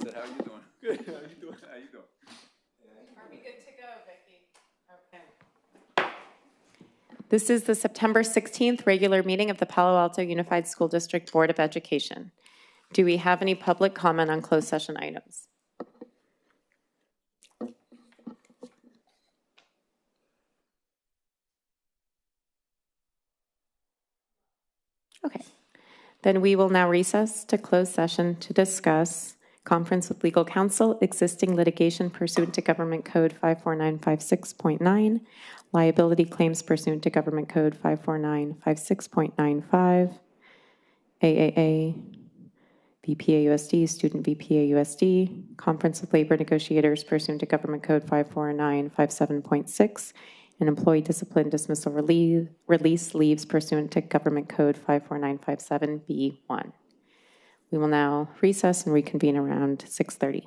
said, how you doing? Good. How you doing? How you doing? Are we good to go, Vicki? Okay. This is the September 16th regular meeting of the Palo Alto Unified School District Board of Education. Do we have any public comment on closed session items? Okay. Then we will now recess to closed session to discuss conference with legal counsel, existing litigation pursuant to Government Code 54956.9, liability claims pursuant to Government Code 54956.95, AAA, VPAUSD, student VPAUSD, conference with labor negotiators pursuant to Government Code 54957.6, and employee discipline dismissal release leaves pursuant to Government Code 54957B1. We will now recess and reconvene around 6:30.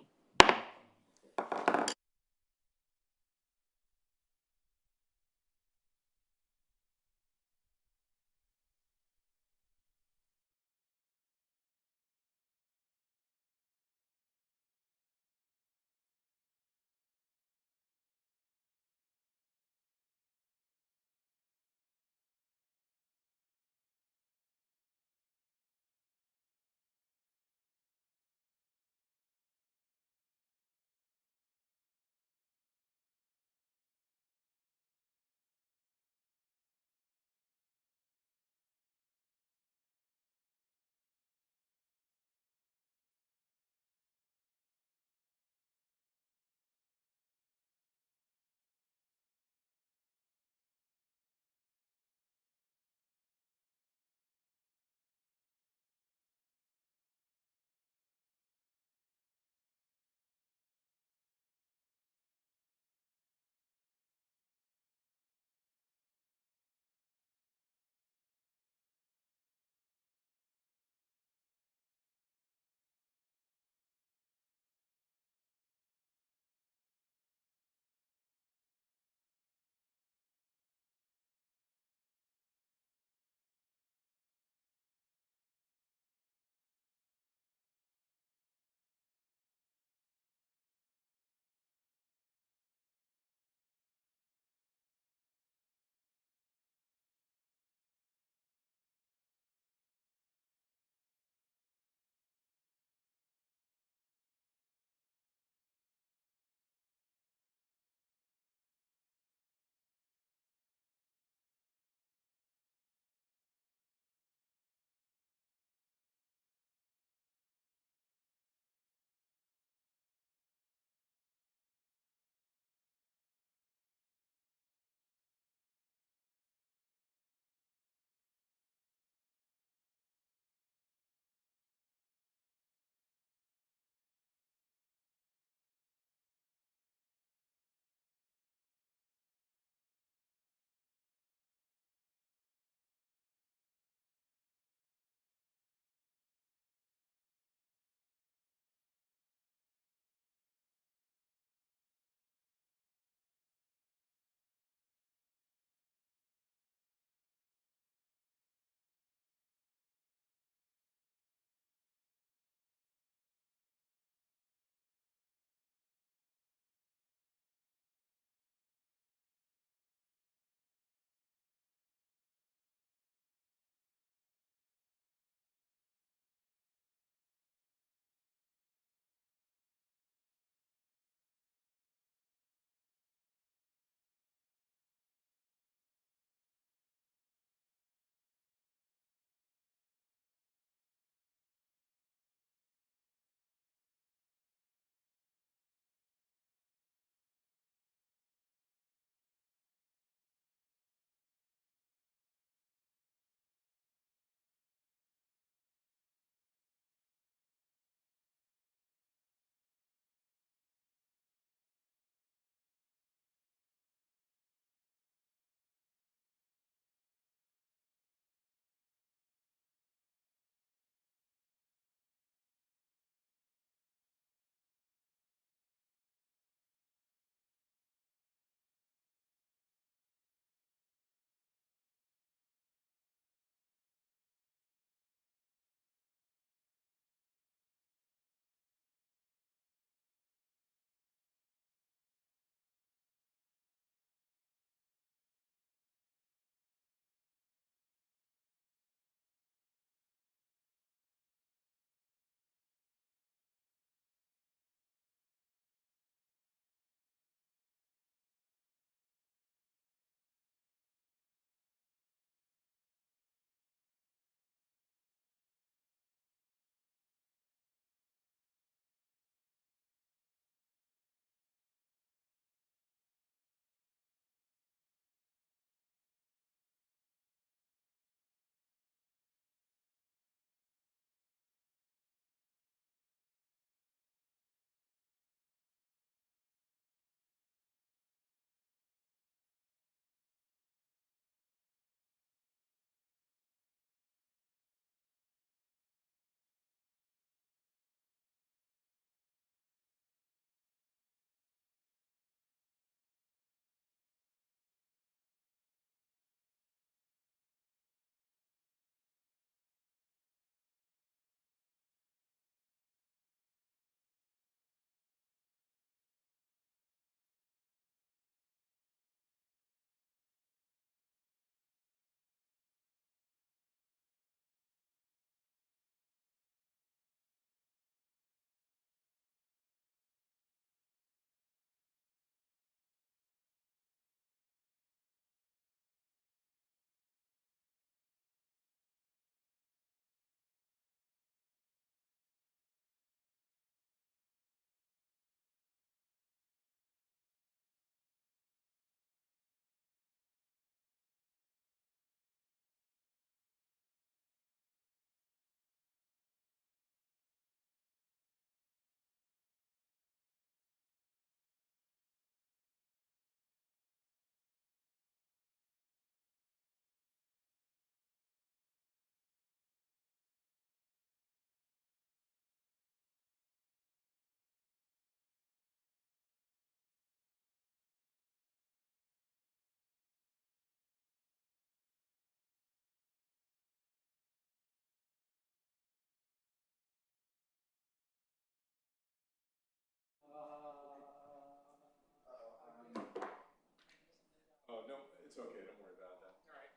It's okay, don't worry about that. All right.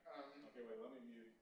Okay, wait, let me mute.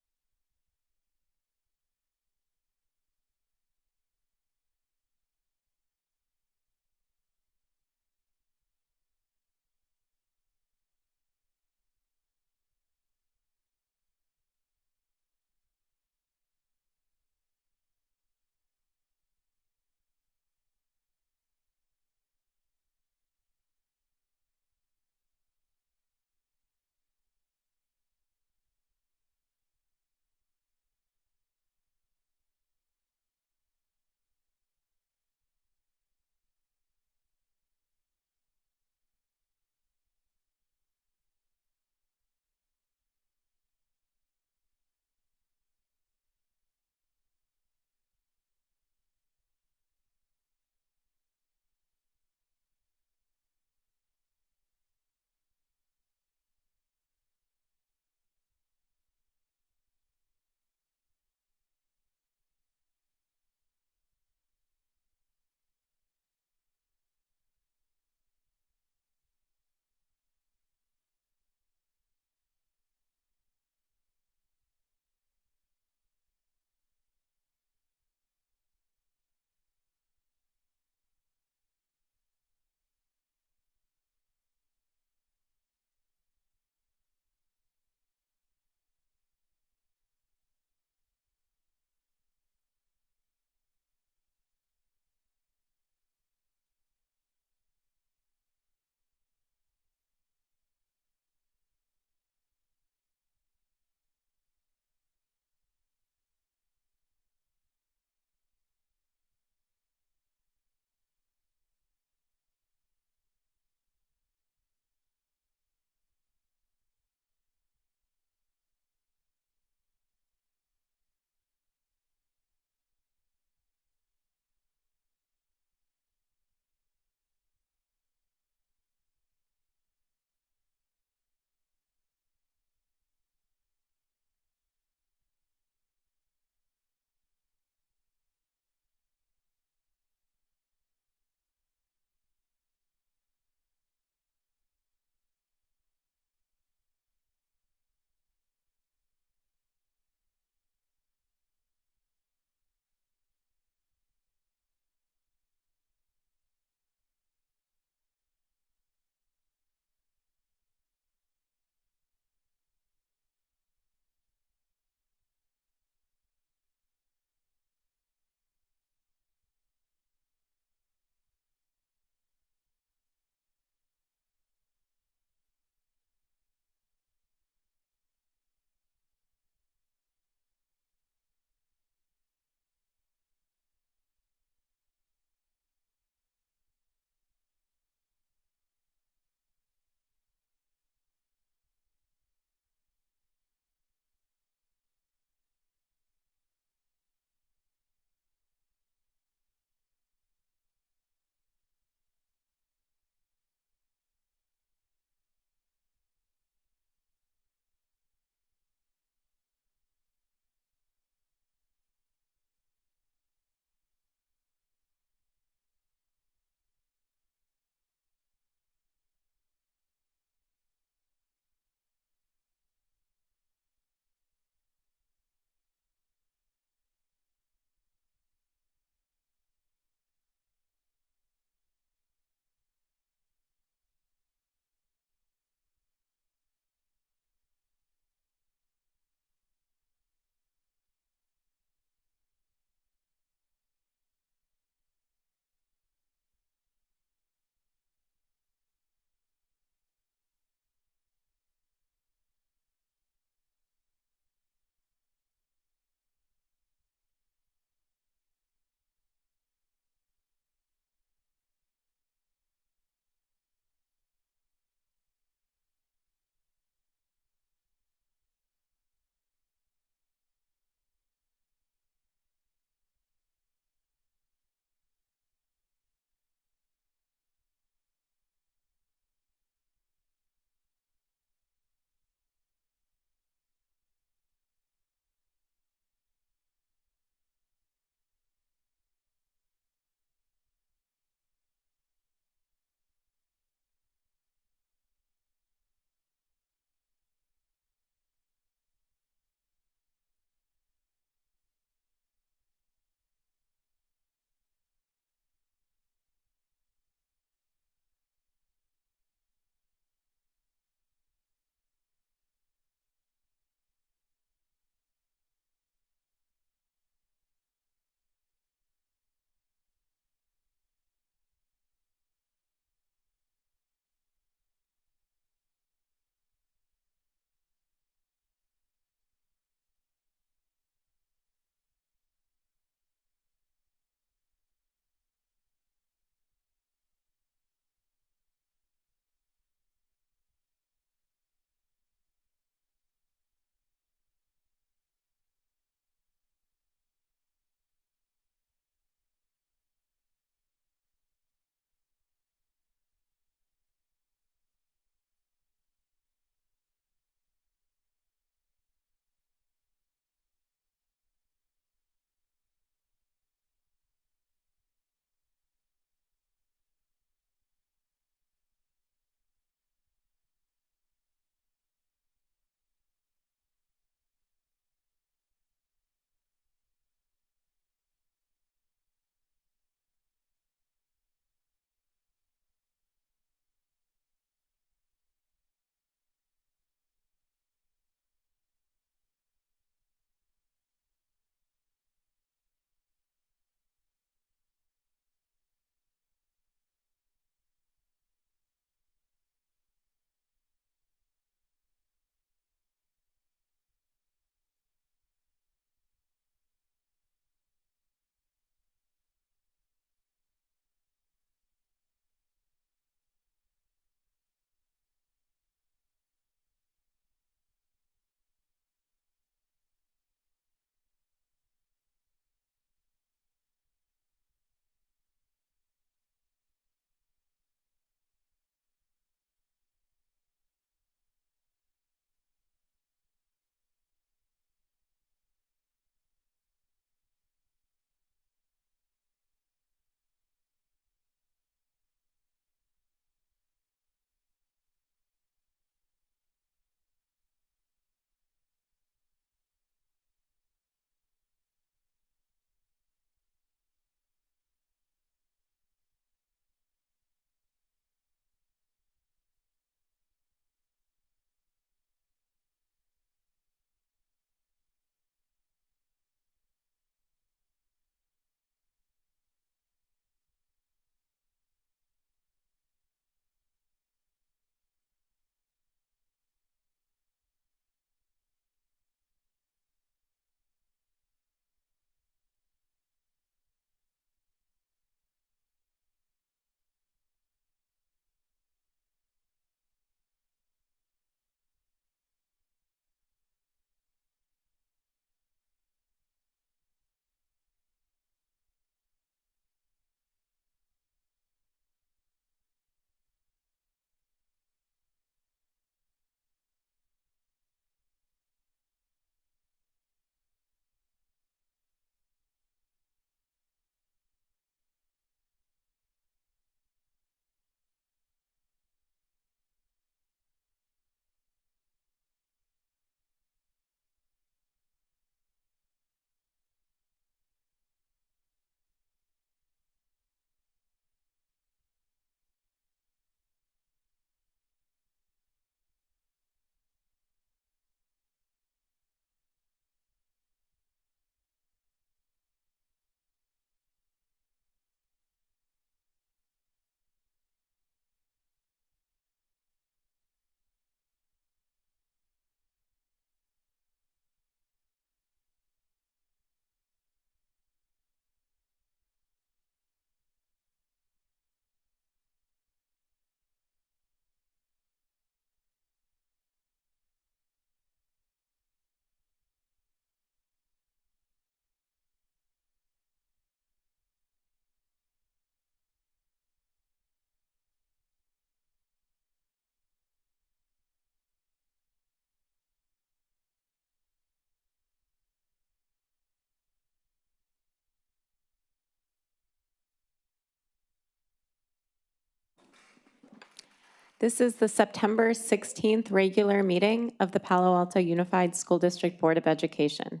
This is the September 16th regular meeting of the Palo Alto Unified School District Board of Education.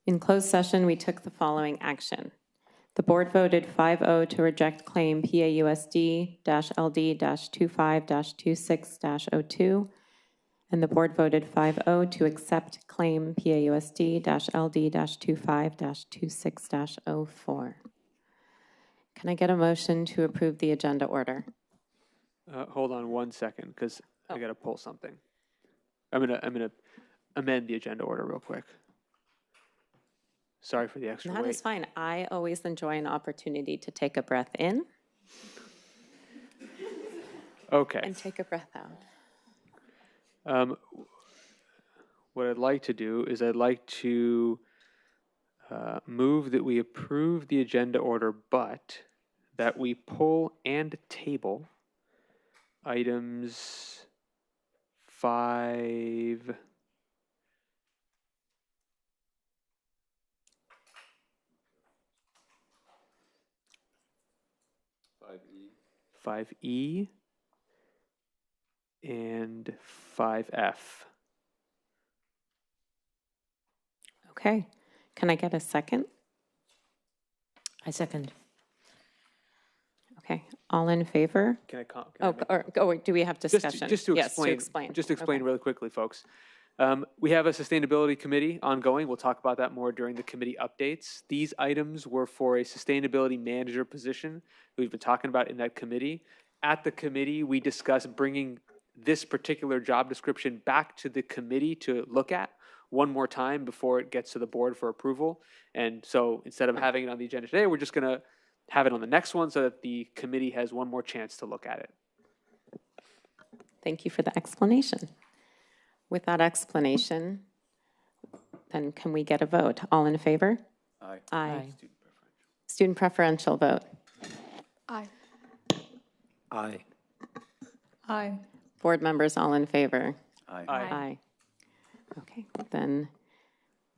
In closed session, we took the following action. The board voted 5-0 to reject claim PAUSD-LD-25-26-02, and the board voted 5-0 to accept claim PAUSD-LD-25-26-04. Can I get a motion to approve the agenda order? Hold on 1 second, because I got to pull something. I'm gonna amend the agenda order real quick. Sorry for the extra That wait. is fine. I always enjoy an opportunity to take a breath in Okay. and take a breath out. What I'd like to do is I'd like to move that we approve the agenda order, but that we pull and table items 5. 5E and 5F. Okay. Can I get a second? I second. Okay. All in favor? Can I Do we have discussion? Just to Yes, explain, to explain. Just to explain Okay. really quickly, folks. We have a sustainability committee ongoing. We'll talk about that more during the committee updates. These items were for a sustainability manager position that we've been talking about in that committee. At the committee, we discussed bringing this particular job description back to the committee to look at one more time before it gets to the board for approval. And so instead of having it on the agenda today, we're just going to have it on the next one so that the committee has one more chance to look at it. Thank you for the explanation. With that explanation, then can we get a vote? All in favor? Aye. Aye. Student preferential vote. Aye. Aye. Aye. Board members, all in favor? Aye. Aye. Okay, then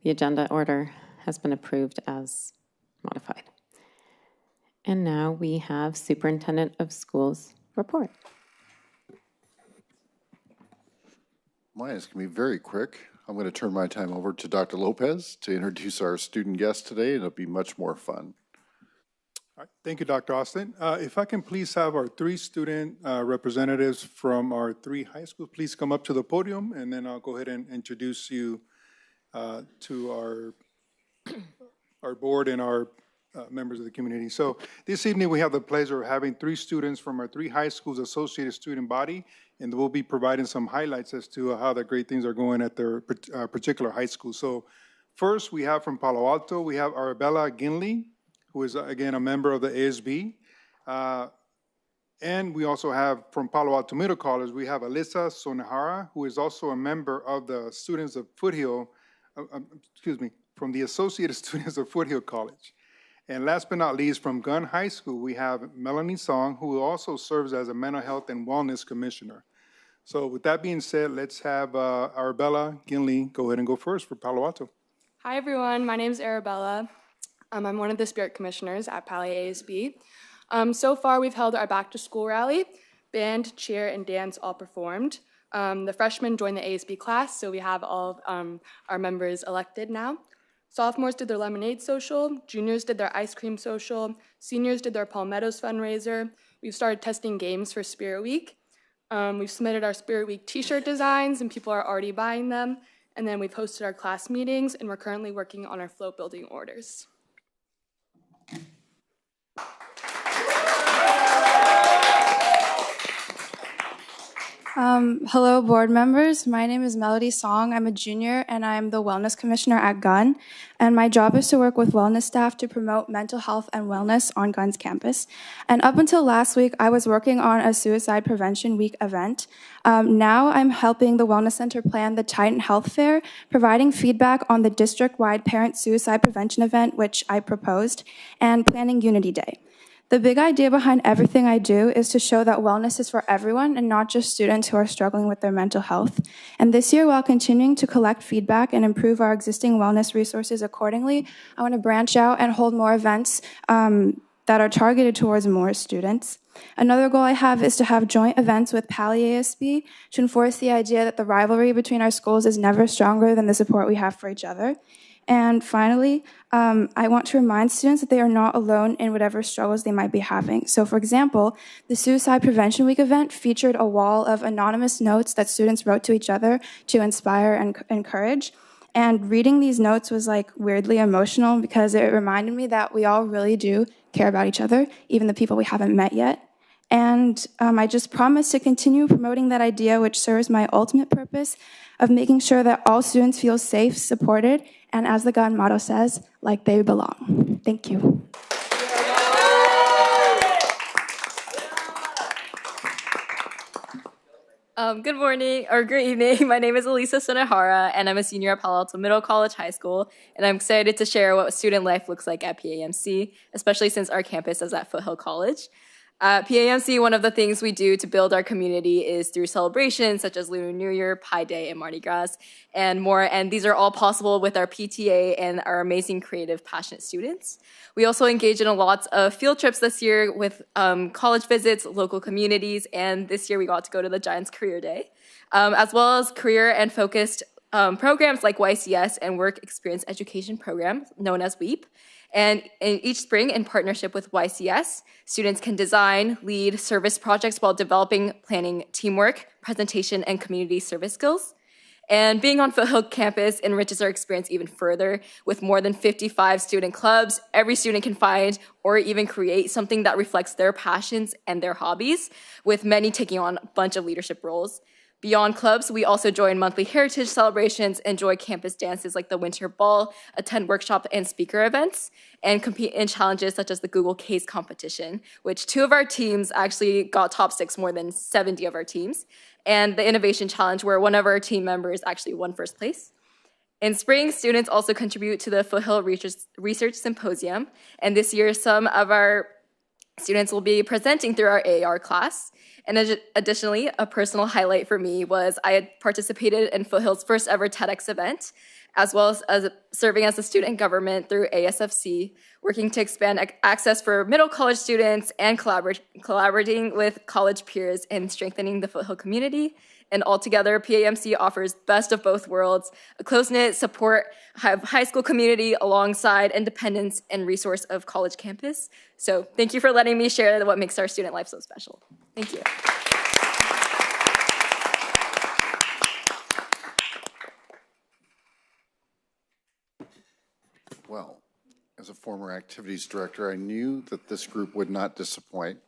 the agenda order has been approved as modified. And now we have Superintendent of Schools report. Mine is going to be very quick. I'm going to turn my time over to Dr. Lopez to introduce our student guest today, and it'll be much more fun. All right. Thank you, Dr. Austin. If I can please have our 3 student representatives from our 3 high schools, please come up to the podium, and then I'll go ahead and introduce you to our board and our members of the community. So this evening, we have the pleasure of having 3 students from our 3 high schools associated student body, and we'll be providing some highlights as to how the great things are going at their particular high school. So first, we have from Palo Alto, we have Arabella Ginley, who is, again, a member of the ASB. And we also have from Palo Alto Middle College, we have Alyssa Sonahara, who is also a member of the students of Foothill, from the Associated Students of Foothill College. And last but not least, from Gunn High School, we have Melanie Song, who also serves as a mental health and wellness commissioner. So with that being said, let's have Arabella Ginley go ahead and go first for Palo Alto. Hi, everyone. My name is Arabella. I'm one of the spirit commissioners at Pali ASB. So far, we've held our back to school rally. Band, cheer, and dance all performed. The freshmen joined the ASB class, so we have all of our members elected now. Sophomores did their lemonade social, juniors did their ice cream social, seniors did their Palmettos fundraiser. We've started testing games for Spirit Week. We've submitted our Spirit Week t-shirt designs and people are already buying them. And then we've hosted our class meetings and we're currently working on our float building orders. Hello, board members. My name is Melody Song. I'm a junior, and I'm the wellness commissioner at Gunn. And my job is to work with wellness staff to promote mental health and wellness on Gunn's campus. And up until last week, I was working on a suicide prevention week event. Now I'm helping the Wellness Center plan the Titan Health Fair, providing feedback on the district-wide parent suicide prevention event, which I proposed, and planning Unity Day. The big idea behind everything I do is to show that wellness is for everyone and not just students who are struggling with their mental health. And this year, while continuing to collect feedback and improve our existing wellness resources accordingly, I want to branch out and hold more events that that are targeted towards more students. Another goal I have is to have joint events with Pali ASB to enforce the idea that the rivalry between our schools is never stronger than the support we have for each other. And finally, I want to remind students that they are not alone in whatever struggles they might be having. So for example, the Suicide Prevention Week event featured a wall of anonymous notes that students wrote to each other to inspire and encourage. And reading these notes was like weirdly emotional because it reminded me that we all really do care about each other, even the people we haven't met yet. And I just promise to continue promoting that idea, which serves my ultimate purpose of making sure that all students feel safe, supported, and as the GUN motto says, like they belong. Thank you. Good morning, or good evening. My name is Elisa Sunahara, and I'm a senior at Palo Alto Middle College High School, and I'm excited to share what student life looks like at PAMC, especially since our campus is at Foothill College. At PAMC, one of the things we do to build our community is through celebrations such as Lunar New Year, Pi Day, and Mardi Gras, and more. And these are all possible with our PTA and our amazing, creative, passionate students. We also engage in lots of field trips this year with college visits, local communities, and this year we got to go to the Giants Career Day, as well as career and focused programs like YCS and Work Experience Education Program, known as WEEP. And each spring, in partnership with YCS, students can design, lead service projects while developing, planning teamwork, presentation, and community service skills. And being on Foothill campus enriches our experience even further. With more than 55 student clubs, every student can find or even create something that reflects their passions and their hobbies, with many taking on a bunch of leadership roles. Beyond clubs, we also join monthly heritage celebrations, enjoy campus dances like the Winter Ball, attend workshop and speaker events, and compete in challenges such as the Google Case competition, which 2 of our teams actually got top 6 more than 70 of our teams, and the Innovation Challenge, where one of our team members actually won first place. In spring, students also contribute to the Foothill Research Symposium, and this year some of our students will be presenting through our AAR class. And additionally, a personal highlight for me was I had participated in Foothill's first ever TEDx event, as well as serving as a student government through ASFC, working to expand access for middle college students and collaborating with college peers and strengthening the Foothill community. And altogether, PAMC offers best of both worlds, a close-knit support high school community alongside independence and resource of college campus. So thank you for letting me share what makes our student life so special. Thank you. Well, as a former activities director, I knew that this group would not disappoint.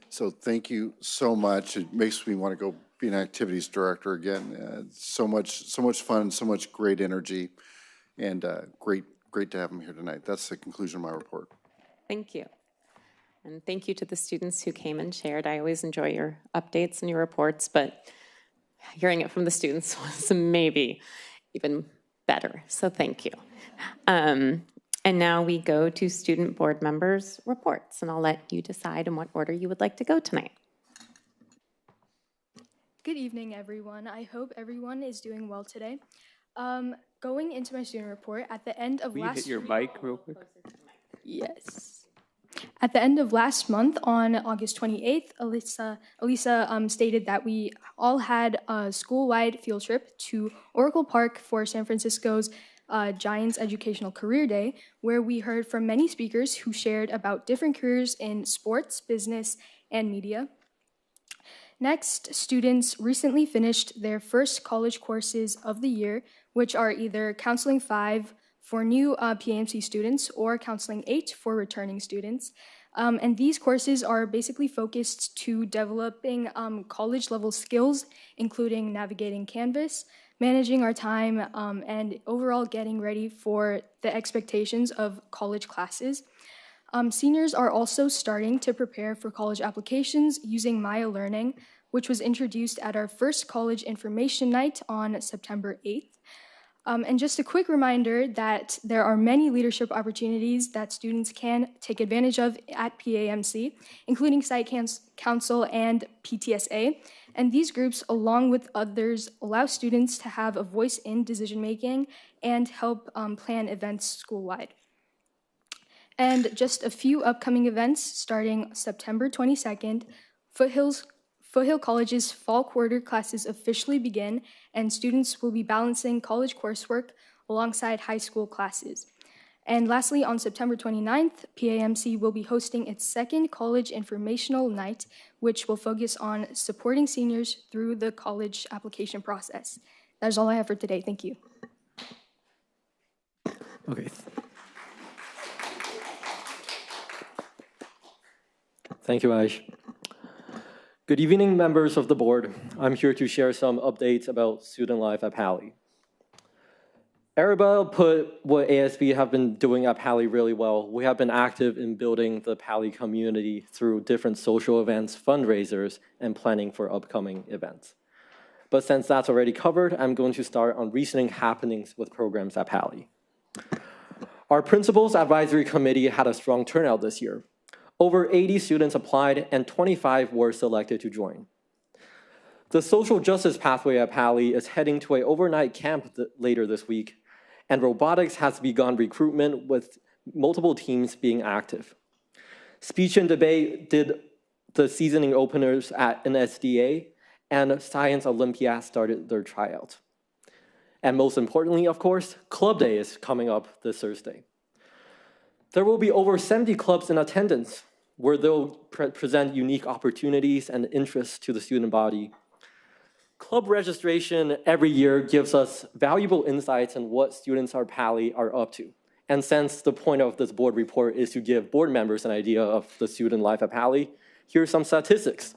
So thank you so much. It makes me want to go be an activities director again. So much fun, so much great energy, and great to have them here tonight. That's the conclusion of my report. Thank you. And thank you to the students who came and shared. I always enjoy your updates and your reports, but hearing it from the students was maybe even better. So thank you. And now we go to student board members' reports, and I'll let you decide in what order you would like to go tonight. Good evening, everyone. I hope everyone is doing well today. Going into my student report, at the end of Will you hit your mic real quick? Yes. At the end of last month, on August 28th, Elisa stated that we all had a school-wide field trip to Oracle Park for San Francisco's Giants Educational Career Day, where we heard from many speakers who shared about different careers in sports, business, and media. Next, students recently finished their first college courses of the year, which are either Counseling 5 for new PAMC students or Counseling 8 for returning students. And these courses are basically focused to developing college-level skills, including navigating Canvas, managing our time, and overall getting ready for the expectations of college classes. Seniors are also starting to prepare for college applications using Maya Learning, which was introduced at our first college information night on September 8th. And just a quick reminder that there are many leadership opportunities that students can take advantage of at PAMC, including Site Council and PTSA. And these groups, along with others, allow students to have a voice in decision-making and help plan events school-wide. And just a few upcoming events starting September 22nd, Foothill College's fall quarter classes officially begin, and students will be balancing college coursework alongside high school classes. And lastly, on September 29th, PAMC will be hosting its second college informational night, which will focus on supporting seniors through the college application process. That is all I have for today. Thank you. Okay. Thank you, Ash. Good evening, members of the board. I'm here to share some updates about student life at Pali. Arabelle put what ASB have been doing at Pali really well. We have been active in building the Pali community through different social events, fundraisers, and planning for upcoming events. But since that's already covered, I'm going to start on recent happenings with programs at Pali. Our Principals Advisory Committee had a strong turnout this year. Over 80 students applied and 25 were selected to join. The social justice pathway at Pali is heading to an overnight camp later this week, and robotics has begun recruitment with multiple teams being active. Speech and debate did the seasoning openers at NSDA, and Science Olympiad started their tryout. And most importantly, of course, Club Day is coming up this Thursday. There will be over 70 clubs in attendance, where they'll present unique opportunities and interests to the student body. Club registration every year gives us valuable insights on what students at Pali are up to. And since the point of this board report is to give board members an idea of the student life at Pali, here's some statistics.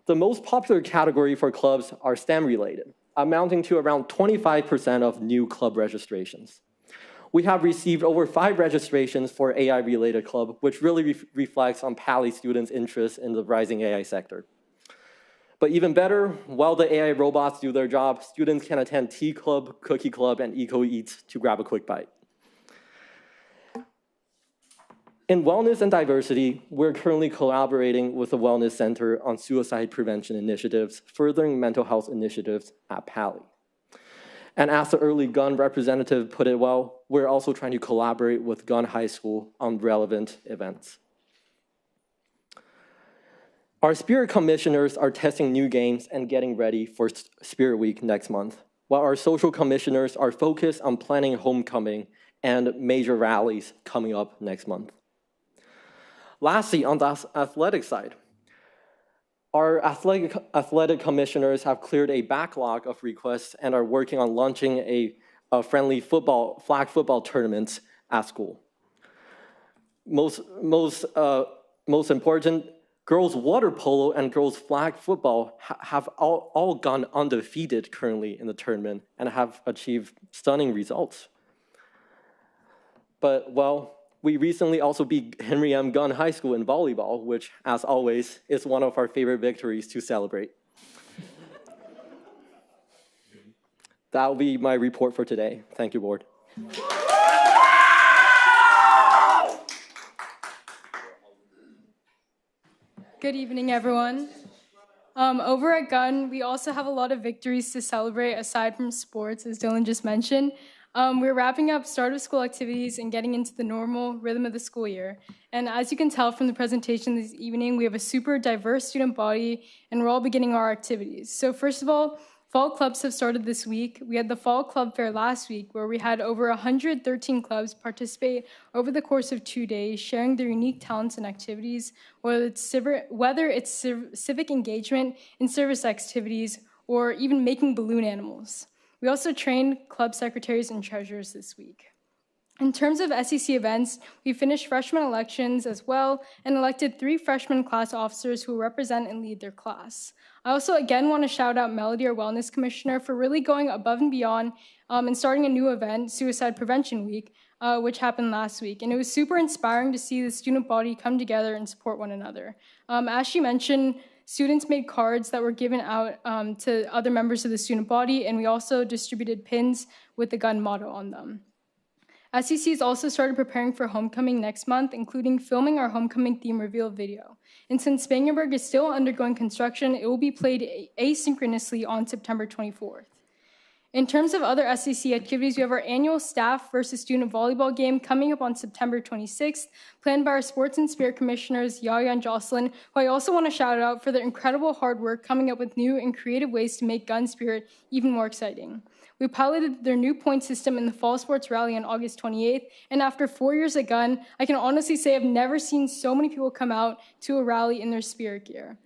The most popular category for clubs are STEM-related, amounting to around 25% of new club registrations. We have received over 5 registrations for AI-related club, which really reflects on Pali students' interest in the rising AI sector. But even better, while the AI robots do their job, students can attend Tea Club, Cookie Club, and Eco Eats to grab a quick bite. In wellness and diversity, we're currently collaborating with the Wellness Center on suicide prevention initiatives, furthering mental health initiatives at Pali. And as the early gun representative put it well, we're also trying to collaborate with Gun High School on relevant events. Our Spirit Commissioners are testing new games and getting ready for Spirit Week next month, while our Social Commissioners are focused on planning homecoming and major rallies coming up next month. Lastly, on the athletic side, our athletic commissioners have cleared a backlog of requests and are working on launching a friendly flag football tournament at school. Most important, girls water polo and girls flag football have all gone undefeated currently in the tournament and have achieved stunning results. But, well, we recently also beat Henry M. Gunn High School in volleyball, which, as always, is one of our favorite victories to celebrate. That will be my report for today. Thank you, board. Good evening, everyone. Over at Gunn, we also have a lot of victories to celebrate aside from sports, as Dylan just mentioned. We're wrapping up start of school activities and getting into the normal rhythm of the school year. And as you can tell from the presentation this evening, we have a super diverse student body, and we're all beginning our activities. So first of all, fall clubs have started this week. We had the Fall Club Fair last week, where we had over 113 clubs participate over the course of 2 days, sharing their unique talents and activities, whether it's civic engagement in service activities, or even making balloon animals. We also trained club secretaries and treasurers this week. In terms of SEC events, we finished freshman elections as well and elected 3 freshman class officers who will represent and lead their class. I also again want to shout out Melody, our wellness commissioner, for really going above and beyond and starting a new event, Suicide Prevention Week, which happened last week. And it was super inspiring to see the student body come together and support one another. As she mentioned, students made cards that were given out to other members of the student body, and we also distributed pins with the Gun motto on them. SEC has also started preparing for homecoming next month, including filming our homecoming theme reveal video. And since Spangenberg is still undergoing construction, it will be played asynchronously on September 24th. In terms of other SEC activities, we have our annual staff versus student volleyball game coming up on September 26th, planned by our Sports and Spirit Commissioners, Yaya and Jocelyn, who I also want to shout out for their incredible hard work coming up with new and creative ways to make gun spirit even more exciting. We piloted their new point system in the Fall Sports Rally on August 28th, and after 4 years at Gun, I can honestly say I've never seen so many people come out to a rally in their spirit gear.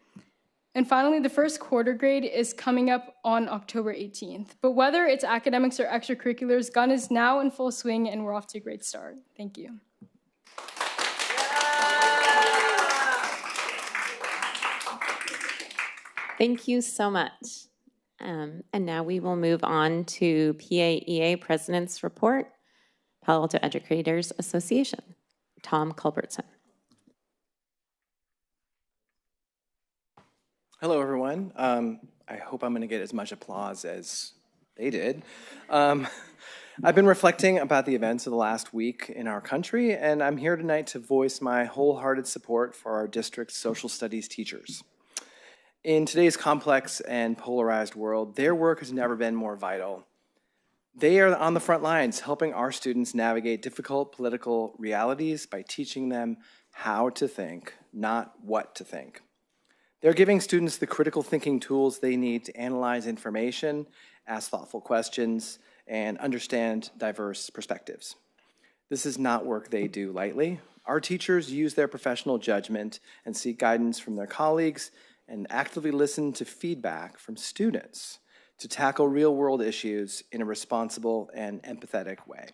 And finally, the first quarter grade is coming up on October 18th. But whether it's academics or extracurriculars, Gun is now in full swing and we're off to a great start. Thank you. Thank you so much. And now we will move on to PAEA President's Report, Palo Alto Educators Association. Tom Culbertson. Hello, everyone. I hope I'm going to get as much applause as they did. I've been reflecting about the events of the last week in our country, and I'm here tonight to voice my wholehearted support for our district's social studies teachers. In today's complex and polarized world, their work has never been more vital. They are on the front lines, helping our students navigate difficult political realities by teaching them how to think, not what to think. They're giving students the critical thinking tools they need to analyze information, ask thoughtful questions, and understand diverse perspectives. This is not work they do lightly. Our teachers use their professional judgment and seek guidance from their colleagues and actively listen to feedback from students to tackle real-world issues in a responsible and empathetic way.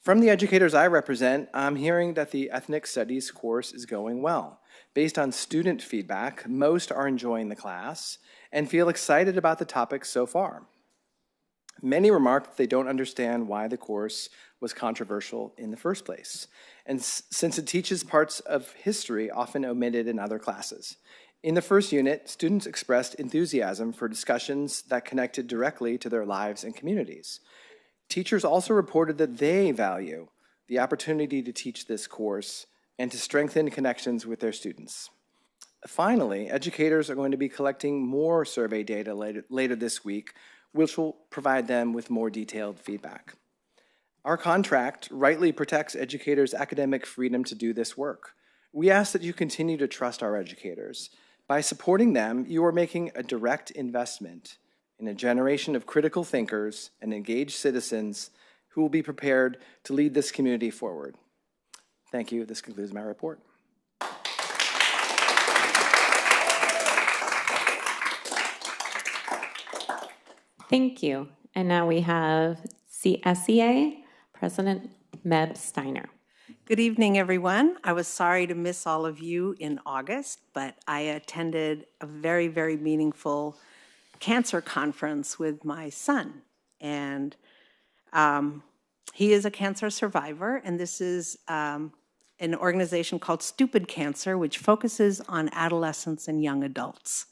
From the educators I represent, I'm hearing that the Ethnic Studies course is going well. Based on student feedback, most are enjoying the class and feel excited about the topics so far. Many remark that they don't understand why the course was controversial in the first place, and since it teaches parts of history often omitted in other classes. In the first unit, students expressed enthusiasm for discussions that connected directly to their lives and communities. Teachers also reported that they value the opportunity to teach this course and to strengthen connections with their students. Finally, educators are going to be collecting more survey data later this week, which will provide them with more detailed feedback. Our contract rightly protects educators' academic freedom to do this work. We ask that you continue to trust our educators. By supporting them, you are making a direct investment in a generation of critical thinkers and engaged citizens who will be prepared to lead this community forward. Thank you. This concludes my report. Thank you. And now we have CSEA President Meb Steiner. Good evening, everyone. I was sorry to miss all of you in August, but I attended a very, very meaningful cancer conference with my son. And he is a cancer survivor, and this is an organization called Stupid Cancer, which focuses on adolescents and young adults.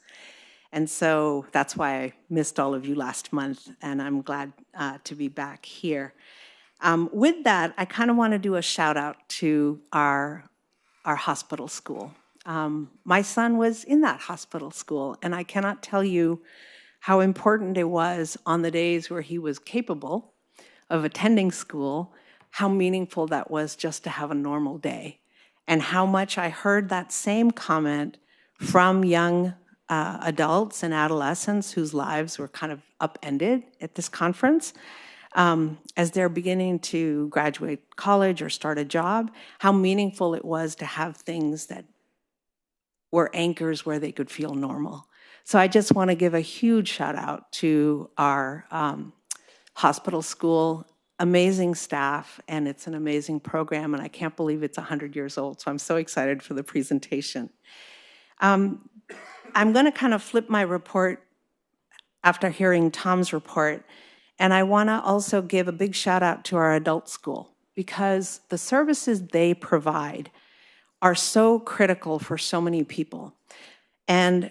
And so that's why I missed all of you last month, and I'm glad to be back here. With that, I kind of want to do a shout out to our hospital school. My son was in that hospital school, and I cannot tell you how important it was on the days where he was capable of attending school, how meaningful that was just to have a normal day, and how much I heard that same comment from young adults and adolescents whose lives were kind of upended at this conference. As they're beginning to graduate college or start a job, how meaningful it was to have things that were anchors where they could feel normal. So I just want to give a huge shout out to our hospital school, amazing staff, and it's an amazing program, and I can't believe it's 100 years old, so I'm so excited for the presentation. I'm going to kind of flip my report after hearing Tom's report. And I want to also give a big shout out to our adult school, because the services they provide are so critical for so many people. And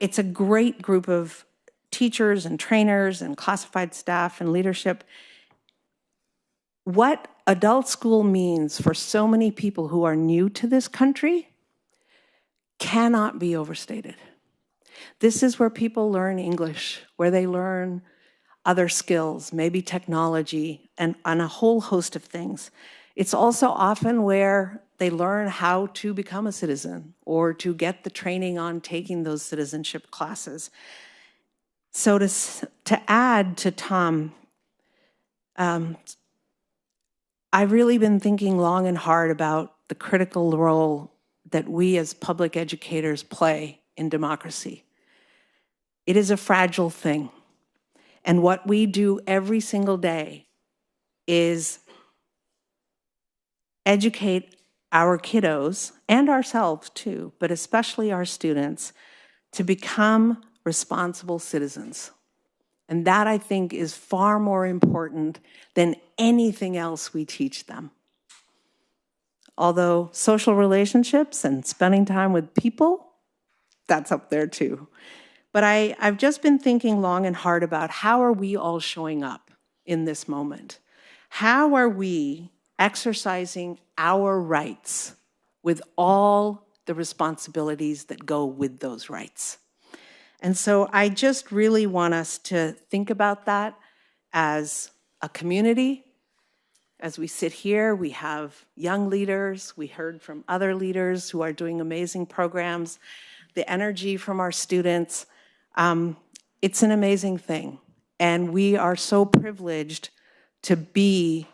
it's a great group of teachers and trainers and classified staff and leadership. What adult school means for so many people who are new to this country cannot be overstated. This is where people learn English, where they learn other skills, maybe technology, and a whole host of things. It's also often where they learn how to become a citizen or to get the training on taking those citizenship classes. So to add to Tom, I've really been thinking long and hard about the critical role that we as public educators play in democracy. It is a fragile thing. And what we do every single day is educate our kiddos and ourselves too, but especially our students, to become responsible citizens. And that, I think, is far more important than anything else we teach them. Although social relationships and spending time with people, that's up there too. But I've just been thinking long and hard about how are we all showing up in this moment? How are we exercising our rights with all the responsibilities that go with those rights? And so I just really want us to think about that as a community. As we sit here, we have young leaders. We heard from other leaders who are doing amazing programs. The energy from our students, it's an amazing thing. And we are so privileged to be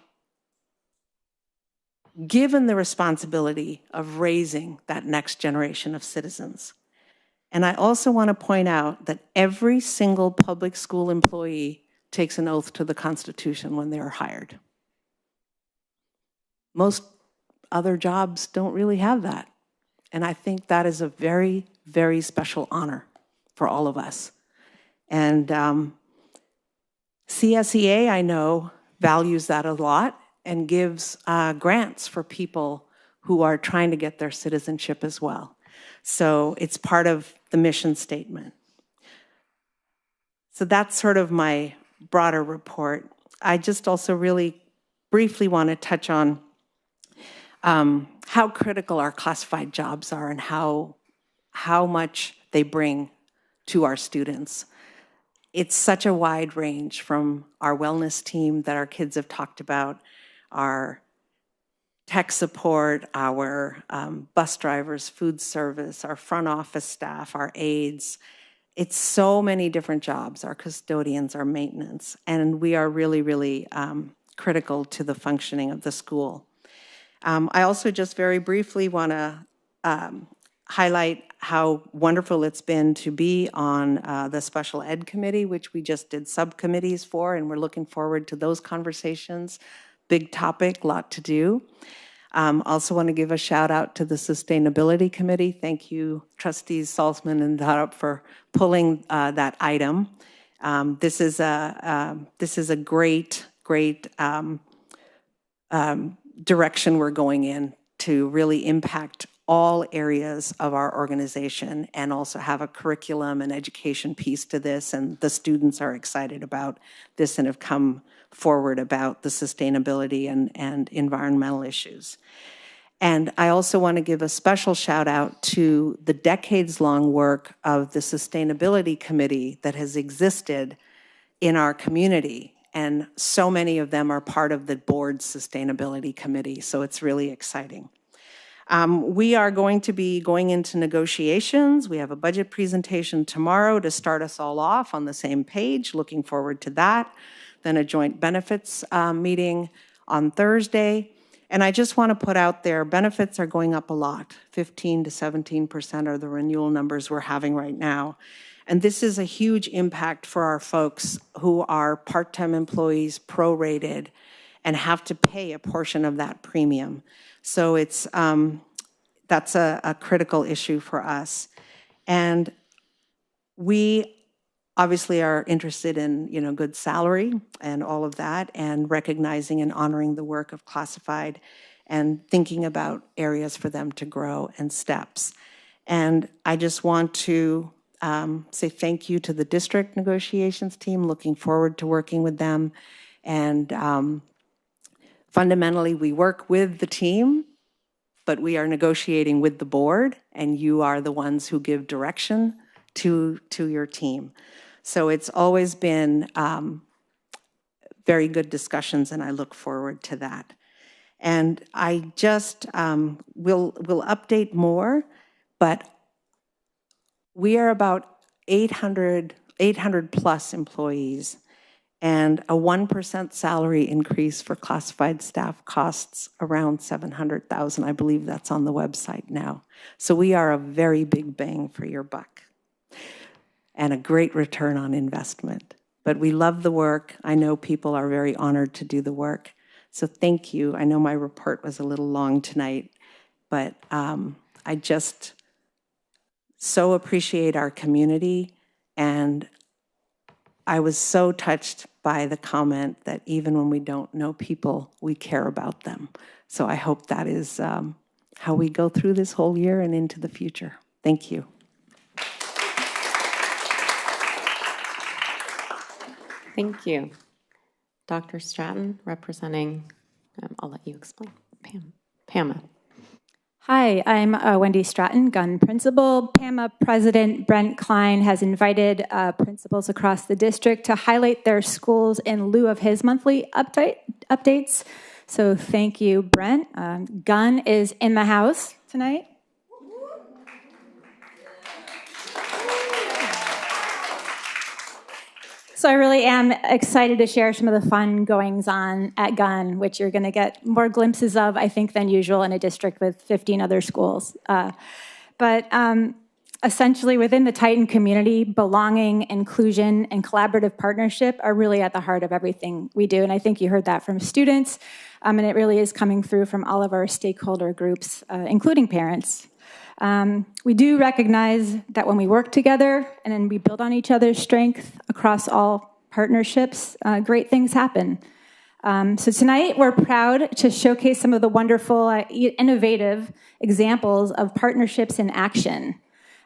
given the responsibility of raising that next generation of citizens. And I also want to point out that every single public school employee takes an oath to the Constitution when they are hired. Most other jobs don't really have that. And I think that is a very, very special honor for all of us. And CSEA, I know, values that a lot and gives grants for people who are trying to get their citizenship as well. So it's part of the mission statement. So that's sort of my broader report. I just also really briefly want to touch on how critical our classified jobs are and how much they bring to our students. It's such a wide range from our wellness team that our kids have talked about, our tech support, our bus drivers, food service, our front office staff, our aides. It's so many different jobs, our custodians, our maintenance, and we are really, really critical to the functioning of the school. I also just very briefly want to highlight how wonderful it's been to be on the special ed committee, which we just did subcommittees for, and we're looking forward to those conversations. Big topic, lot to do. Also want to give a shout out to the sustainability committee. Thank you, trustees Salzman and Dharup, for pulling that item. This is a great direction we're going in to really impact all areas of our organization and also have a curriculum and education piece to this. And the students are excited about this and have come forward about the sustainability and environmental issues. And I also want to give a special shout out to the decades-long work of the Sustainability Committee that has existed in our community. And so many of them are part of the board's Sustainability Committee, so it's really exciting. We are going to be going into negotiations. We have a budget presentation tomorrow to start us all off on the same page. Looking forward to that. Then a joint benefits meeting on Thursday. And I just want to put out there, benefits are going up a lot. 15 to 17% are the renewal numbers we're having right now. And this is a huge impact for our folks who are part-time employees, prorated, and have to pay a portion of that premium. So it's that's a critical issue for us. And we obviously are interested in good salary and all of that, and recognizing and honoring the work of classified and thinking about areas for them to grow and steps. And I just want to say thank you to the district negotiations team, looking forward to working with them. And fundamentally, we work with the team, but we are negotiating with the board, and you are the ones who give direction to your team. So it's always been very good discussions, and I look forward to that. And I just will update more, but we are about 800 plus employees, and a 1% salary increase for classified staff costs around $700,000. I believe that's on the website now. So we are a very big bang for your buck and a great return on investment. But we love the work. I know people are very honored to do the work. So thank you. I know my report was a little long tonight, but I just so appreciate our community, and I was so touched by the comment that even when we don't know people, we care about them. So I hope that is how we go through this whole year and into the future. Thank you. Thank you. Dr. Stratton, representing, I'll let you explain, PAMA. Hi, I'm Wendy Stratton, gun principal. PAMA President Brent Klein has invited principals across the district to highlight their schools in lieu of his monthly updates. So thank you, Brent. Gun is in the house tonight. So I really am excited to share some of the fun goings-on at Gun, which you're going to get more glimpses of, I think, than usual in a district with 15 other schools. But essentially, within the Titan community, belonging, inclusion, and collaborative partnership are really at the heart of everything we do. And I think you heard that from students, and it really is coming through from all of our stakeholder groups, including parents. We do recognize that when we work together and then we build on each other's strength across all partnerships, great things happen. So tonight we're proud to showcase some of the wonderful, innovative examples of partnerships in action.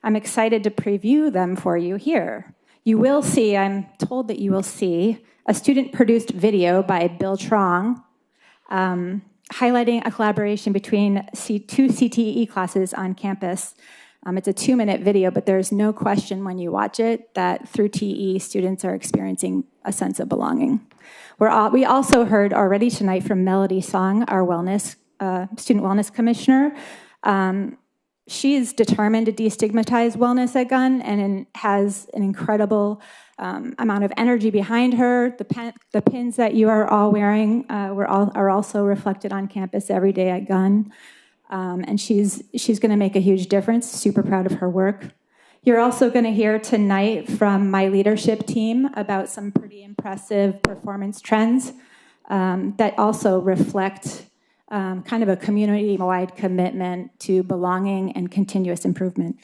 I'm excited to preview them for you here. You will see, I'm told that you will see, a student-produced video by Bill Trong, highlighting a collaboration between two CTE classes on campus. It's a 2-minute video, but there's no question when you watch it that through TE, students are experiencing a sense of belonging. We also heard already tonight from Melody Song, our student wellness commissioner. She is determined to destigmatize wellness at Gun and has an incredible amount of energy behind her. The pins that you are all wearing are also reflected on campus every day at Gun. And she's going to make a huge difference. Super proud of her work. You're also going to hear tonight from my leadership team about some pretty impressive performance trends that also reflect kind of a community-wide commitment to belonging and continuous improvement.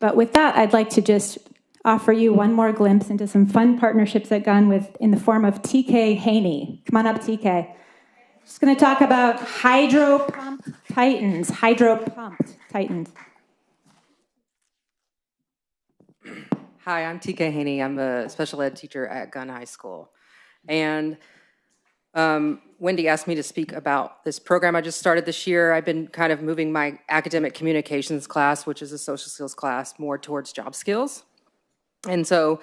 But with that, I'd like to just offer you one more glimpse into some fun partnerships at Gun in the form of TK Haney. Come on up, TK. Just going to talk about Hydro Pumped Titans. Hi, I'm TK Haney. I'm a special ed teacher at Gun High School. And Wendy asked me to speak about this program I just started this year. I've been kind of moving my academic communications class, which is a social skills class, more towards job skills. And so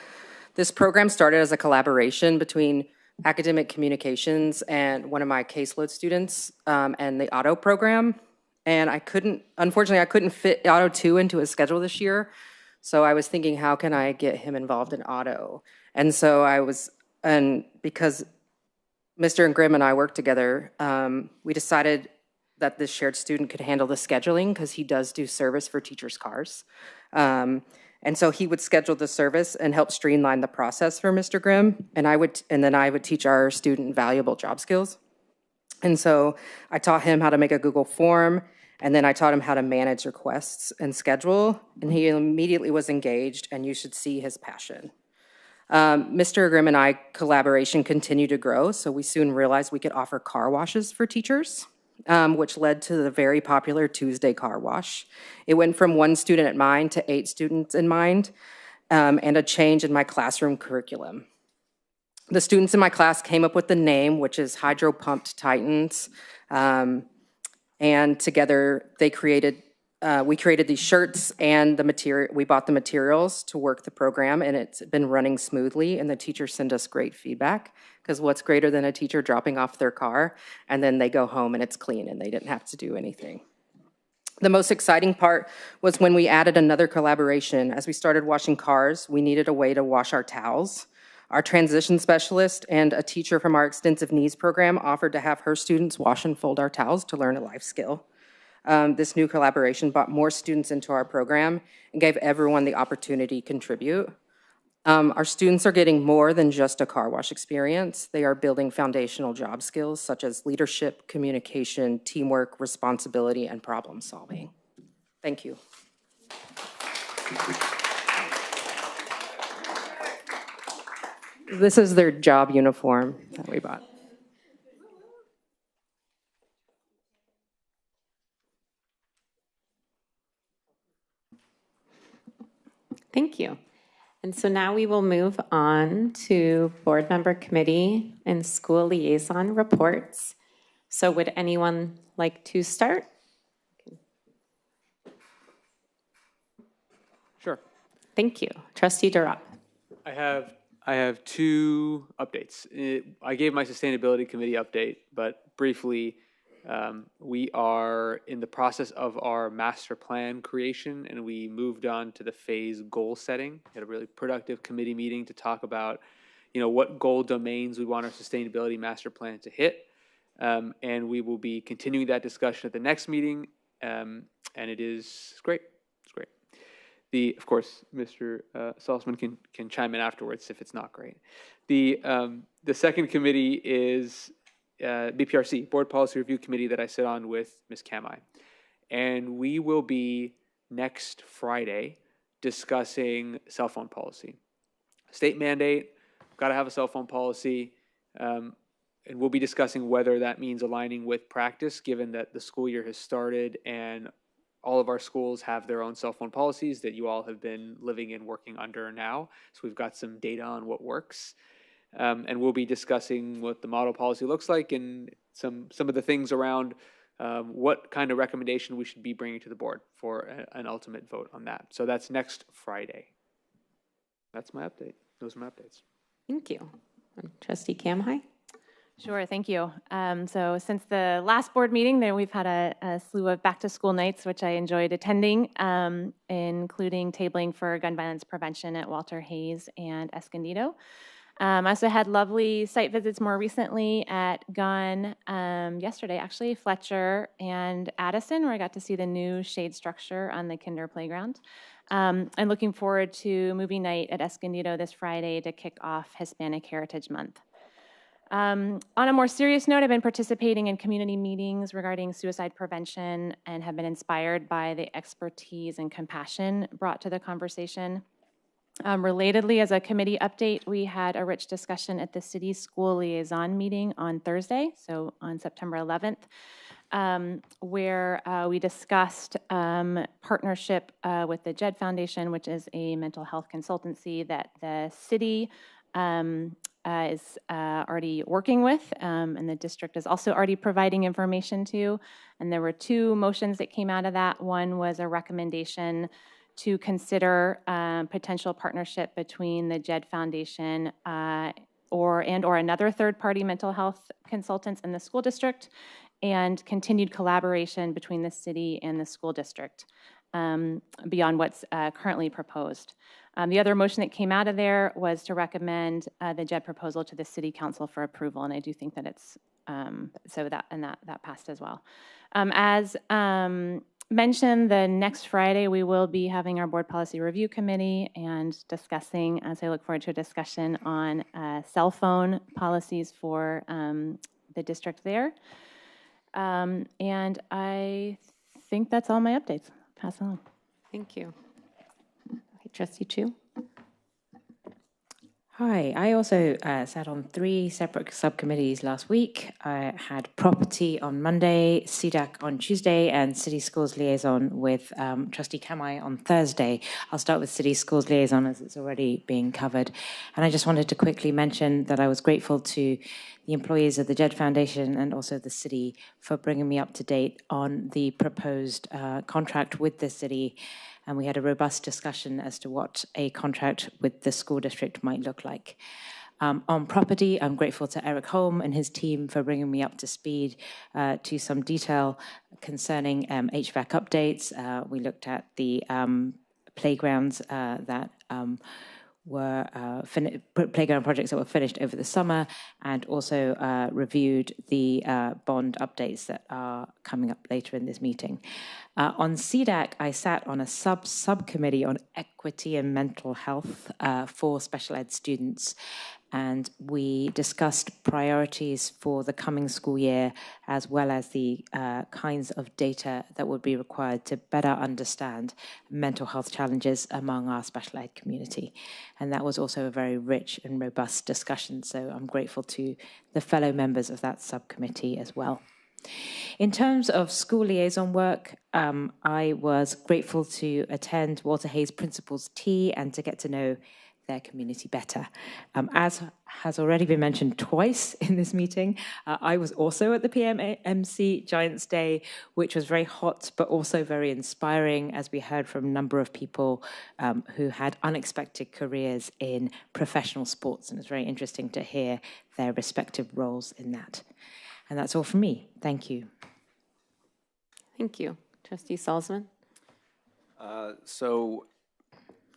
this program started as a collaboration between academic communications and one of my caseload students and the auto program. And unfortunately, I couldn't fit auto 2 into his schedule this year. So I was thinking, how can I get him involved in auto? And so because Mr. and Grimm and I worked together, we decided that this shared student could handle the scheduling because he does do service for teachers' cars. And so he would schedule the service and help streamline the process for Mr. Grimm, and then I would teach our student valuable job skills. And so I taught him how to make a Google form, and then I taught him how to manage requests and schedule, and he immediately was engaged, and you should see his passion. Mr. Grimm and I collaboration continued to grow, so we soon realized we could offer car washes for teachers, which led to the very popular Tuesday car wash. It went from 1 student at Mind to 8 students in Mind, and a change in my classroom curriculum. The students in my class came up with the name, which is Hydro Pumped Titans, and together they created we created these shirts and the material. We bought the materials to work the program, and it's been running smoothly. And the teachers send us great feedback, because what's greater than a teacher dropping off their car and then they go home and it's clean and they didn't have to do anything. The most exciting part was when we added another collaboration. As we started washing cars, we needed a way to wash our towels. Our transition specialist and a teacher from our extensive needs program offered to have her students wash and fold our towels to learn a life skill. This new collaboration brought more students into our program and gave everyone the opportunity to contribute. Our students are getting more than just a car wash experience. They are building foundational job skills such as leadership, communication, teamwork, responsibility, and problem solving. Thank you. This is their job uniform that we bought. Thank you. And so now we will move on to board member committee and school liaison reports. So would anyone like to start? Sure. Thank you. Trustee Durop. I have two updates. I gave my sustainability committee update, but briefly, we are in the process of our master plan creation, and we moved on to the phase goal setting. We had a really productive committee meeting to talk about, what goal domains we want our sustainability master plan to hit. And we will be continuing that discussion at the next meeting, and it's great. It's great. Of course, Mr. Salzman can chime in afterwards if it's not great. The second committee is BPRC, Board Policy Review Committee, that I sit on with Ms. Kamai. And we will be next Friday discussing cell phone policy. State mandate, got to have a cell phone policy. And we'll be discussing whether that means aligning with practice, given that the school year has started and all of our schools have their own cell phone policies that you all have been living and working under now. So we've got some data on what works. And we'll be discussing what the model policy looks like and some of the things around what kind of recommendation we should be bringing to the board for an ultimate vote on that. So that's next Friday. That's my update. Those are my updates. Thank you. Trustee Kamhai. Sure, thank you. So since the last board meeting, we've had a slew of back-to-school nights, which I enjoyed attending, including tabling for gun violence prevention at Walter Hayes and Escondido. I also had lovely site visits more recently at Gunn yesterday, actually, Fletcher and Addison, where I got to see the new shade structure on the kinder playground. I'm looking forward to movie night at Escondido this Friday to kick off Hispanic Heritage Month. On a more serious note, I've been participating in community meetings regarding suicide prevention and have been inspired by the expertise and compassion brought to the conversation. Relatedly, as a committee update, we had a rich discussion at the city school liaison meeting on Thursday, so on September 11th, where we discussed partnership with the JED Foundation, which is a mental health consultancy that the city is already working with, and the district is also already providing information to. And there were two motions that came out of that. One was a recommendation to consider potential partnership between the JED Foundation or another third-party mental health consultants in the school district, and continued collaboration between the city and the school district beyond what's currently proposed. The other motion that came out of there was to recommend the JED proposal to the City Council for approval, and I do think that it's that passed as well. As mentioned, the next Friday we will be having our Board Policy Review Committee and discussing, as I look forward to a discussion on cell phone policies for the district there. And I think that's all my updates. Pass on. Thank you. Okay, Trustee Chu. Hi, I also sat on 3 separate subcommittees last week. I had property on Monday, CDAC on Tuesday, and City Schools Liaison with Trustee Kamai on Thursday. I'll start with City Schools Liaison as it's already being covered. And I just wanted to quickly mention that I was grateful to the employees of the JED Foundation and also the city for bringing me up to date on the proposed contract with the city. And we had a robust discussion as to what a contract with the school district might look like. On property, I'm grateful to Eric Holm and his team for bringing me up to speed to some detail concerning HVAC updates. We looked at the playgrounds that were playground projects that were finished over the summer, and also reviewed the bond updates that are coming up later in this meeting. On CDAC, I sat on a subcommittee on equity and mental health for special ed students, and we discussed priorities for the coming school year, as well as the kinds of data that would be required to better understand mental health challenges among our special ed community. And that was also a very rich and robust discussion, so I'm grateful to the fellow members of that subcommittee as well. In terms of school liaison work, I was grateful to attend Walter Hayes Principal's Tea and to get to know their community better. As has already been mentioned twice in this meeting, I was also at the PMMC Giants Day, which was very hot but also very inspiring, as we heard from a number of people who had unexpected careers in professional sports, and it's very interesting to hear their respective roles in that. And that's all from me. Thank you. Thank you. Trustee Salzman? So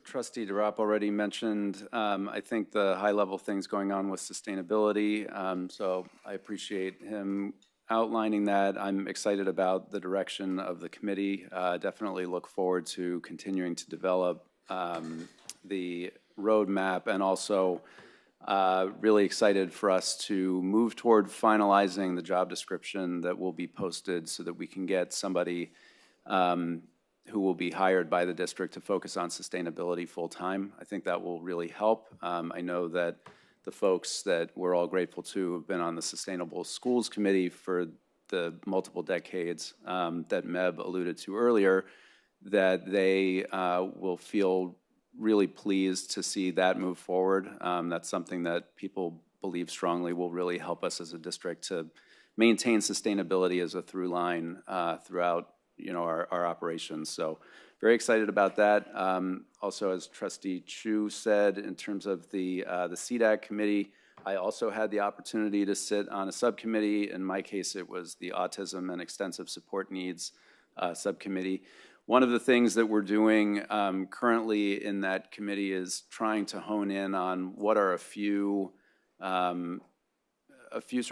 Trustee DeRopp already mentioned, I think, the high-level things going on with sustainability. So I appreciate him outlining that. I'm excited about the direction of the committee. Definitely look forward to continuing to develop the roadmap, and also really excited for us to move toward finalizing the job description that will be posted so that we can get somebody who will be hired by the district to focus on sustainability full-time. I think that will really help. I know that the folks that we're all grateful to have been on the Sustainable Schools Committee for the multiple decades that Meb alluded to earlier, that they will feel really pleased to see that move forward. That's something that people believe strongly will really help us as a district to maintain sustainability as a through line throughout our operations. So very excited about that. Also, as Trustee Chu said, in terms of the CDAC committee, I also had the opportunity to sit on a subcommittee. In my case, it was the Autism and Extensive Support Needs subcommittee. One of the things that we're doing currently in that committee is trying to hone in on what are a few sort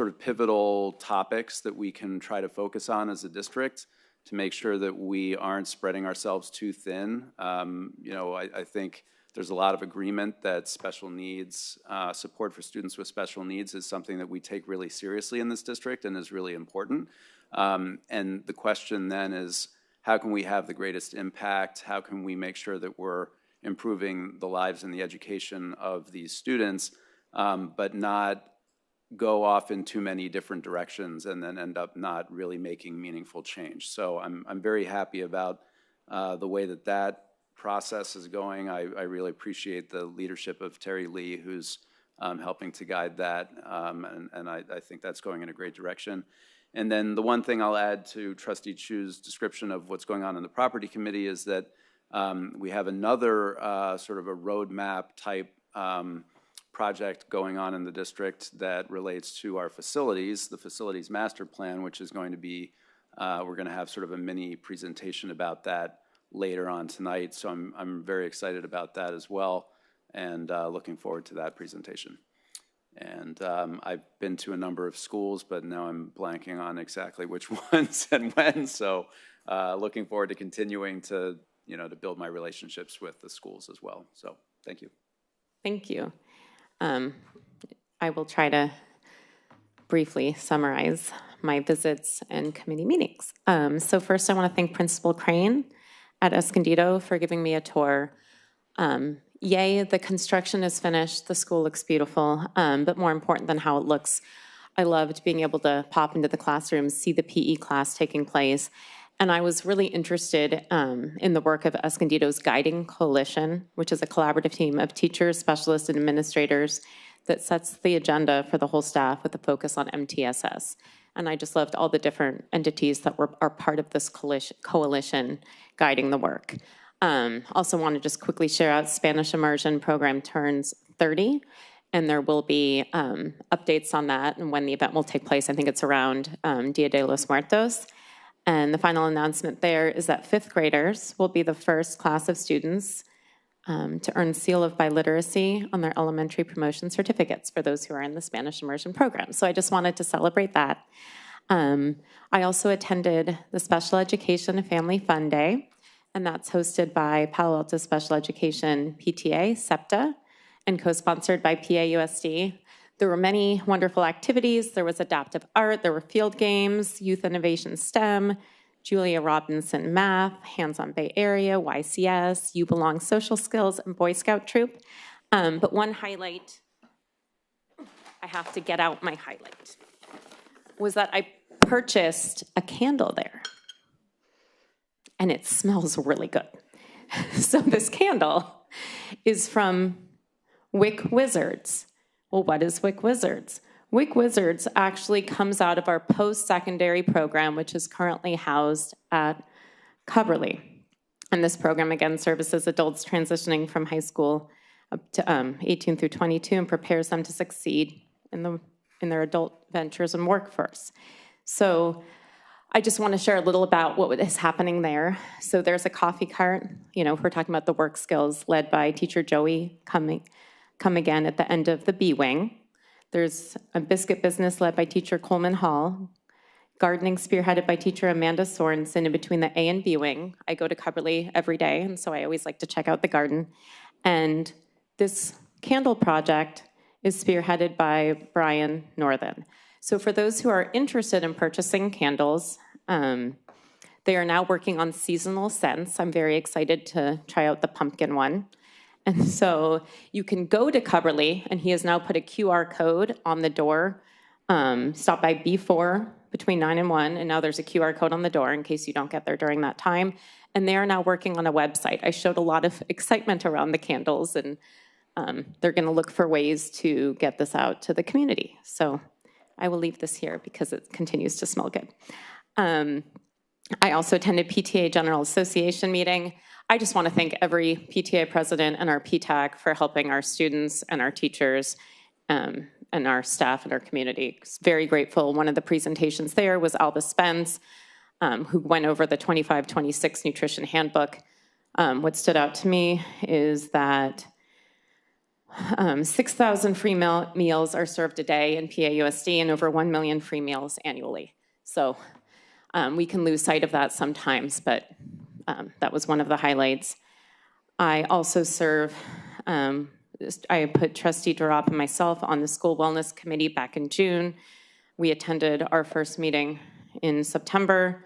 of pivotal topics that we can try to focus on as a district to make sure that we aren't spreading ourselves too thin. I think there's a lot of agreement that special needs, support for students with special needs is something that we take really seriously in this district and is really important. And the question then is, how can we have the greatest impact? How can we make sure that we're improving the lives and the education of these students, but not go off in too many different directions and then end up not really making meaningful change? So I'm very happy about the way that process is going. I really appreciate the leadership of Terry Lee, who's helping to guide that, and I think that's going in a great direction. And then the one thing I'll add to Trustee Chu's description of what's going on in the property committee is that we have another sort of a roadmap type project going on in the district that relates to our facilities, the facilities master plan, which is going to be, we're going to have sort of a mini presentation about that later on tonight. So I'm very excited about that as well, and looking forward to that presentation. And I've been to a number of schools, but now I'm blanking on exactly which ones and when. So looking forward to continuing to build my relationships with the schools as well. So thank you. Thank you. I will try to briefly summarize my visits and committee meetings. So first, I want to thank Principal Crane at Escondido for giving me a tour. Yay, the construction is finished. The school looks beautiful, but more important than how it looks, I loved being able to pop into the classroom, see the PE class taking place. And I was really interested in the work of Escondido's Guiding Coalition, which is a collaborative team of teachers, specialists, and administrators that sets the agenda for the whole staff with a focus on MTSS. And I just loved all the different entities that are part of this coalition guiding the work. Also want to just quickly share out Spanish immersion program turns 30, and there will be updates on that and when the event will take place. I think it's around Dia de los Muertos. And the final announcement there is that 5th graders will be the first class of students to earn Seal of Biliteracy on their elementary promotion certificates for those who are in the Spanish immersion program. So I just wanted to celebrate that. I also attended the Special Education and Family Fun Day, and that's hosted by Palo Alto Special Education PTA, SEPTA, and co-sponsored by PAUSD. There were many wonderful activities. There was adaptive art, there were field games, youth innovation STEM, Julia Robinson Math, Hands-on Bay Area, YCS, You Belong Social Skills, and Boy Scout Troop. But one highlight, I have to get out my highlight, was that I purchased a candle there. And it smells really good. So this candle is from Wick Wizards. Well, what is Wick Wizards? Wick Wizards actually comes out of our post-secondary program, which is currently housed at Coverly. And this program, again, services adults transitioning from high school up to 18 through 22 and prepares them to succeed in their adult ventures and workforce. So I just want to share a little about what is happening there. So there's a coffee cart. You know, we're talking about the work skills led by teacher Joey come again at the end of the B wing. There's a biscuit business led by teacher Coleman Hall, gardening spearheaded by teacher Amanda Sorensen in between the A and B wing. I go to Coverly every day, and so I always like to check out the garden. And this candle project is spearheaded by Brian Northern. So for those who are interested in purchasing candles, they are now working on seasonal scents. I'm very excited to try out the pumpkin one. And so you can go to Coverly, and he has now put a QR code on the door. Stop by B4 between 9 and 1, and now there's a QR code on the door in case you don't get there during that time. And they are now working on a website. I showed a lot of excitement around the candles, and they're going to look for ways to get this out to the community. So I will leave this here because it continues to smell good. I also attended PTA General Association meeting. I just want to thank every PTA president and our PTAC for helping our students and our teachers and our staff and our community. Very grateful. One of the presentations there was Alba Spence, who went over the 25-26 nutrition handbook. What stood out to me is that 6,000 free meals are served a day in PAUSD and over 1 million free meals annually. So we can lose sight of that sometimes, but that was one of the highlights. I also serve, I put Trustee Durop and myself on the School Wellness Committee back in June. We attended our first meeting in September,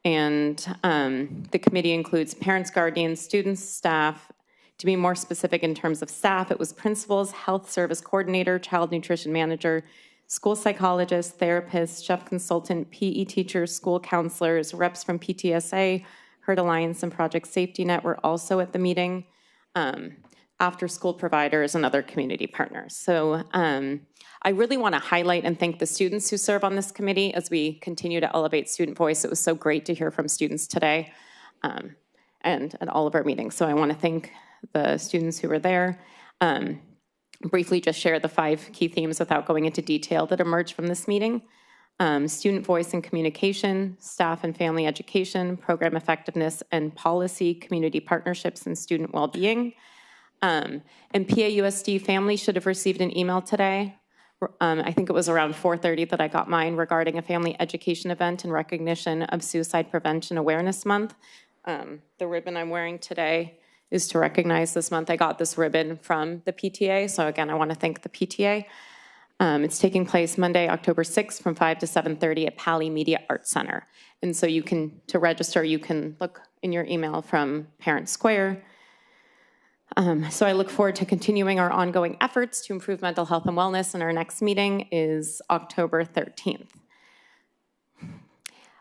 and the committee includes parents, guardians, students, staff. To be more specific in terms of staff, it was principals, health service coordinator, child nutrition manager, school psychologist, therapist, chef consultant, PE teachers, school counselors, reps from PTSA, Herd Alliance, and Project Safety Net were also at the meeting, after school providers and other community partners. So I really want to highlight and thank the students who serve on this committee as we continue to elevate student voice. It was so great to hear from students today and at all of our meetings. So I want to thank the students who were there. Briefly just share the 5 key themes without going into detail that emerged from this meeting. Student voice and communication, staff and family education, program effectiveness and policy, community partnerships, and student well-being. And PAUSD families should have received an email today. I think it was around 4:30 that I got mine regarding a family education event in recognition of Suicide Prevention Awareness Month. The ribbon I'm wearing today is to recognize this month. I got this ribbon from the PTA, so again, I want to thank the PTA. It's taking place Monday, October 6th from 5 to 7:30 at Pali Media Arts Center. And so you can, to register, you can look in your email from Parent Square. So I look forward to continuing our ongoing efforts to improve mental health and wellness, and our next meeting is October 13th.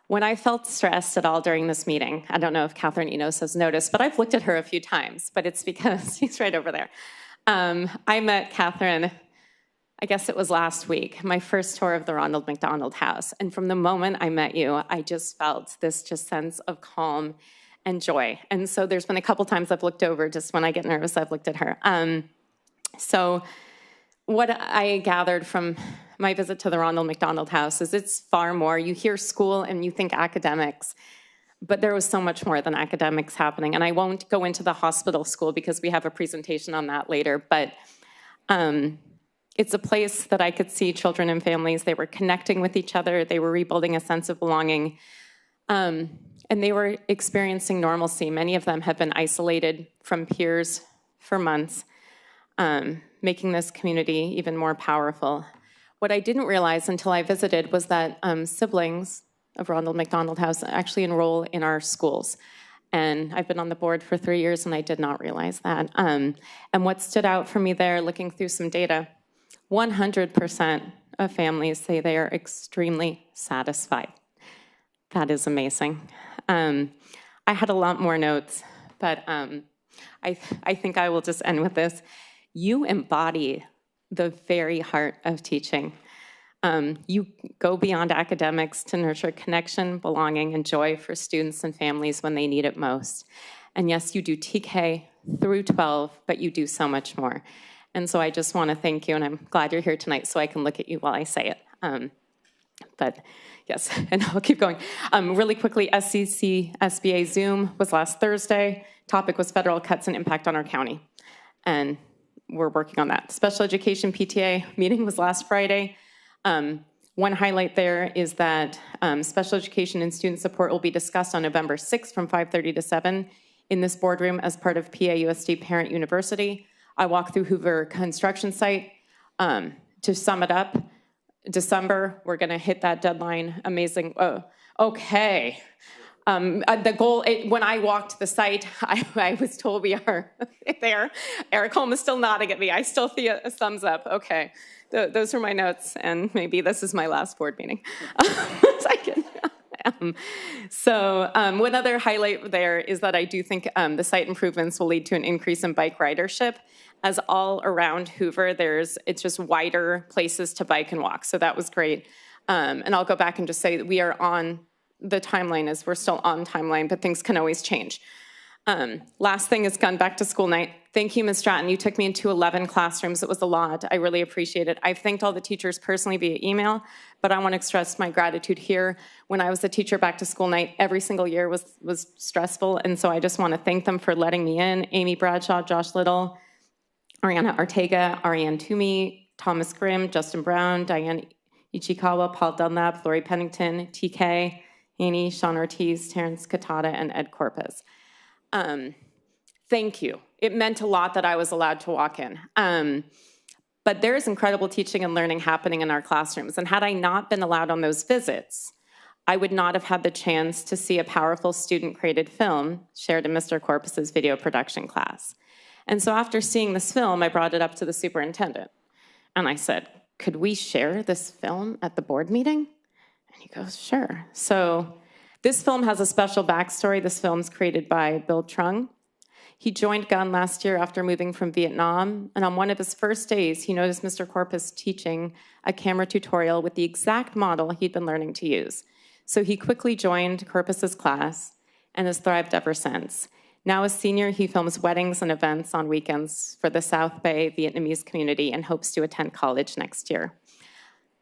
When I felt stressed at all during this meeting, I don't know if Catherine Enos has noticed, but I've looked at her a few times, but it's because she's right over there. I met Catherine, I guess it was last week, my first tour of the Ronald McDonald House. And from the moment I met you, I just felt this just sense of calm and joy. And so there's been a couple times I've looked over, just when I get nervous, I've looked at her. So what I gathered from my visit to the Ronald McDonald House is it's far more. You hear school and you think academics, but there was so much more than academics happening. And I won't go into the hospital school because we have a presentation on that later, but it's a place that I could see children and families. They were connecting with each other. They were rebuilding a sense of belonging. And they were experiencing normalcy. Many of them have been isolated from peers for months, making this community even more powerful. What I didn't realize until I visited was that siblings of Ronald McDonald House actually enroll in our schools. And I've been on the board for 3 years, and I did not realize that. And what stood out for me there, looking through some data, 100% of families say they are extremely satisfied. That is amazing. I had a lot more notes, but I think I will just end with this. You embody the very heart of teaching. You go beyond academics to nurture connection, belonging, and joy for students and families when they need it most. And yes, you do TK through 12, but you do so much more. And so I just want to thank you, and I'm glad you're here tonight so I can look at you while I say it. But yes, and I'll keep going. Really quickly, SCC SBA Zoom was last Thursday. Topic was federal cuts and impact on our county. And we're working on that. Special Education PTA meeting was last Friday. One highlight there is that special education and student support will be discussed on November 6th from 5:30 to 7 in this boardroom as part of PAUSD Parent University. I walked through Hoover construction site. To sum it up, December, we're gonna hit that deadline. Amazing. Okay. The goal, when I walked the site, I was told we are there. Eric Holm is still nodding at me. I still see a thumbs up. Okay. Those are my notes, and maybe this is my last board meeting. One other highlight there is that I do think the site improvements will lead to an increase in bike ridership. As all around Hoover, it's just wider places to bike and walk. So that was great. And I'll go back and just say that we are on the timeline, as we're still on timeline, but things can always change. Last thing is gun back to school night. Thank you, Ms. Stratton. You took me into 11 classrooms. It was a lot. I really appreciate it. I've thanked all the teachers personally via email, but I want to express my gratitude here. When I was a teacher, back to school night every single year was stressful, and so I just want to thank them for letting me in. Amy Bradshaw, Josh Little, Ariana Ortega, Ariane Toomey, Thomas Grimm, Justin Brown, Diane Ichikawa, Paul Dunlap, Lori Pennington, TK, Annie, Sean Ortiz, Terrence Katada, and Ed Corpus. Thank you. It meant a lot that I was allowed to walk in. But there is incredible teaching and learning happening in our classrooms. And had I not been allowed on those visits, I would not have had the chance to see a powerful student-created film shared in Mr. Corpus's video production class. And so after seeing this film, I brought it up to the superintendent. And I said, could we share this film at the board meeting? And he goes, sure. So this film has a special backstory. This film's created by Bill Trung. He joined Gun last year after moving from Vietnam. And on one of his first days, he noticed Mr. Corpus teaching a camera tutorial with the exact model he'd been learning to use. So he quickly joined Corpus's class and has thrived ever since. Now a senior, he films weddings and events on weekends for the South Bay Vietnamese community and hopes to attend college next year.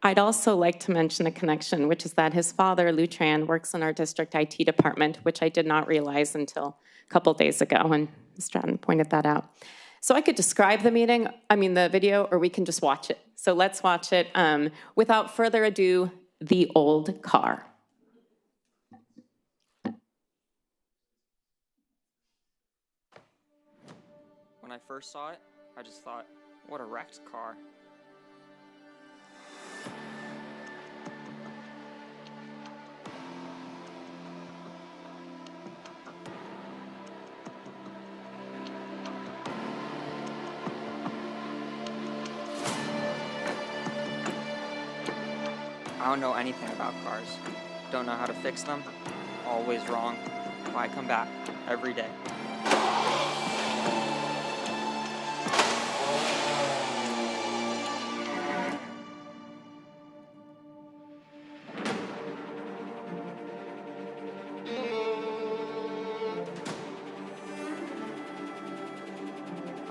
I'd also like to mention a connection, which is that his father, Lou Tran, works in our district IT department, which I did not realize until a couple days ago, and Ms. Stratton pointed that out. So I could describe the video, or we can just watch it. So let's watch it. Without further ado, The Old Car. When I first saw it, I just thought, what a wrecked car. don't know anything about cars. Don't know how to fix them. Always wrong. Why come back every day?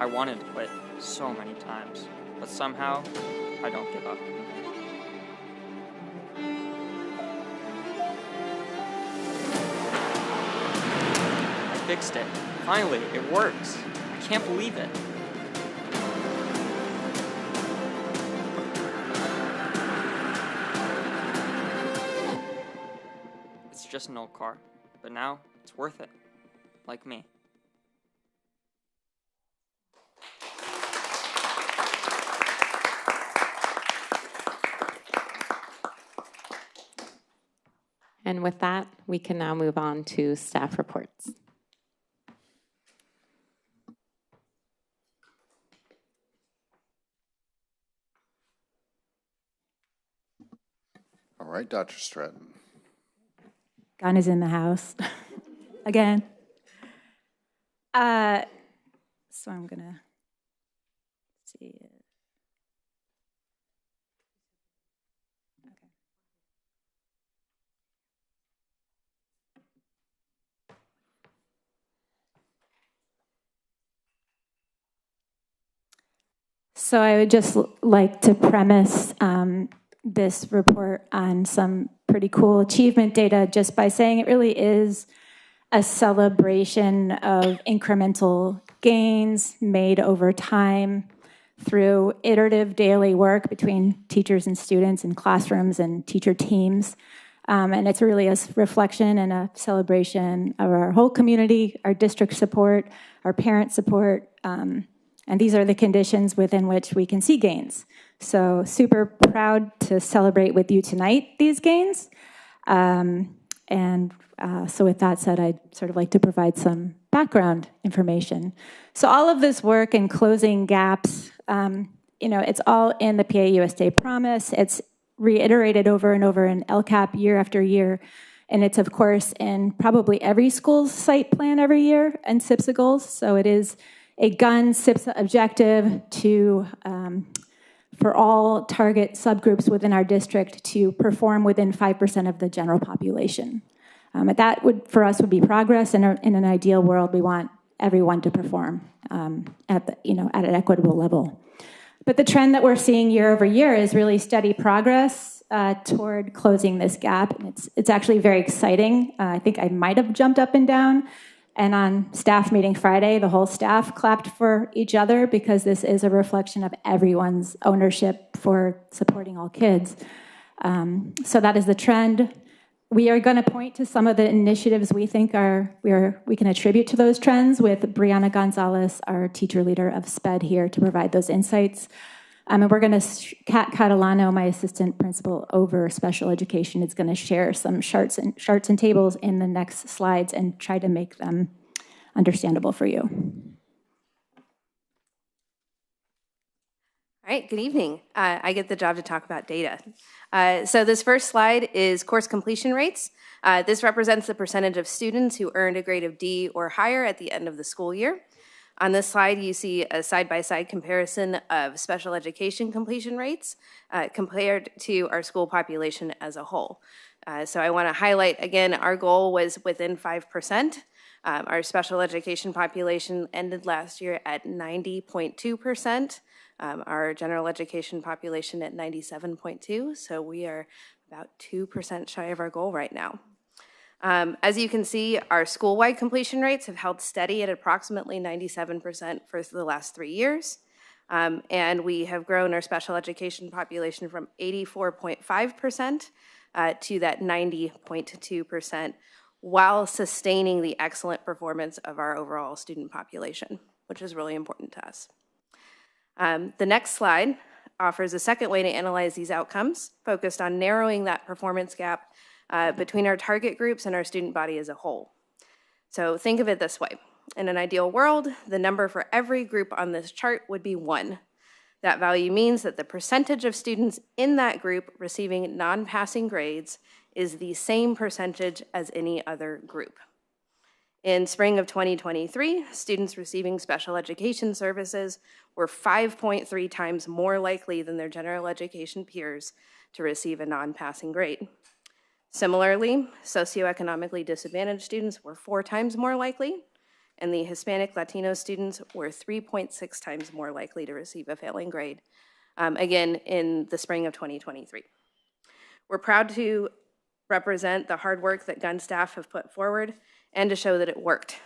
I wanted to quit so many times, but somehow I don't give up. I fixed it. Finally, it works. I can't believe it. It's just an old car, but now it's worth it. Like me. And with that, we can now move on to staff reports. All right, Dr. Stratton. Gun is in the house again. So I'm gonna see it. So I would just like to premise this report on some pretty cool achievement data just by saying it really is a celebration of incremental gains made over time through iterative daily work between teachers and students in classrooms and teacher teams. And it's really a reflection and a celebration of our whole community, our district support, our parent support, and these are the conditions within which we can see gains. So super proud to celebrate with you tonight these gains. So with that said, I'd sort of like to provide some background information. So all of this work in closing gaps, it's all in the PAUSD promise. It's reiterated over and over in LCAP year after year. And it's, of course, in probably every school's site plan every year and SIPSA goals. So it is a gun SIPSA objective for all target subgroups within our district to perform within 5% of the general population. That would, for us, would be progress. In an ideal world, we want everyone to perform at an equitable level. But the trend that we're seeing year over year is really steady progress toward closing this gap. And it's actually very exciting. I think I might have jumped up and down. And on staff meeting Friday, the whole staff clapped for each other because this is a reflection of everyone's ownership for supporting all kids. So that is the trend. We are going to point to some of the initiatives we think we can attribute to those trends with Brianna Gonzalez, our teacher leader of SPED, here to provide those insights. And we're going to, Kat Catalano, my assistant principal over special education, is going to share some charts and tables in the next slides and try to make them understandable for you. All right, good evening. I get the job to talk about data. So this first slide is course completion rates. This represents the percentage of students who earned a grade of D or higher at the end of the school year. On this slide, you see a side-by-side comparison of special education completion rates compared to our school population as a whole. So I want to highlight, again, our goal was within 5%. Our special education population ended last year at 90.2%. Our general education population at 97.2%. So we are about 2% shy of our goal right now. As you can see, our school-wide completion rates have held steady at approximately 97% for the last 3 years. And we have grown our special education population from 84.5% to that 90.2% while sustaining the excellent performance of our overall student population, which is really important to us. The next slide offers a second way to analyze these outcomes, focused on narrowing that performance gap between our target groups and our student body as a whole. So think of it this way. In an ideal world, the number for every group on this chart would be 1. That value means that the percentage of students in that group receiving non-passing grades is the same percentage as any other group. In spring of 2023, students receiving special education services were 5.3 times more likely than their general education peers to receive a non-passing grade. Similarly, socioeconomically disadvantaged students were 4 times more likely, and the Hispanic Latino students were 3.6 times more likely to receive a failing grade, again, in the spring of 2023. We're proud to represent the hard work that Gunn staff have put forward and to show that it worked.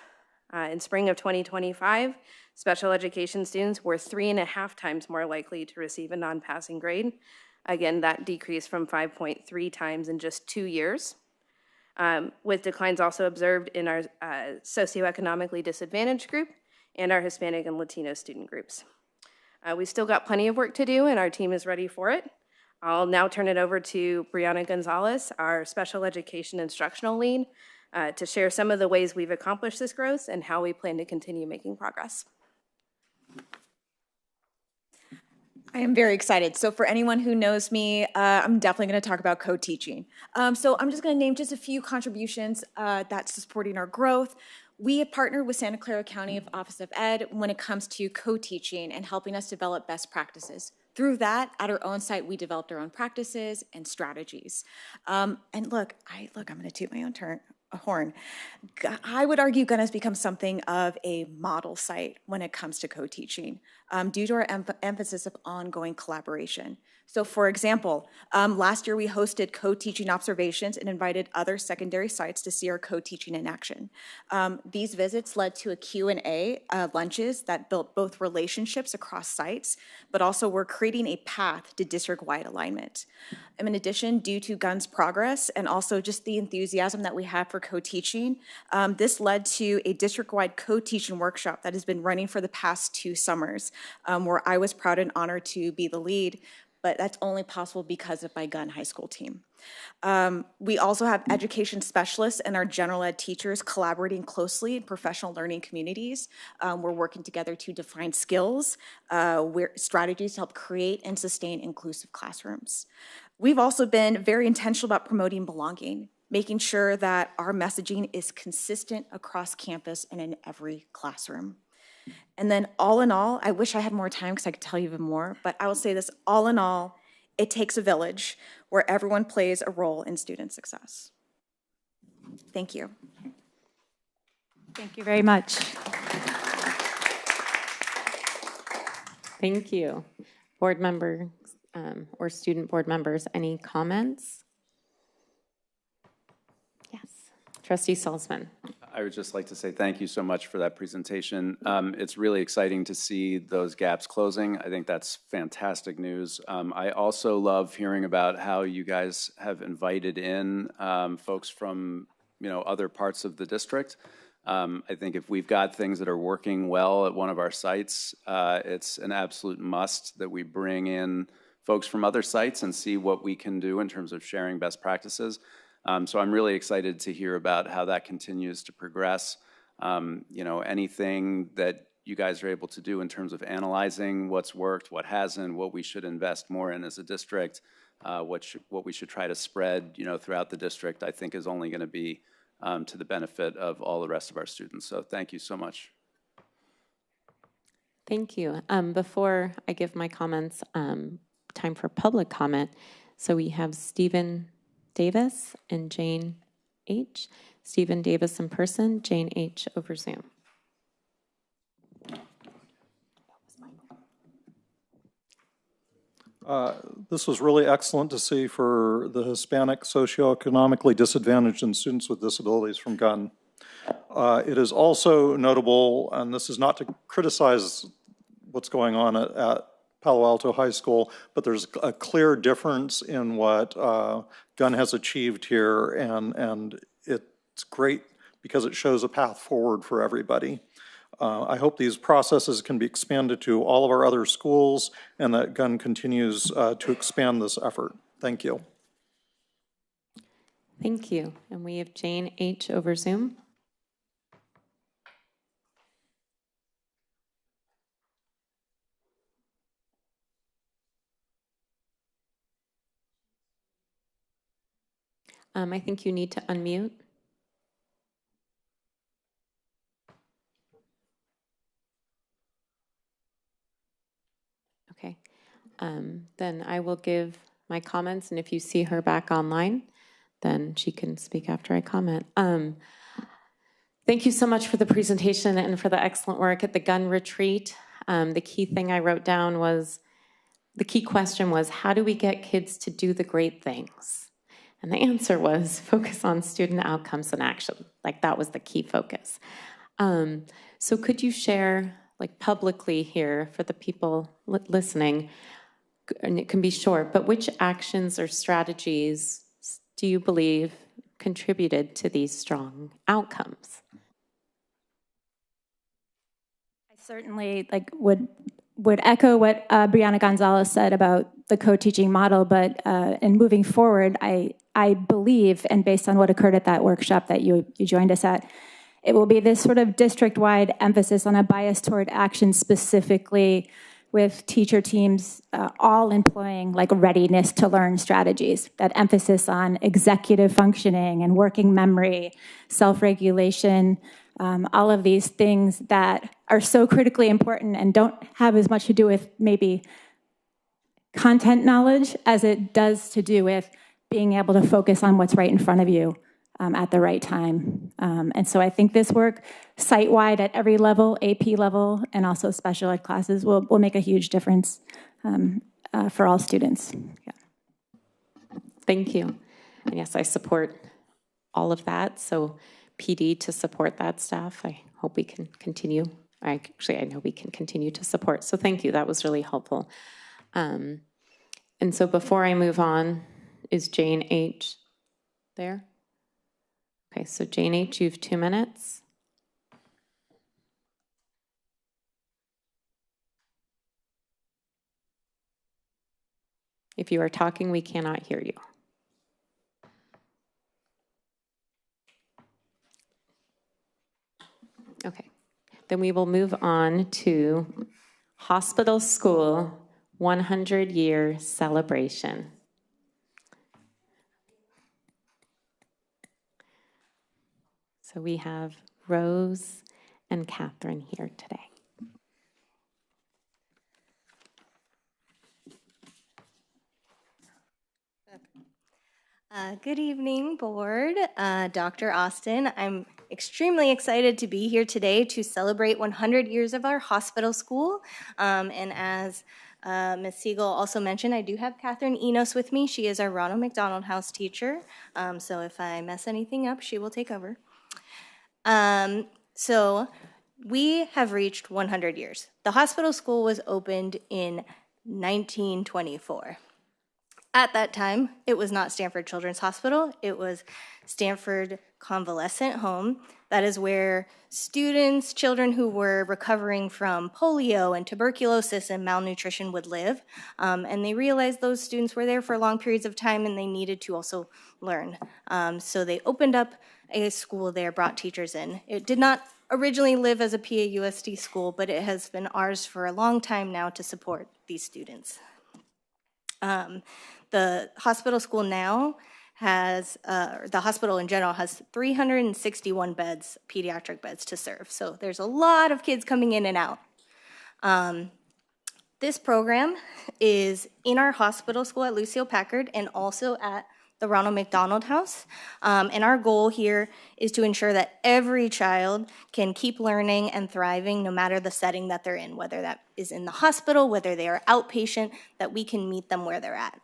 In spring of 2025, special education students were 3.5 times more likely to receive a non-passing grade. Again, that decreased from 5.3 times in just 2 years, with declines also observed in our socioeconomically disadvantaged group and our Hispanic and Latino student groups. We still got plenty of work to do, and our team is ready for it. I'll now turn it over to Brianna Gonzalez, our special education instructional lead, to share some of the ways we've accomplished this growth and how we plan to continue making progress. I am very excited. So for anyone who knows me, I'm definitely going to talk about co-teaching. So I'm just going to name just a few contributions that's supporting our growth. We have partnered with Santa Clara County Office of Ed when it comes to co-teaching and helping us develop best practices. Through that, at our own site, we developed our own practices and strategies. And look, I'm going to toot my own horn. I would argue Gunn has become something of a model site when it comes to co-teaching due to our emphasis of ongoing collaboration. So for example, last year we hosted co-teaching observations and invited other secondary sites to see our co-teaching in action. These visits led to a Q&A lunches that built both relationships across sites, but also were creating a path to district-wide alignment. And in addition, due to Gunn's progress and also just the enthusiasm that we have for co-teaching, this led to a district-wide co-teaching workshop that has been running for the past 2 summers, where I was proud and honored to be the lead, but that's only possible because of my Gunn High School team. We also have education specialists and our general ed teachers collaborating closely in professional learning communities. We're working together to define skills, strategies to help create and sustain inclusive classrooms. We've also been very intentional about promoting belonging, making sure that our messaging is consistent across campus and in every classroom. And then all in all, I wish I had more time because I could tell you even more, but I will say this, all in all, it takes a village where everyone plays a role in student success. Thank you. Thank you very much. Thank you. Board members or student board members, any comments? Yes. Trustee Salzman. I would just like to say thank you so much for that presentation. It's really exciting to see those gaps closing. I think that's fantastic news. I also love hearing about how you guys have invited in folks from other parts of the district. I think if we've got things that are working well at one of our sites, it's an absolute must that we bring in folks from other sites and see what we can do in terms of sharing best practices. So I'm really excited to hear about how that continues to progress. Anything that you guys are able to do in terms of analyzing what's worked, what hasn't, what we should invest more in as a district, what we should try to spread, throughout the district, I think is only going to be to the benefit of all the rest of our students. So thank you so much. Thank you. Before I give my comments, time for public comment. So we have Stephen Davis and Jane H. Stephen Davis in person, Jane H. over Zoom. This was really excellent to see for the Hispanic, socioeconomically disadvantaged, and students with disabilities from Gunn. It is also notable, and this is not to criticize what's going on at Palo Alto High School, but there's a clear difference in what Gunn has achieved here, and it's great because it shows a path forward for everybody. I hope these processes can be expanded to all of our other schools and that Gunn continues to expand this effort. Thank you. Thank you. And we have Jane H. over Zoom. I think you need to unmute. Okay. Then I will give my comments, and if you see her back online, then she can speak after I comment. Thank you so much for the presentation and for the excellent work at the gun retreat. The key thing I wrote down was, the key question was, how do we get kids to do the great things? And the answer was focus on student outcomes and action. Like, that was the key focus. So could you share, like, publicly here for the people listening, and it can be short, but which actions or strategies do you believe contributed to these strong outcomes? I certainly would echo what Brianna Gonzalez said about the co-teaching model, but in moving forward, I believe, and based on what occurred at that workshop that you joined us at, it will be this sort of district-wide emphasis on a bias toward action, specifically with teacher teams all employing like readiness to learn strategies, that emphasis on executive functioning and working memory, self-regulation, all of these things that are so critically important and don't have as much to do with maybe content knowledge as it does to do with being able to focus on what's right in front of you at the right time. And so I think this work site-wide at every level, AP level, and also special ed classes will make a huge difference for all students. Yeah. Thank you. And yes, I support all of that. So PD to support that staff, I hope we can continue. I know we can continue to support. So thank you, that was really helpful. And so before I move on, is Jane H. there? Okay, so Jane H., you have 2 minutes. If you are talking, we cannot hear you. Okay, then we will move on to Hospital School 100-year celebration. So we have Rose and Catherine here today. Good evening, board. Dr. Austin, I'm extremely excited to be here today to celebrate 100 years of our hospital school. And as Ms. Siegel also mentioned, I do have Catherine Enos with me. She is our Ronald McDonald House teacher. So if I mess anything up, she will take over. So we have reached 100 years. The hospital school was opened in 1924. At that time, it was not Stanford Children's Hospital. It was Stanford Convalescent Home. That is where students, children who were recovering from polio and tuberculosis and malnutrition would live. And they realized those students were there for long periods of time and they needed to also learn. So they opened up a school there, brought teachers in. It did not originally live as a PAUSD school, but it has been ours for a long time now to support these students. The hospital school now has, the hospital in general has 361 beds, pediatric beds to serve. So there's a lot of kids coming in and out. This program is in our hospital school at Lucille Packard and also at the Ronald McDonald House. And our goal here is to ensure that every child can keep learning and thriving no matter the setting that they're in, whether that is in the hospital, whether they are outpatient, that we can meet them where they're at.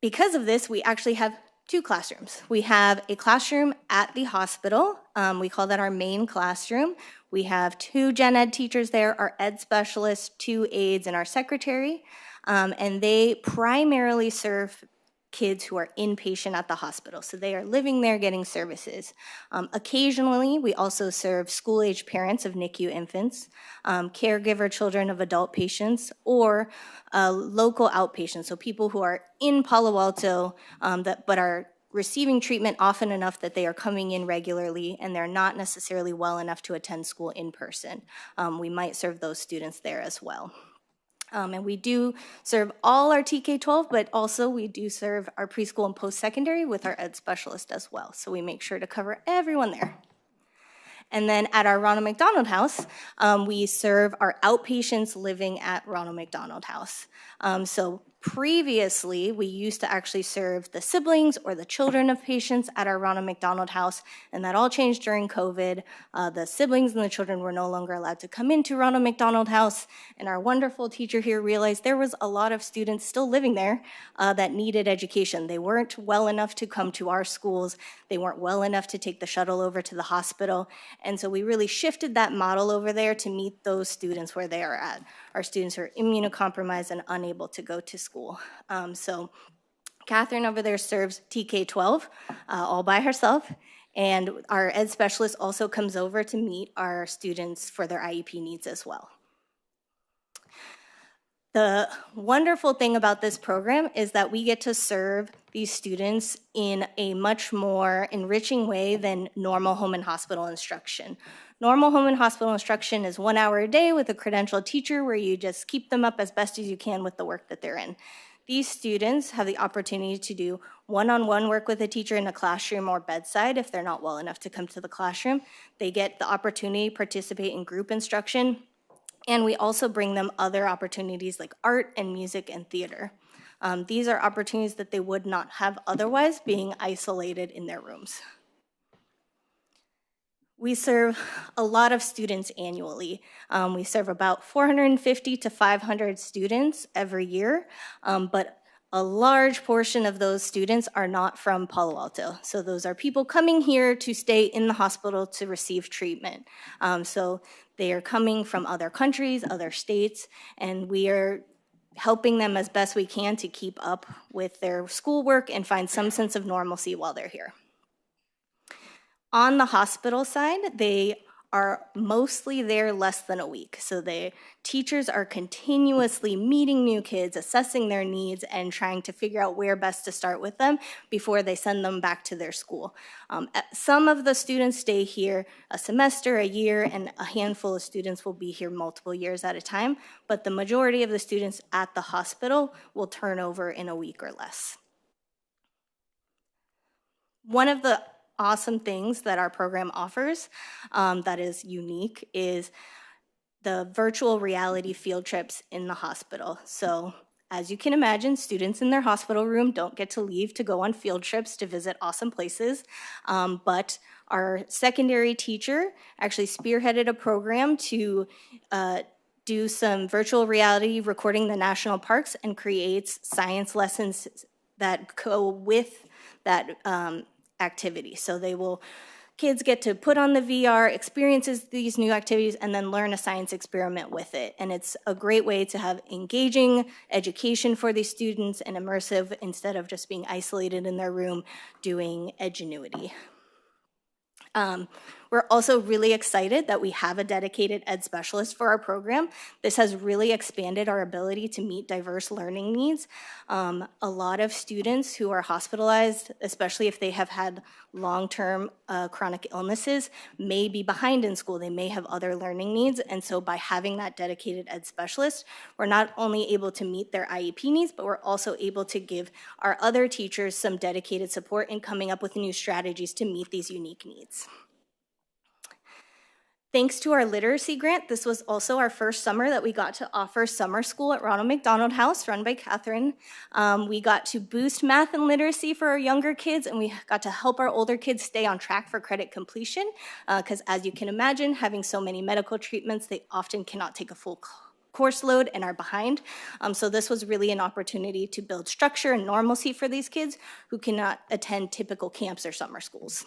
Because of this, we actually have 2 classrooms. We have a classroom at the hospital. We call that our main classroom. We have 2 gen ed teachers there, our ed specialists, 2 aides, and our secretary. And they primarily serve kids who are inpatient at the hospital. So they are living there getting services. Occasionally, we also serve school-age parents of NICU infants, caregiver children of adult patients, or local outpatients, so people who are in Palo Alto but are receiving treatment often enough that they are coming in regularly and they're not necessarily well enough to attend school in person. We might serve those students there as well. And we do serve all our TK-12, but also we do serve our preschool and post-secondary with our ed specialist as well. So we make sure to cover everyone there. And then at our Ronald McDonald House, we serve our outpatients living at Ronald McDonald House. So previously, we used to actually serve the siblings or the children of patients at our Ronald McDonald House, and that all changed during COVID. The siblings and the children were no longer allowed to come into Ronald McDonald House, and our wonderful teacher here realized there was a lot of students still living there that needed education. They weren't well enough to come to our schools. They weren't well enough to take the shuttle over to the hospital, and so we really shifted that model over there to meet those students where they are at. Our students who are immunocompromised and unable to go to school. So Catherine over there serves TK-12 all by herself, and our ed specialist also comes over to meet our students for their IEP needs as well. The wonderful thing about this program is that we get to serve these students in a much more enriching way than normal home and hospital instruction. Normal home and hospital instruction is 1 hour a day with a credentialed teacher where you just keep them up as best as you can with the work that they're in. These students have the opportunity to do one-on-one work with a teacher in a classroom or bedside if they're not well enough to come to the classroom. They get the opportunity to participate in group instruction, and we also bring them other opportunities like art and music and theater. These are opportunities that they would not have otherwise, being isolated in their rooms. We serve a lot of students annually. We serve about 450 to 500 students every year, but a large portion of those students are not from Palo Alto. So those are people coming here to stay in the hospital to receive treatment. So they are coming from other countries, other states, and we are helping them as best we can to keep up with their schoolwork and find some sense of normalcy while they're here. On the hospital side, they are mostly there less than a week. So the teachers are continuously meeting new kids, assessing their needs, and trying to figure out where best to start with them before they send them back to their school. Some of the students stay here a semester, a year, and a handful of students will be here multiple years at a time, but the majority of the students at the hospital will turn over in a week or less. One of the awesome things that our program offers that is unique is the virtual reality field trips in the hospital. So as you can imagine, students in their hospital room don't get to leave to go on field trips to visit awesome places, but our secondary teacher actually spearheaded a program to do some virtual reality recording the national parks and creates science lessons that go with that activity. So kids get to put on the VR, experiences these new activities, and then learn a science experiment with it. And it's a great way to have engaging education for these students and immersive instead of just being isolated in their room doing edgenuity. We're also really excited that we have a dedicated ed specialist for our program. This has really expanded our ability to meet diverse learning needs. A lot of students who are hospitalized, especially if they have had long-term chronic illnesses, may be behind in school. They may have other learning needs, and so by having that dedicated ed specialist, we're not only able to meet their IEP needs, but we're also able to give our other teachers some dedicated support in coming up with new strategies to meet these unique needs. Thanks to our literacy grant, this was also our first summer that we got to offer summer school at Ronald McDonald House, run by Catherine. We got to boost math and literacy for our younger kids, and we got to help our older kids stay on track for credit completion, because as you can imagine, having so many medical treatments, they often cannot take a full course load and are behind. So this was really an opportunity to build structure and normalcy for these kids who cannot attend typical camps or summer schools.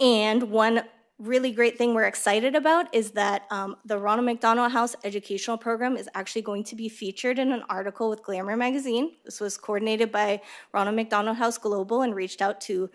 And one really great thing we're excited about is that the Ronald McDonald House educational program is actually going to be featured in an article with Glamour magazine. This was coordinated by Ronald McDonald House Global and reached out to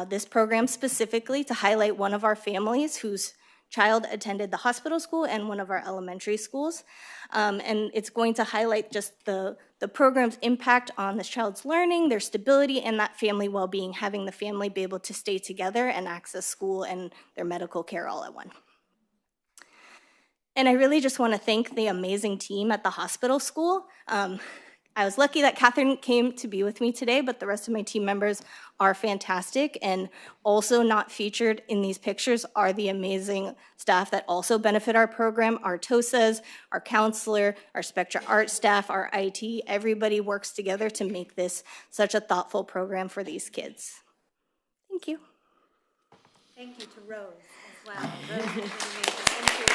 this program specifically to highlight one of our families whose child attended the hospital school and one of our elementary schools. And it's going to highlight just the program's impact on this child's learning, their stability, and that family well-being, having the family be able to stay together and access school and their medical care all at once. And I really just want to thank the amazing team at the hospital school. I was lucky that Catherine came to be with me today, but the rest of my team members are fantastic. And also not featured in these pictures are the amazing staff that also benefit our program, our TOSAs, our counselor, our Spectra Art staff, our IT. Everybody works together to make this such a thoughtful program for these kids. Thank you. Thank you to Rose as well. Rose has been amazing. Thank you.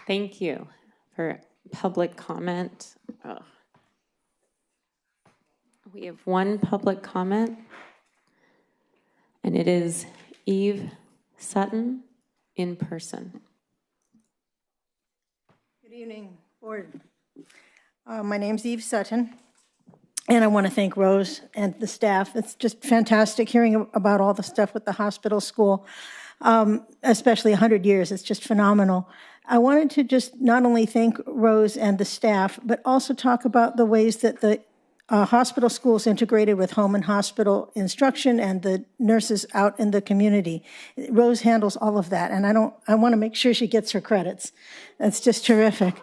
Thank you for public comment. Oh. We have one public comment, and it is Eve Sutton in person. Good evening, board. My name's Eve Sutton, and I want to thank Rose and the staff. It's just fantastic hearing about all the stuff with the hospital school, especially 100 years. It's just phenomenal. I wanted to just not only thank Rose and the staff, but also talk about the ways that the hospital schools integrated with home and hospital instruction and the nurses out in the community. Rose handles all of that, and I want to make sure she gets her credits. That's just terrific.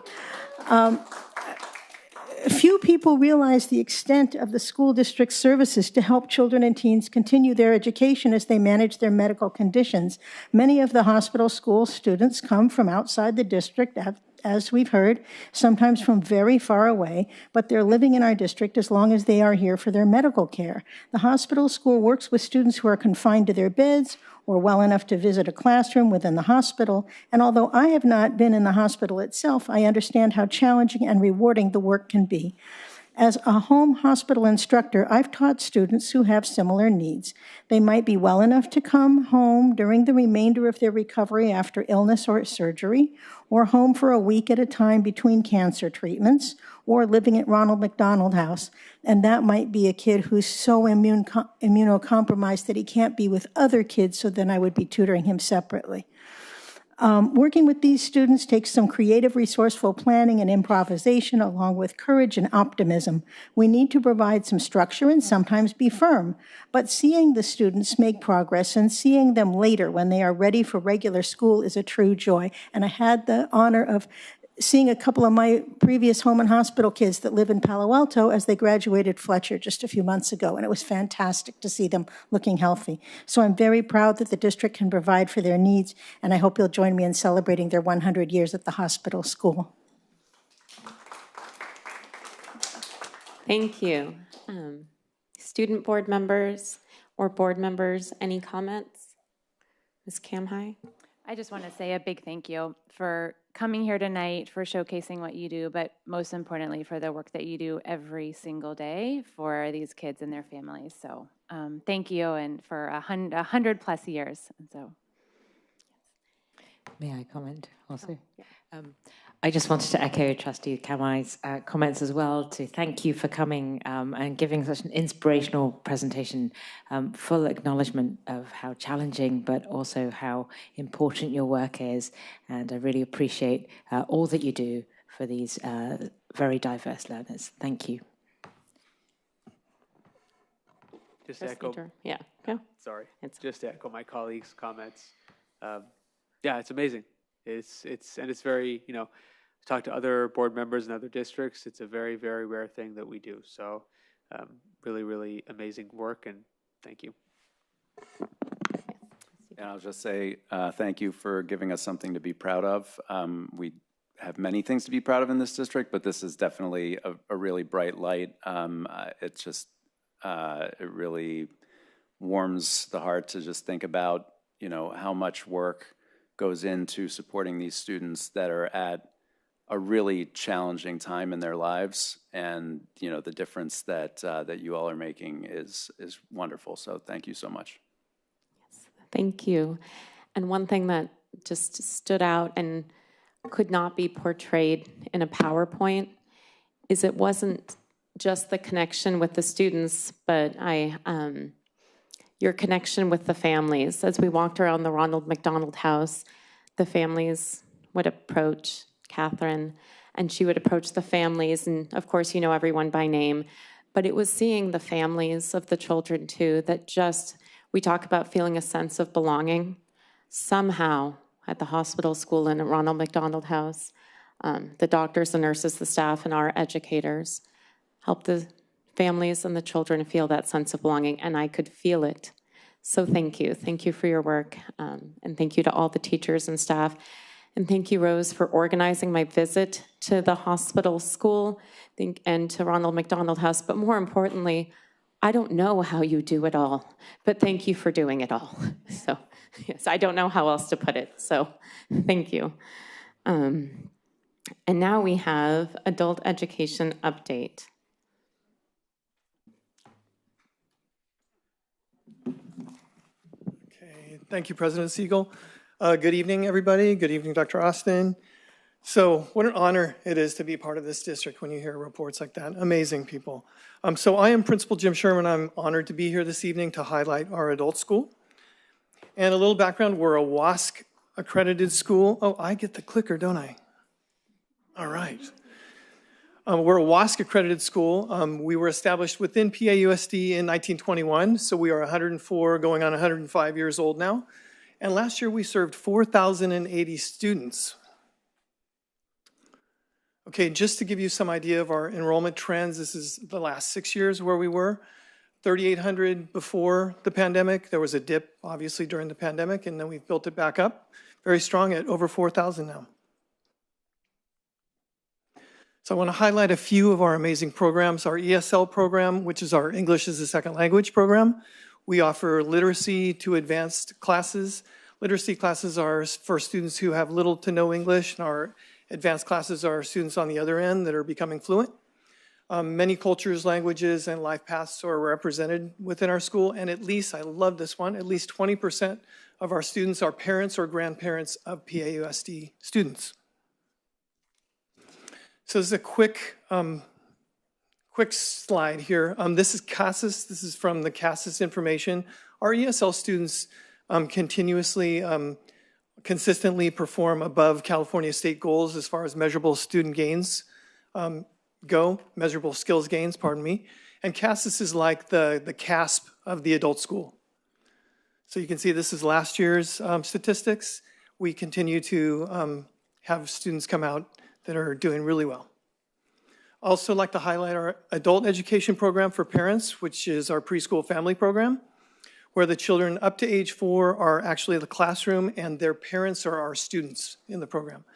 Few people realize the extent of the school district's services to help children and teens continue their education as they manage their medical conditions. Many of the hospital school students come from outside the district, as we've heard, sometimes from very far away, but they're living in our district as long as they are here for their medical care. The hospital school works with students who are confined to their beds or well enough to visit a classroom within the hospital, and although I have not been in the hospital itself, I understand how challenging and rewarding the work can be. As a home hospital instructor, I've taught students who have similar needs. They might be well enough to come home during the remainder of their recovery after illness or surgery, or home for a week at a time between cancer treatments, or living at Ronald McDonald House. And that might be a kid who's so immunocompromised that he can't be with other kids, so then I would be tutoring him separately. Working with these students takes some creative, resourceful planning and improvisation, along with courage and optimism. We need to provide some structure and sometimes be firm, but seeing the students make progress and seeing them later when they are ready for regular school is a true joy. And I had the honor of seeing a couple of my previous home and hospital kids that live in Palo Alto as they graduated Fletcher just a few months ago, and it was fantastic to see them looking healthy. So I'm very proud that the district can provide for their needs, and I hope you'll join me in celebrating their 100 years at the hospital school. Thank you. Student board members or board members, any comments? Ms. Kamhai? I just want to say a big thank you for coming here tonight, for showcasing what you do, but most importantly for the work that you do every single day for these kids and their families. So thank you, and for 100 plus years. And so, May I comment also? I just wanted to echo Trustee Kamai's comments as well, to thank you for coming and giving such an inspirational presentation, full acknowledgement of how challenging but also how important your work is, and I really appreciate all that you do for these very diverse learners. Thank you. Just to echo, yeah. Sorry, just to echo my colleagues' comments. Yeah, it's amazing. It's very, talk to other board members in other districts. It's a very, very rare thing that we do. So really, really amazing work, and thank you. And I'll just say thank you for giving us something to be proud of. We have many things to be proud of in this district, but this is definitely a really bright light. It's just, it really warms the heart to just think about, how much work goes into supporting these students that are at a really challenging time in their lives, and the difference that that you all are making is wonderful. So thank you so much. Yes, thank you. And one thing that just stood out and could not be portrayed in a PowerPoint is it wasn't just the connection with the students, but your connection with the families. As we walked around the Ronald McDonald House, the families would approach Catherine, and she would approach the families, and of course, everyone by name, but it was seeing the families of the children too that just We talk about feeling a sense of belonging. Somehow, at the hospital, school, and at Ronald McDonald House, the doctors, the nurses, the staff, and our educators help the families and the children feel that sense of belonging, and I could feel it. So thank you. Thank you for your work, and thank you to all the teachers and staff. And thank you, Rose, for organizing my visit to the hospital school and to Ronald McDonald House. But more importantly, I don't know how you do it all, but thank you for doing it all. So yes, I don't know how else to put it, so thank you. And now we have adult education update. Thank you, President Siegel. Good evening, everybody. Good evening, Dr. Austin. So what an honor it is to be part of this district when you hear reports like that. Amazing people. So I am Principal Jim Sherman. I'm honored to be here this evening to highlight our adult school. And a little background, we're a WASC accredited school. Oh, I get the clicker, don't I? All right. We're a WASC accredited school. We were established within PAUSD in 1921, so we are 104, going on 105 years old now. And last year we served 4,080 students. Okay, just to give you some idea of our enrollment trends, this is the last 6 years where we were. 3,800 before the pandemic. There was a dip, obviously, during the pandemic, and then we've built it back up. Very strong at over 4,000 now. So I want to highlight a few of our amazing programs. Our ESL program, which is our English as a Second Language program. We offer literacy to advanced classes. Literacy classes are for students who have little to no English, and our advanced classes are students on the other end that are becoming fluent. Many cultures, languages, and life paths are represented within our school, and at least, I love this one, at least 20% of our students are parents or grandparents of PAUSD students. So this is a quick slide here. This is CASAS. This is from the CASAS information. Our ESL students continuously, consistently perform above California state goals as far as measurable student gains measurable skills gains, pardon me. And CASAS is like the CASP of the adult school. So you can see this is last year's statistics. We continue to have students come out that are doing really well. Also like to highlight our adult education program for parents, which is our preschool family program, where the children up to age 4 are actually in the classroom and their parents are our students in the program.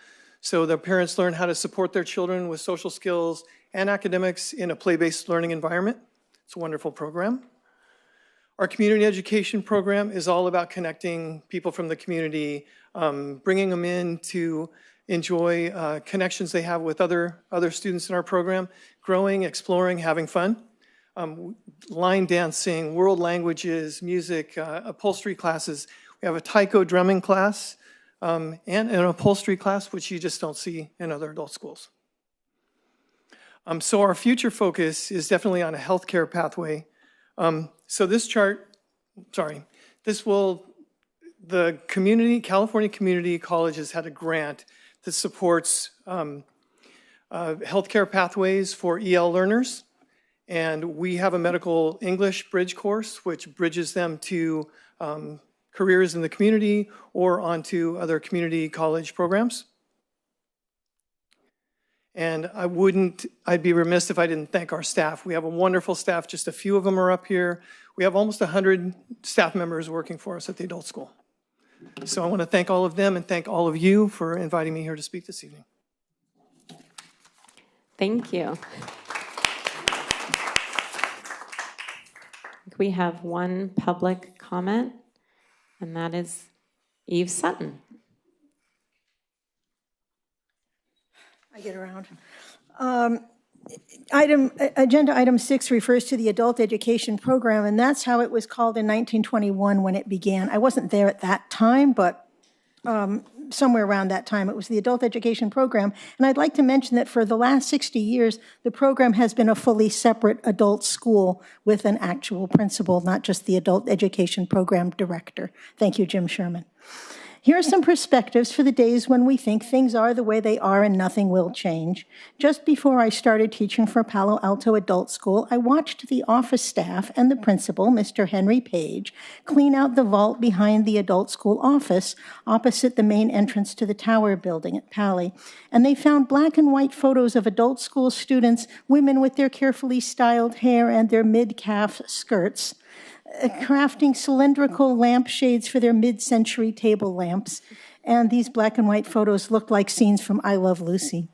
So the parents learn how to support their children with social skills and academics in a play-based learning environment. It's a wonderful program. Our community education program is all about connecting people from the community, bringing them in to enjoy connections they have with other students in our program, growing, exploring, having fun. Line dancing, world languages, music, upholstery classes. We have a taiko drumming class and an upholstery class, which you just don't see in other adult schools. So our future focus is definitely on a healthcare pathway. So this chart, the California Community Colleges had a grant that supports healthcare pathways for EL learners. And we have a medical English bridge course, which bridges them to careers in the community or onto other community college programs. And I'd be remiss if I didn't thank our staff. We have a wonderful staff, just a few of them are up here. We have almost 100 staff members working for us at the adult school. So I want to thank all of them and thank all of you for inviting me here to speak this evening. Thank you. We have one public comment, and that is Eve Sutton. I get around. Agenda item 6 refers to the adult education program, and that's how it was called in 1921 when it began. I wasn't there at that time, but somewhere around that time, it was the adult education program. And I'd like to mention that for the last 60 years, the program has been a fully separate adult school with an actual principal, not just the adult education program director. Thank you, Jim Sherman. Here are some perspectives for the days when we think things are the way they are and nothing will change. Just before I started teaching for Palo Alto Adult School, I watched the office staff and the principal, Mr. Henry Page, clean out the vault behind the adult school office opposite the main entrance to the tower building at Pali. And they found black and white photos of adult school students, women with their carefully styled hair and their mid-calf skirts, crafting cylindrical lampshades for their mid-century table lamps. And these black and white photos looked like scenes from I Love Lucy.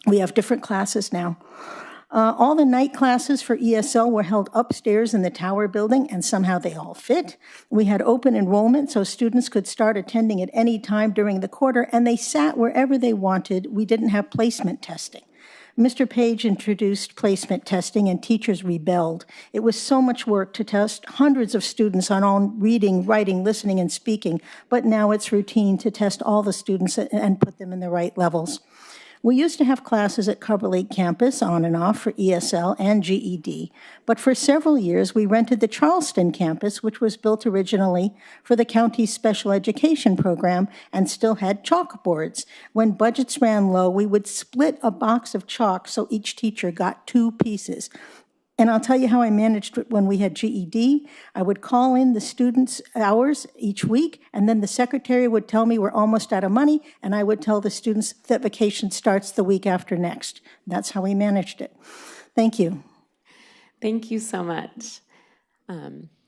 We have different classes now. All the night classes for ESL were held upstairs in the tower building, and somehow they all fit. We had open enrollment, so students could start attending at any time during the quarter, and they sat wherever they wanted. We didn't have placement testing. Mr. Page introduced placement testing, and teachers rebelled. It was so much work to test hundreds of students on all reading, writing, listening, and speaking, but now it's routine to test all the students and put them in the right levels. We used to have classes at Cover Lake campus on and off for ESL and GED, but for several years we rented the Charleston campus, which was built originally for the county's special education program and still had chalkboards. When budgets ran low, we would split a box of chalk so each teacher got 2 pieces. And I'll tell you how I managed it when we had GED. I would call in the students' hours each week, and then the secretary would tell me we're almost out of money, and I would tell the students that vacation starts the week after next. That's how we managed it. Thank you. Thank you so much.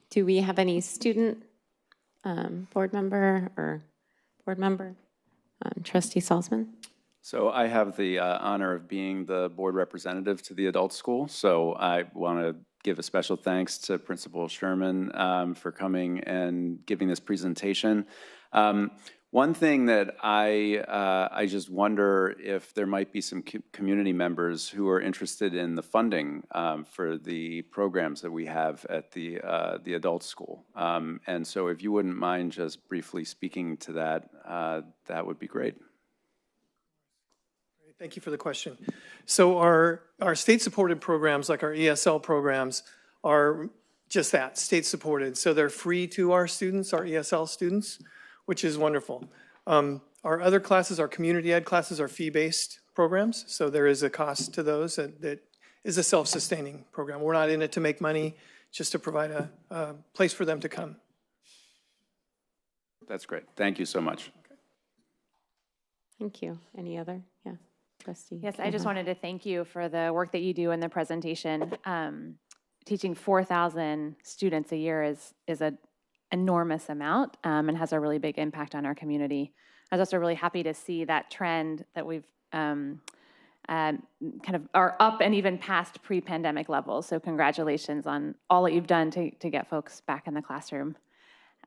Do we have any student board member or board member? Trustee Salzman? So I have the honor of being the board representative to the adult school. So I want to give a special thanks to Principal Sherman for coming and giving this presentation. One thing that I just wonder if there might be some community members who are interested in the funding for the programs that we have at the adult school. And so if you wouldn't mind just briefly speaking to that, that would be great. Thank you for the question. So our state-supported programs, like our ESL programs, are just that, state-supported. So they're free to our students, our ESL students, which is wonderful. Our other classes, our community ed classes, are fee-based programs. So there is a cost to those that is a self-sustaining program. We're not in it to make money, just to provide a place for them to come. That's great. Thank you so much. Okay. Thank you. Any other? Yeah. Trustee. Yes, I just wanted to thank you for the work that you do in the presentation. Teaching 4,000 students a year is an enormous amount and has a really big impact on our community. I was also really happy to see that trend that we've kind of are up and even past pre-pandemic levels. So congratulations on all that you've done to get folks back in the classroom.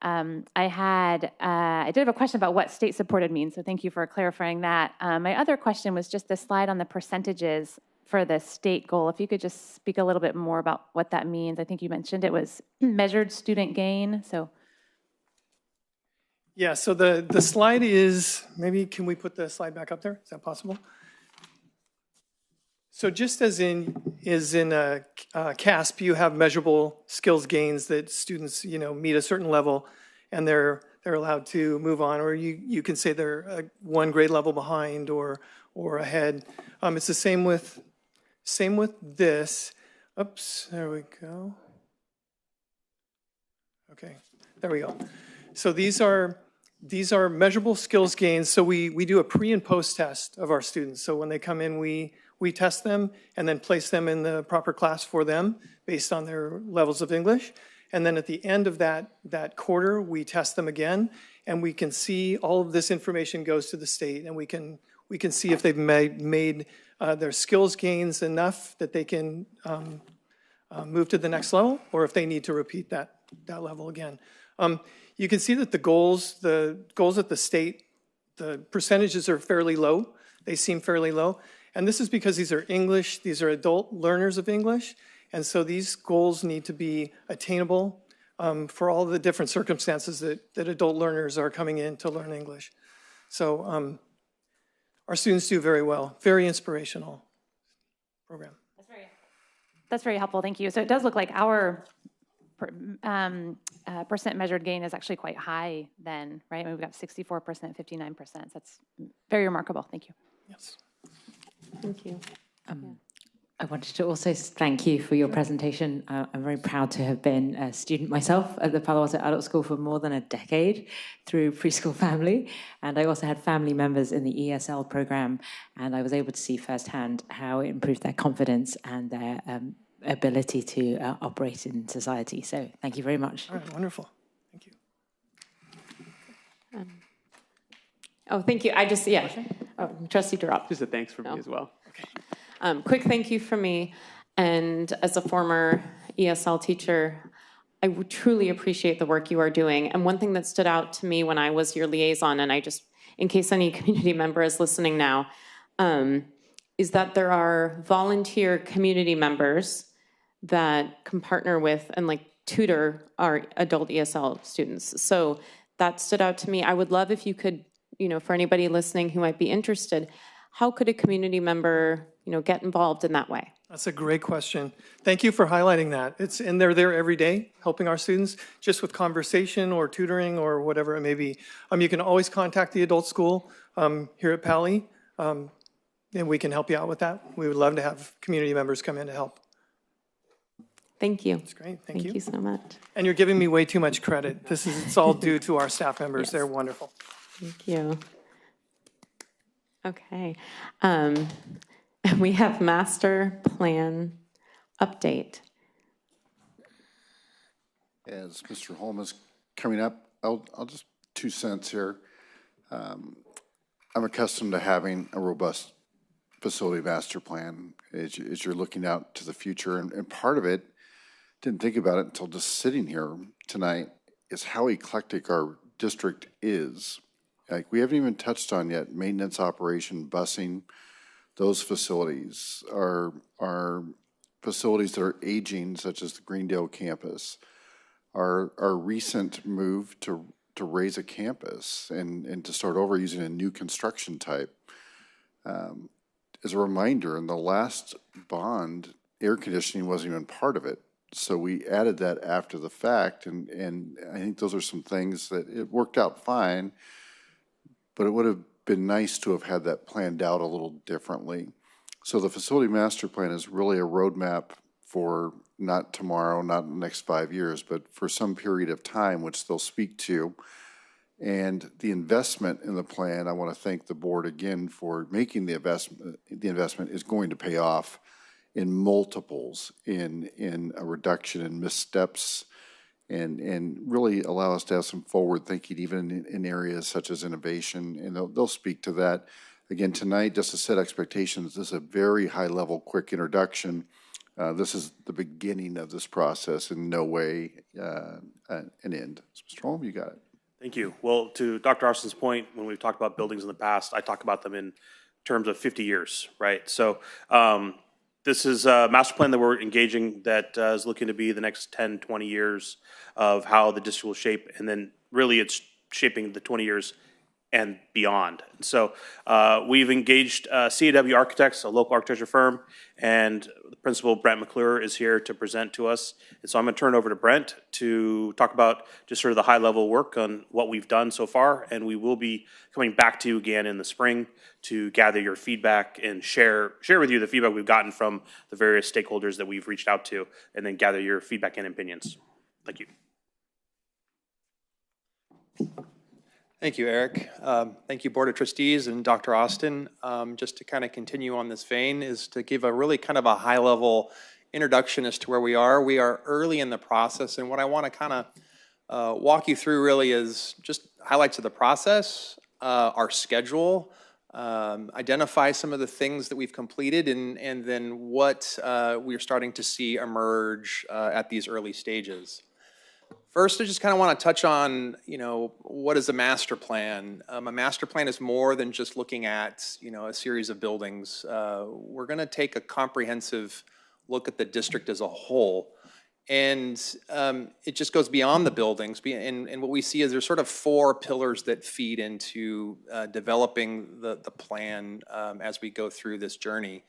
I did have a question about what state-supported means, so thank you for clarifying that. My other question was just the slide on the percentages for the state goal. If you could just speak a little bit more about what that means. I think you mentioned it was measured student gain, so. Yeah, so the slide is, maybe can we put the slide back up there? Is that possible? So just as in CASP, you have measurable skills gains that students, meet a certain level, and they're allowed to move on, or you can say they're 1 grade level behind or ahead. It's the same with this. Oops, there we go. Okay, there we go. So these are measurable skills gains. So we do a pre and post test of our students. So when they come in, we test them and then place them in the proper class for them based on their levels of English. And then at the end of that quarter, we test them again, and we can see all of this information goes to the state, and we can see if they've made their skills gains enough that they can move to the next level, or if they need to repeat that level again. You can see that the goals at the state, the percentages are fairly low. They seem fairly low. And this is because these are English, these are adult learners of English, and so these goals need to be attainable for all the different circumstances that adult learners are coming in to learn English. So our students do very well, very inspirational program. That's very helpful, thank you. So it does look like our percent measured gain is actually quite high then, right? I mean, we've got 64%, 59%. That's very remarkable. Thank you. Yes. Thank you. I wanted to also thank you for your presentation. I'm very proud to have been a student myself at the Palo Alto Adult School for more than a decade through Preschool Family. And I also had family members in the ESL program, and I was able to see firsthand how it improved their confidence and their ability to operate in society. So thank you very much. All right, wonderful. Thank you. Oh, thank you. I just, yeah. Oh, Trustee Durop. Just a thanks from me as well. Quick thank you from me. And as a former ESL teacher, I would truly appreciate the work you are doing. And one thing that stood out to me when I was your liaison, and I just, in case any community member is listening now, is that there are volunteer community members that can partner with and like tutor our adult ESL students. So that stood out to me. I would love if you could, you know, for anybody listening who might be interested, how could a community member, you know, get involved in that way? That's a great question. Thank you for highlighting that. And they're there every day helping our students just with conversation or tutoring or whatever it may be. You can always contact the adult school here at Pally, and we can help you out with that. We would love to have community members come in to help. Thank you. That's great. Thank you. Thank you so much. And you're giving me way too much credit. It's all due to our staff members. Yes. They're wonderful. Thank you. Okay. We have master plan update. As Mr. Holm is coming up, I'll just 2 cents here. I'm accustomed to having a robust facility master plan as you're looking out to the future. And part of it, didn't think about it until just sitting here tonight, is how eclectic our district is. Like, we haven't even touched on yet maintenance, operation, busing. Those facilities are facilities that are aging, such as the Greendale campus. Our recent move to raise a campus and to start over using a new construction type. As a reminder, in the last bond, air conditioning wasn't even part of it. So we added that after the fact, and I think those are some things that it worked out fine, but it would have been nice to have had that planned out a little differently. So the facility master plan is really a roadmap for not tomorrow, not in the next 5 years, but for some period of time, which they'll speak to. And the investment in the plan, I want to thank the board again for making the investment. The investment is going to pay off in multiples, in a reduction in missteps, and really allow us to have some forward thinking even in areas such as innovation, and they'll speak to that. Again, tonight, just to set expectations, this is a very high level, quick introduction. This is the beginning of this process, in no way an end. So, Mr. Holm, you got it. Thank you. Well, to Dr. Austin's point, when we've talked about buildings in the past, I talk about them in terms of 50 years, right? So this is a master plan that we're engaging that is looking to be the next 10, 20 years of how the district will shape, and then really it's shaping the 20 years and beyond. So we've engaged CAW Architects, a local architecture firm, and the principal, Brent McClure, is here to present to us. And so I'm going to turn it over to Brent to talk about just sort of the high-level work on what we've done so far, and we will be coming back to you again in the spring to gather your feedback and share with you the feedback we've gotten from the various stakeholders that we've reached out to, and then gather your feedback and opinions. Thank you. Thank you, Eric. Thank you, Board of Trustees and Dr. Austin. Just to kind of continue on this vein is to give a really kind of a high-level introduction as to where we are. We are early in the process, and what I want to kind of walk you through really is just highlights of the process, our schedule, identify some of the things that we've completed, and then what we're starting to see emerge at these early stages. First, I just kind of want to touch on, what is a master plan? A master plan is more than just looking at, a series of buildings. We're going to take a comprehensive look at the district as a whole. And it just goes beyond the buildings. And what we see is there's sort of 4 pillars that feed into developing the plan as we go through this journey.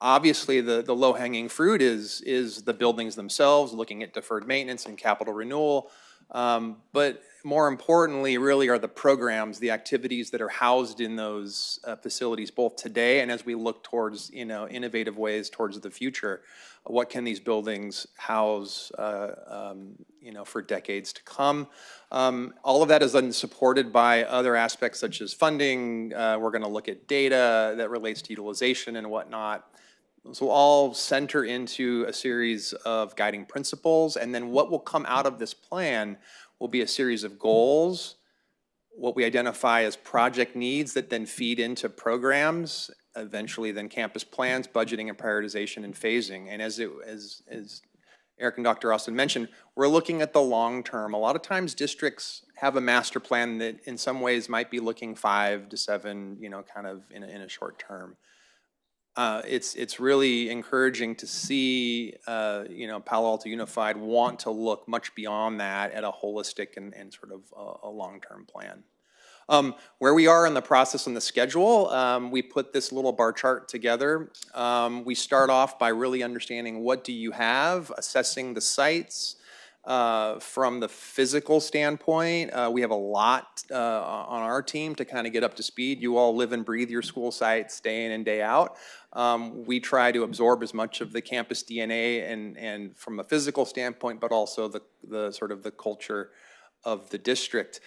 Obviously, the low-hanging fruit is the buildings themselves, looking at deferred maintenance and capital renewal. But more importantly, really are the programs, the activities that are housed in those facilities, both today and as we look towards, innovative ways towards the future. What can these buildings house, for decades to come? All of that is then supported by other aspects such as funding. We're going to look at data that relates to utilization and whatnot. So all center into a series of guiding principles, and then what will come out of this plan will be a series of goals, what we identify as project needs that then feed into programs, eventually then campus plans, budgeting and prioritization and phasing. And as Eric and Dr. Austin mentioned, we're looking at the long term. A lot of times districts have a master plan that in some ways might be looking 5 to 7, kind of in a short term. It's really encouraging to see, Palo Alto Unified want to look much beyond that at a holistic and sort of a long-term plan. Where we are in the process and the schedule, we put this little bar chart together. We start off by really understanding what do you have, assessing the sites. From the physical standpoint, we have a lot on our team to kind of get up to speed. You all live and breathe your school sites day in and day out. We try to absorb as much of the campus DNA and from a physical standpoint, but also the sort of the culture of the district.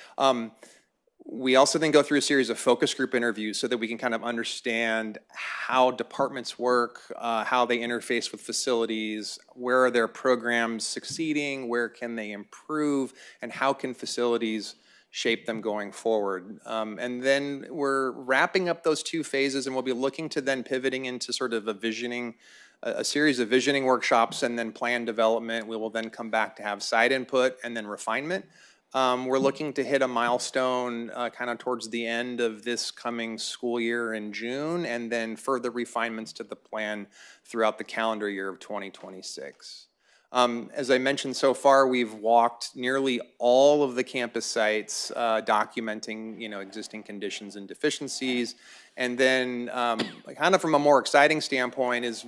We also then go through a series of focus group interviews so that we can kind of understand how departments work, how they interface with facilities, where are their programs succeeding, where can they improve, and how can facilities shape them going forward. And then we're wrapping up those 2 phases, and we'll be looking to then pivoting into sort of a series of visioning workshops and then plan development. We will then come back to have site input and then refinement. We're looking to hit a milestone kind of towards the end of this coming school year in June, and then further refinements to the plan throughout the calendar year of 2026. As I mentioned so far, we've walked nearly all of the campus sites, documenting, existing conditions and deficiencies. And then kind of from a more exciting standpoint is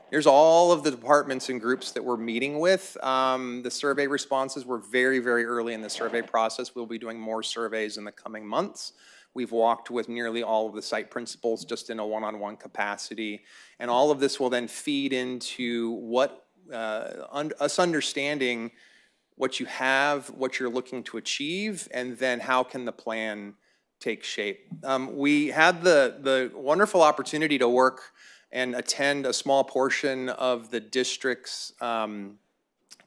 there's all of the departments and groups that we're meeting with. The survey responses were very, very early in the survey process. We'll be doing more surveys in the coming months. We've walked with nearly all of the site principals just in a one-on-one capacity. And all of this will then feed into us understanding what you have, what you're looking to achieve, and then how can the plan take shape. We had the wonderful opportunity to work and attend a small portion of the district's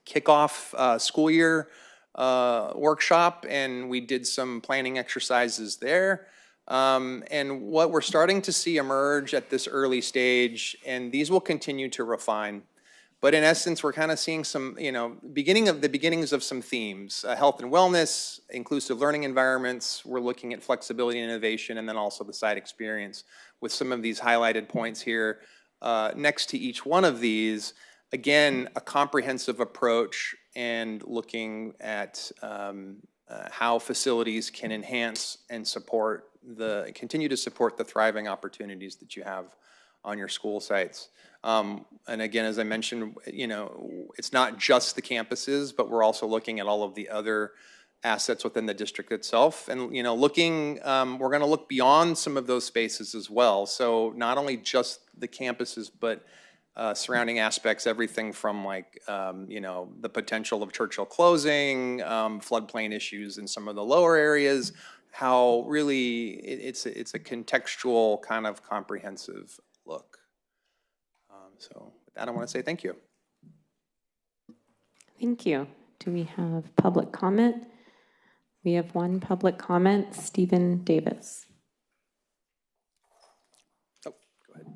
kickoff school year workshop, and we did some planning exercises there. And what we're starting to see emerge at this early stage, and these will continue to refine, but in essence, we're kind of seeing some, beginnings of some themes, health and wellness, inclusive learning environments. We're looking at flexibility and innovation, and then also the site experience with some of these highlighted points here. Next to each one of these, again, a comprehensive approach and looking at how facilities can enhance and continue to support the thriving opportunities that you have on your school sites. And again, as I mentioned, it's not just the campuses, but we're also looking at all of the other assets within the district itself. And, we're going to look beyond some of those spaces as well. So not only just the campuses, but surrounding aspects, everything from the potential of Churchill closing, floodplain issues in some of the lower areas, how really it's a contextual kind of comprehensive look. So with that, I want to say thank you. Thank you. Do we have public comment? We have one public comment, Stephen Davis. Oh, go ahead.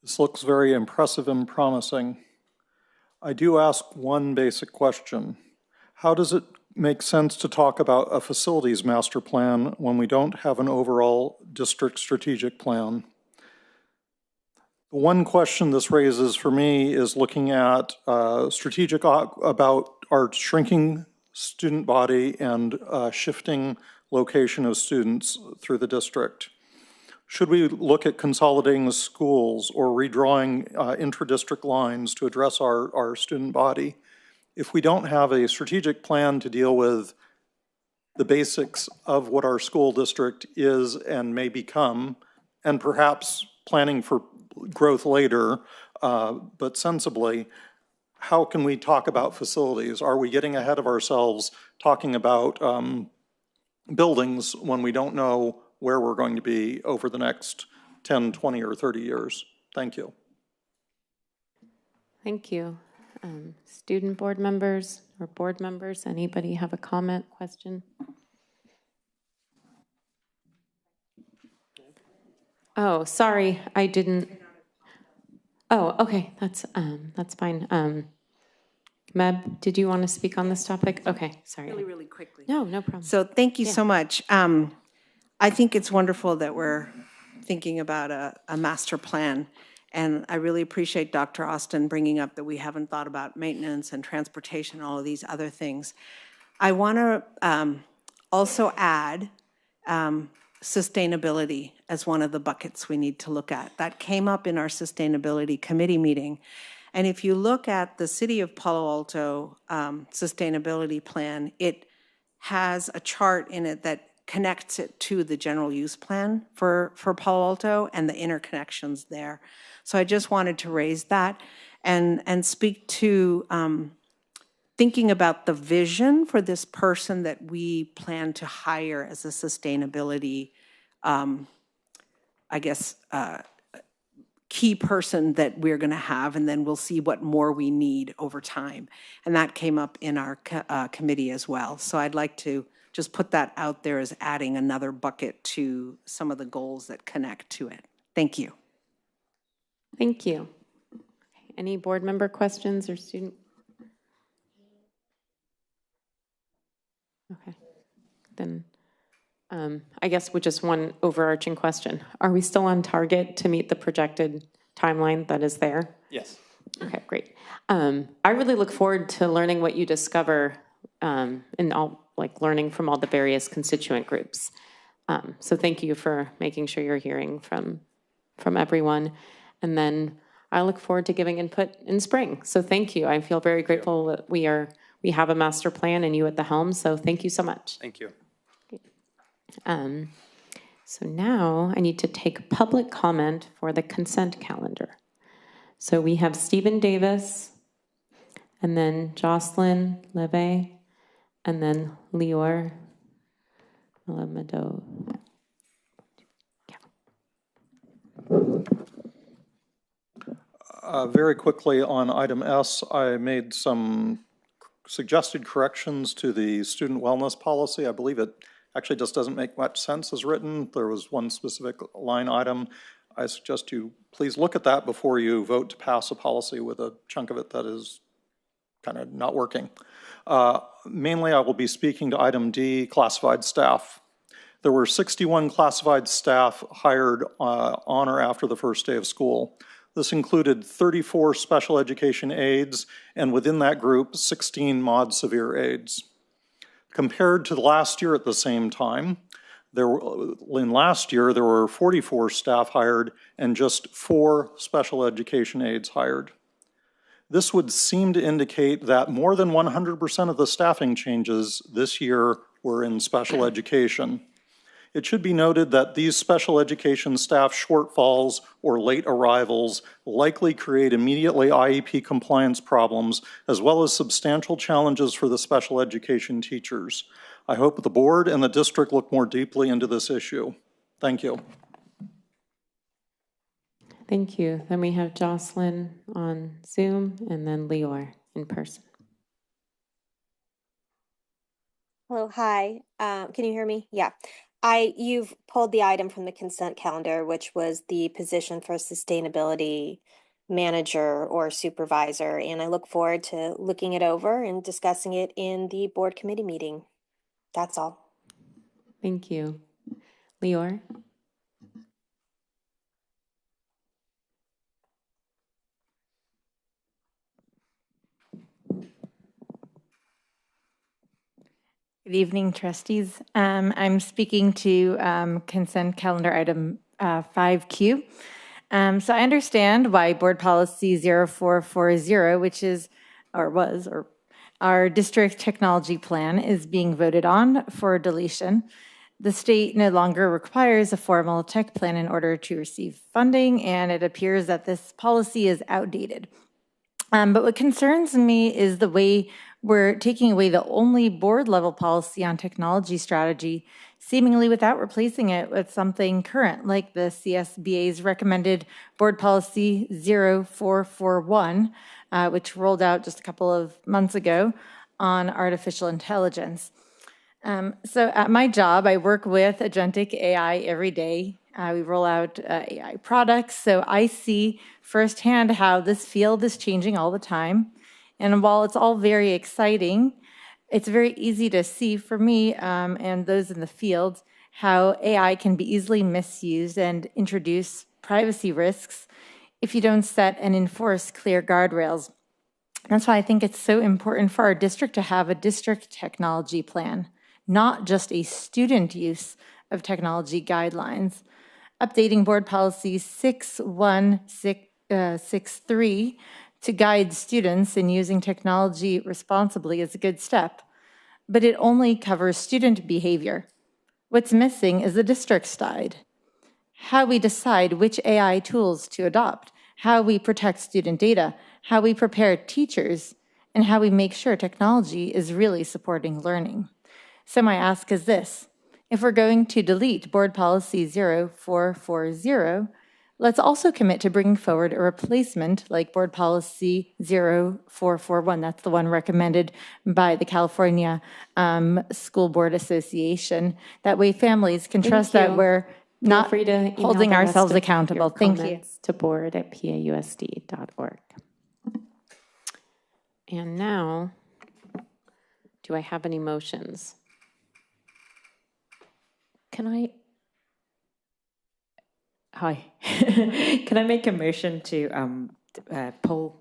This looks very impressive and promising. I do ask one basic question. How does it make sense to talk about a facilities master plan when we don't have an overall district strategic plan? The one question this raises for me is looking at strategic about our shrinking student body and shifting location of students through the district? Should we look at consolidating the schools or redrawing intra-district lines to address our student body? If we don't have a strategic plan to deal with the basics of what our school district is and may become, and perhaps planning for growth later, but sensibly, how can we talk about facilities? Are we getting ahead of ourselves talking about buildings when we don't know where we're going to be over the next 10, 20, or 30 years? Thank you. Thank you. Student board members or board members, anybody have a comment, question? Oh, sorry, I didn't. Oh, okay, that's fine. Meb, did you want to speak on this topic? Okay, sorry. Really quickly. No, no problem. So thank you so much. I think it's wonderful that we're thinking about a master plan. And I really appreciate Dr. Austin bringing up that we haven't thought about maintenance and transportation and all of these other things. I want to also add sustainability as one of the buckets we need to look at. That came up in our sustainability committee meeting. And if you look at the City of Palo Alto sustainability plan, it has a chart in it that connects it to the general use plan for Palo Alto and the interconnections there. So I just wanted to raise that and speak to thinking about the vision for this person that we plan to hire as a sustainability, key person that we're going to have, and then we'll see what more we need over time. And that came up in our committee as well. So I'd like to just put that out there as adding another bucket to some of the goals that connect to it. Thank you. Thank you. Any board member questions or student? Okay, then I guess with just one overarching question. Are we still on target to meet the projected timeline that is there? Yes. Okay, great. I really look forward to learning what you discover in all, like learning from all the various constituent groups. So thank you for making sure you're hearing from everyone. And then I look forward to giving input in spring. So thank you. I feel very grateful that we have a master plan and you at the helm. So thank you so much. Thank you. So now I need to take public comment for the consent calendar. So we have Stephen Davis, and then Jocelyn Leve, and then Lior Malamado. Very quickly on item S, I made some suggested corrections to the student wellness policy. I believe it actually just doesn't make much sense as written. There was one specific line item. I suggest you please look at that before you vote to pass a policy with a chunk of it that is kind of not working. Mainly, I will be speaking to item D, classified staff. There were 61 classified staff hired on or after the first day of school. This included 34 special education aides, and within that group, 16 mod severe aides. Compared to last year at the same time, in last year, there were 44 staff hired and just 4 special education aides hired. This would seem to indicate that more than 100% of the staffing changes this year were in special education. It should be noted that these special education staff shortfalls or late arrivals likely create immediately IEP compliance problems, as well as substantial challenges for the special education teachers. I hope the board and the district look more deeply into this issue. Thank you. Thank you. Then we have Jocelyn on Zoom and then Lior in person. Hello, hi. Can you hear me? Yeah. You've pulled the item from the consent calendar, which was the position for sustainability manager or supervisor, and I look forward to looking it over and discussing it in the board committee meeting. That's all. Thank you. Lior? Good evening, trustees. I'm speaking to consent calendar item 5Q. So I understand why board policy 0440, which is, or was, or our district technology plan is being voted on for deletion. The state no longer requires a formal tech plan in order to receive funding, and it appears that this policy is outdated. But what concerns me is the way we're taking away the only board level policy on technology strategy, seemingly without replacing it with something current, like the CSBA's recommended board policy 0441, which rolled out just a couple of months ago on artificial intelligence. So at my job, I work with agentic AI every day. We roll out AI products, so I see firsthand how this field is changing all the time. And while it's all very exciting, it's very easy to see for me and those in the field how AI can be easily misused and introduce privacy risks if you don't set and enforce clear guardrails. That's why I think it's so important for our district to have a district technology plan, not just a student use of technology guidelines. Updating board policy 61663 to guide students in using technology responsibly is a good step, but it only covers student behavior. What's missing is the district side. How we decide which AI tools to adopt, how we protect student data, how we prepare teachers, and how we make sure technology is really supporting learning. So my ask is this: if we're going to delete board policy 0440, let's also commit to bringing forward a replacement like board policy 0441. That's the one recommended by the California School Board Association. That way families can trust that we're not holding ourselves accountable. Thank you. To board@pausd.org. And now, do I have any motions? Hi. Can I make a motion to pull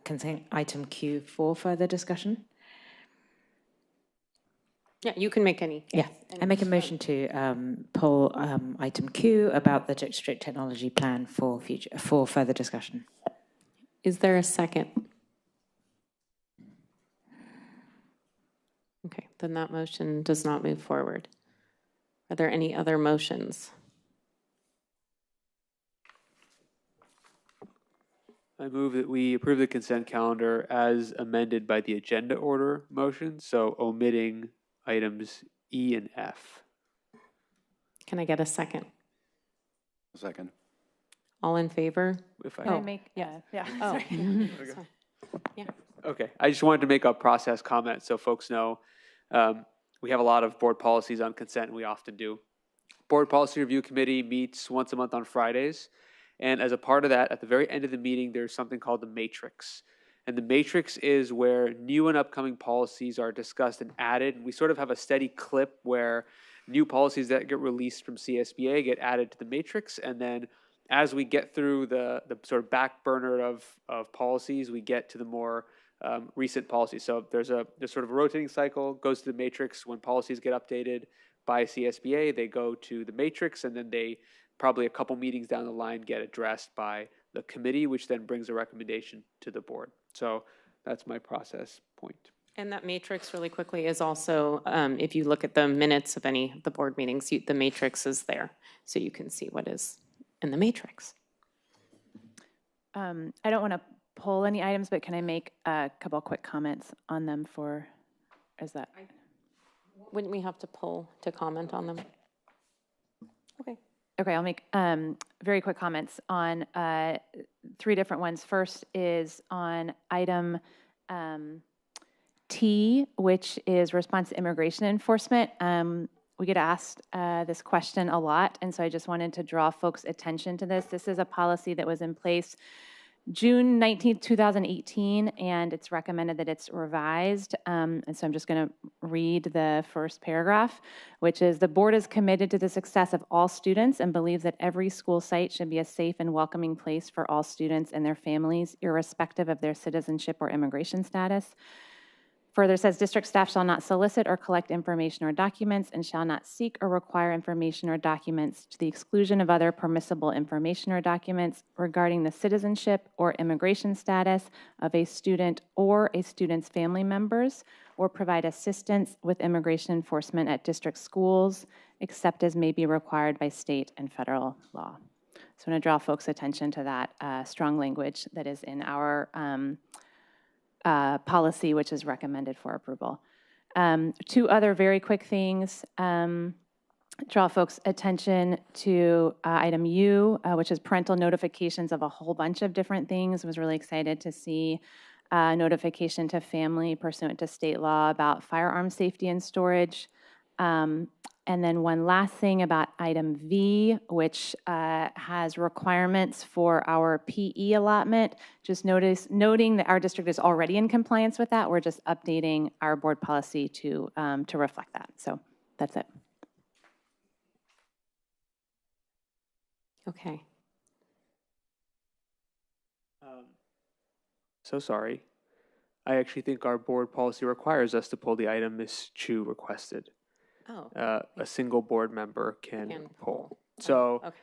consent item Q for further discussion? Yeah, you can make any. Yeah, I make a motion to pull item Q about the district technology plan for further discussion. Is there a second? Okay, then that motion does not move forward. Are there any other motions? I move that we approve the consent calendar as amended by the agenda order motion, so omitting items E and F. Can I get a second? A second. All in favor? If Can I make, yeah. Oh. Yeah. Okay, I just wanted to make a process comment so folks know. We have a lot of board policies on consent, and we often do. Board Policy Review Committee meets once a month on Fridays. And as a part of that, at the very end of the meeting, there's something called the matrix. And the matrix is where new and upcoming policies are discussed and added. And we sort of have a steady clip where new policies that get released from CSBA get added to the matrix. And then as we get through the sort of back burner of policies, we get to the more recent policies. So there's sort of a rotating cycle, goes to the matrix. When policies get updated by CSBA, they go to the matrix, and then they probably a couple meetings down the line get addressed by the committee, which then brings a recommendation to the board. So that's my process point. And that matrix, really quickly, is also, if you look at the minutes of any of the board meetings, the matrix is there, so you can see what is in the matrix. I don't want to pull any items, but can I make a couple quick comments on them for, is that? Wouldn't we have to pull to comment on them? Okay. Okay, I'll make very quick comments on 3 different ones. First is on item T, which is response to immigration enforcement. We get asked this question a lot, and so I just wanted to draw folks' attention to this. This is a policy that was in place June 19th, 2018, and it's recommended that it's revised. And so I'm just going to read the first paragraph, which is, the board is committed to the success of all students and believes that every school site should be a safe and welcoming place for all students and their families, irrespective of their citizenship or immigration status. Further, it says district staff shall not solicit or collect information or documents and shall not seek or require information or documents to the exclusion of other permissible information or documents regarding the citizenship or immigration status of a student or a student's family members, or provide assistance with immigration enforcement at district schools, except as may be required by state and federal law. So I'm going to draw folks' attention to that strong language that is in our policy, which is recommended for approval. Two other very quick things. Draw folks' attention to item U, which is parental notifications of a whole bunch of different things. I was really excited to see notification to family pursuant to state law about firearm safety and storage. And then one last thing about item V, which has requirements for our PE allotment. Just noting that our district is already in compliance with that. We're just updating our board policy to reflect that. So that's it. Okay. So sorry. I actually think our board policy requires us to pull the item Ms. Chu requested. Oh. A single board member can pull. Oh, So okay.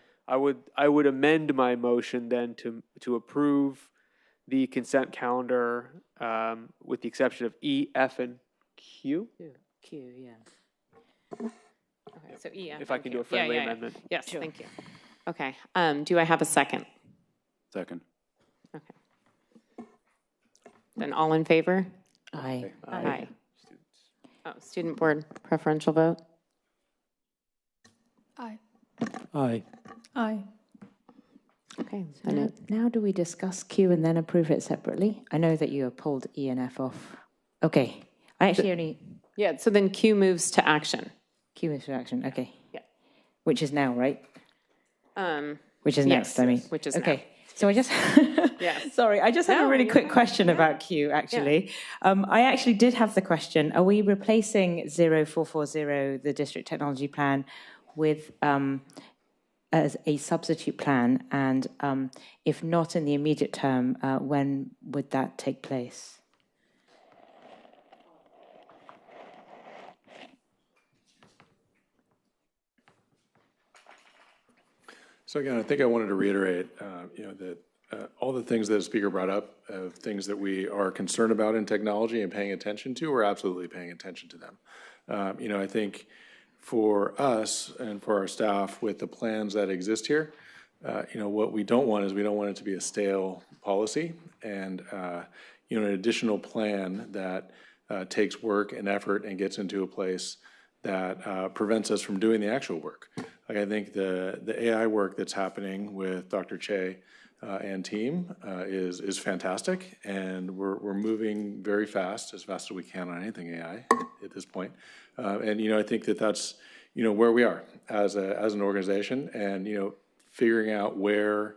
I would amend my motion then to approve the consent calendar with the exception of E, F, and Q. Q, yeah. Okay, so E, F, If I can do a friendly amendment. Yes, thank you. Okay, do I have a second? Second. Okay. Then all in favor? Aye. Aye. Oh, student board preferential vote? Aye. Aye. Aye. Okay. So now do we discuss Q and then approve it separately? I know that you have pulled E and F off. Okay. I actually only... Yeah, so then Q moves to action. Q moves to action, okay. Yeah. Which is now, right? Which is next, I mean. Which is okay. now. So I just, sorry, I just have a really quick question about Q, actually. I actually did have the question, are we replacing 0440, the district technology plan, with as a substitute plan? And if not in the immediate term, when would that take place? So again, I think I wanted to reiterate, that all the things that the speaker brought up, things that we are concerned about in technology and paying attention to, we're absolutely paying attention to them. I think for us and for our staff with the plans that exist here, what we don't want is we don't want it to be a stale policy and, an additional plan that takes work and effort and gets into a place that prevents us from doing the actual work. Like I think the AI work that's happening with Dr. Che and team is fantastic, and we're moving very fast as we can on anything AI at this point. And I think that's where we are as an organization, and figuring out where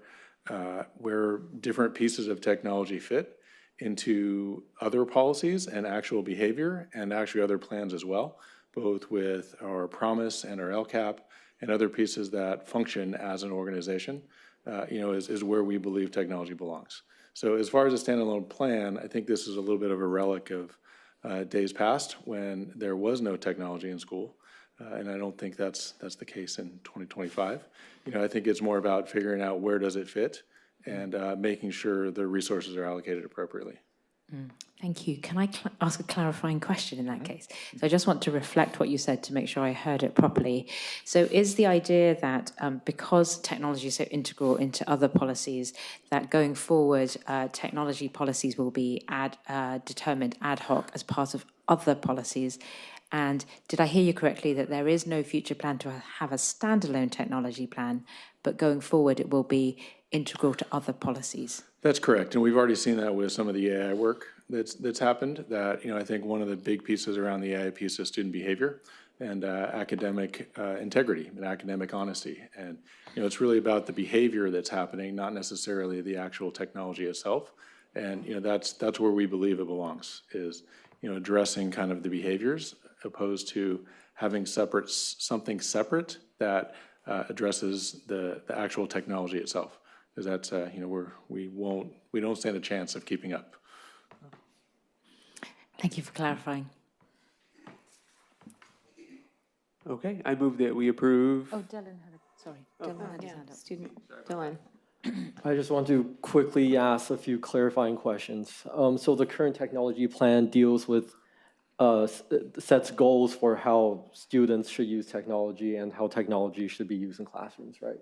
different pieces of technology fit into other policies and actual behavior and actually other plans as well, both with our promise and our LCAP and other pieces that function as an organization, is where we believe technology belongs. So as far as a standalone plan, I think this is a little bit of a relic of days past when there was no technology in school. And I don't think that's the case in 2025. I think it's more about figuring out where does it fit and making sure the resources are allocated appropriately. Thank you. Can I ask a clarifying question in that case? So I just want to reflect what you said to make sure I heard it properly. So is the idea that because technology is so integral into other policies, that going forward, technology policies will be determined ad hoc as part of other policies? And did I hear you correctly that there is no future plan to have a standalone technology plan, but going forward it will be integral to other policies? That's correct, and we've already seen that with some of the AI work that's happened. That I think one of the big pieces around the AI piece is student behavior and academic integrity and academic honesty. And it's really about the behavior that's happening, not necessarily the actual technology itself. And that's where we believe it belongs, is addressing kind of the behaviors opposed to having something separate that addresses the actual technology itself. Because that's we don't stand a chance of keeping up. Thank you for clarifying. Okay, I move that we approve. Oh, Dylan had Dylan had his hand up. Student Dylan. I just want to quickly ask a few clarifying questions. So the current technology plan deals with sets goals for how students should use technology and how technology should be used in classrooms, right?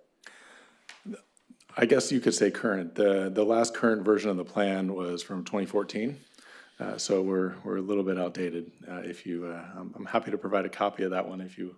I guess you could say current. The last current version of the plan was from 2014. So we're a little bit outdated. I'm happy to provide a copy of that one if you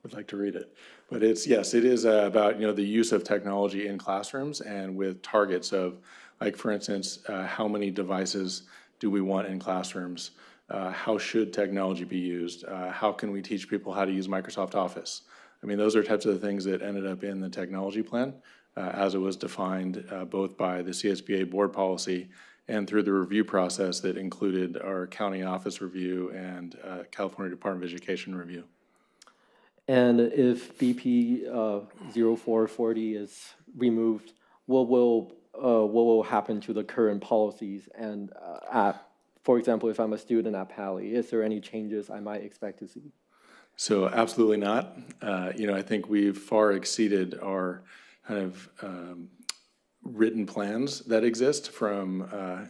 would like to read it. But yes, it is about the use of technology in classrooms and with targets of, like for instance, how many devices do we want in classrooms? How should technology be used? How can we teach people how to use Microsoft Office? I mean, those are types of things that ended up in the technology plan as it was defined both by the CSBA board policy and through the review process that included our county office review and California Department of Education review. And if BP 0440 is removed, what will happen to the current policies? And for example, if I'm a student at Pali, is there any changes I might expect to see? So absolutely not. I think we've far exceeded our kind of written plans that exist from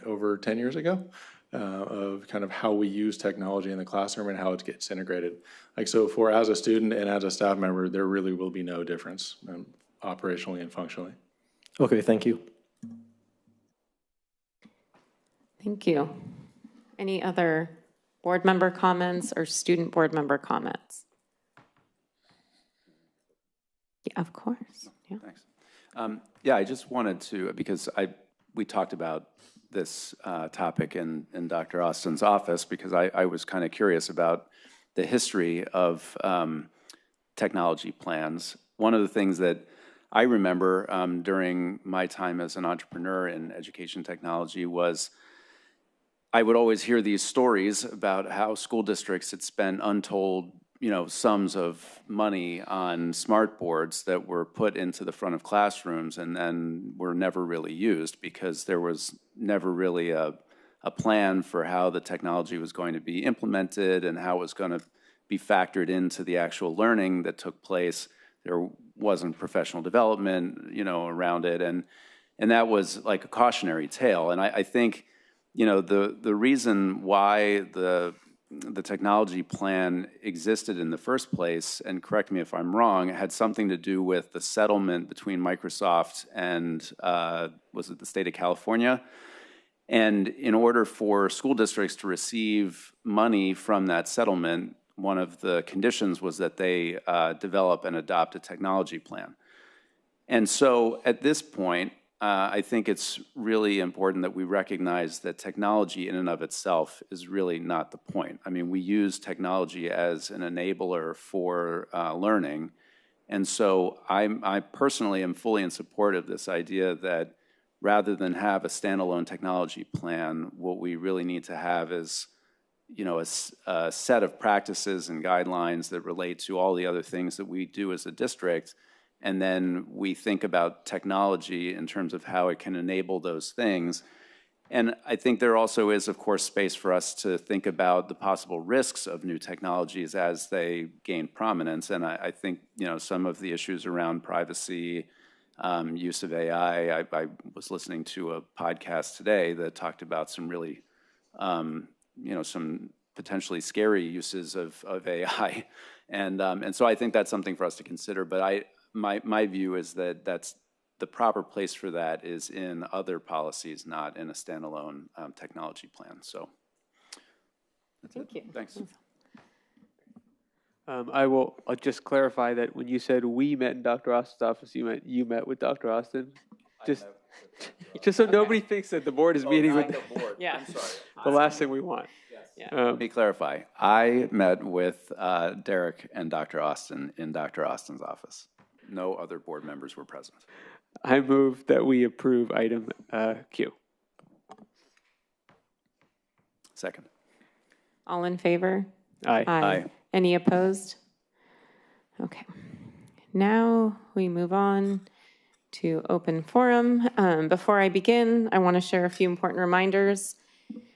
over 10 years ago of kind of how we use technology in the classroom and how it gets integrated. So as a student and as a staff member, there really will be no difference operationally and functionally. Okay, thank you. Thank you. Any other board member comments or student board member comments? Yeah, of course. Yeah. Thanks. Yeah, I just wanted to, because we talked about this topic in Dr. Austin's office, because I was kind of curious about the history of technology plans. One of the things that I remember during my time as an entrepreneur in education technology was I would always hear these stories about how school districts had spent untold sums of money on smart boards that were put into the front of classrooms and then were never really used because there was never really a plan for how the technology was going to be implemented and how it was going to be factored into the actual learning that took place. There wasn't professional development, around it. And that was like a cautionary tale. And I think, the reason why the technology plan existed in the first place, and correct me if I'm wrong, it had something to do with the settlement between Microsoft and, was it the state of California? And in order for school districts to receive money from that settlement, one of the conditions was that they develop and adopt a technology plan. And so at this point, I think it's really important that we recognize that technology in and of itself is really not the point. I mean, we use technology as an enabler for learning. And so I personally am fully in support of this idea that rather than have a standalone technology plan, what we really need to have is a set of practices and guidelines that relate to all the other things that we do as a district. And then we think about technology in terms of how it can enable those things. And I think there also is, of course, space for us to think about the possible risks of new technologies as they gain prominence. And I think, some of the issues around privacy, use of AI, I was listening to a podcast today that talked about some really, some potentially scary uses of AI. And so I think that's something for us to consider. But my view is that that's the proper place for that is in other policies, not in a standalone technology plan. So that's Thank you. Thanks. I'll just clarify that when you said we met in Dr. Austin's office, you met with Dr. Austin. Just so nobody thinks that the board is meeting with the board. Yeah. I'm sorry. the last thing we want. Yeah. Let me clarify. I met with Derek and Dr. Austin in Dr. Austin's office. No other board members were present. I move that we approve item Q. Second. All in favor? Aye. Aye. Any opposed? Okay. Now we move on to open forum. Before I begin, I want to share a few important reminders.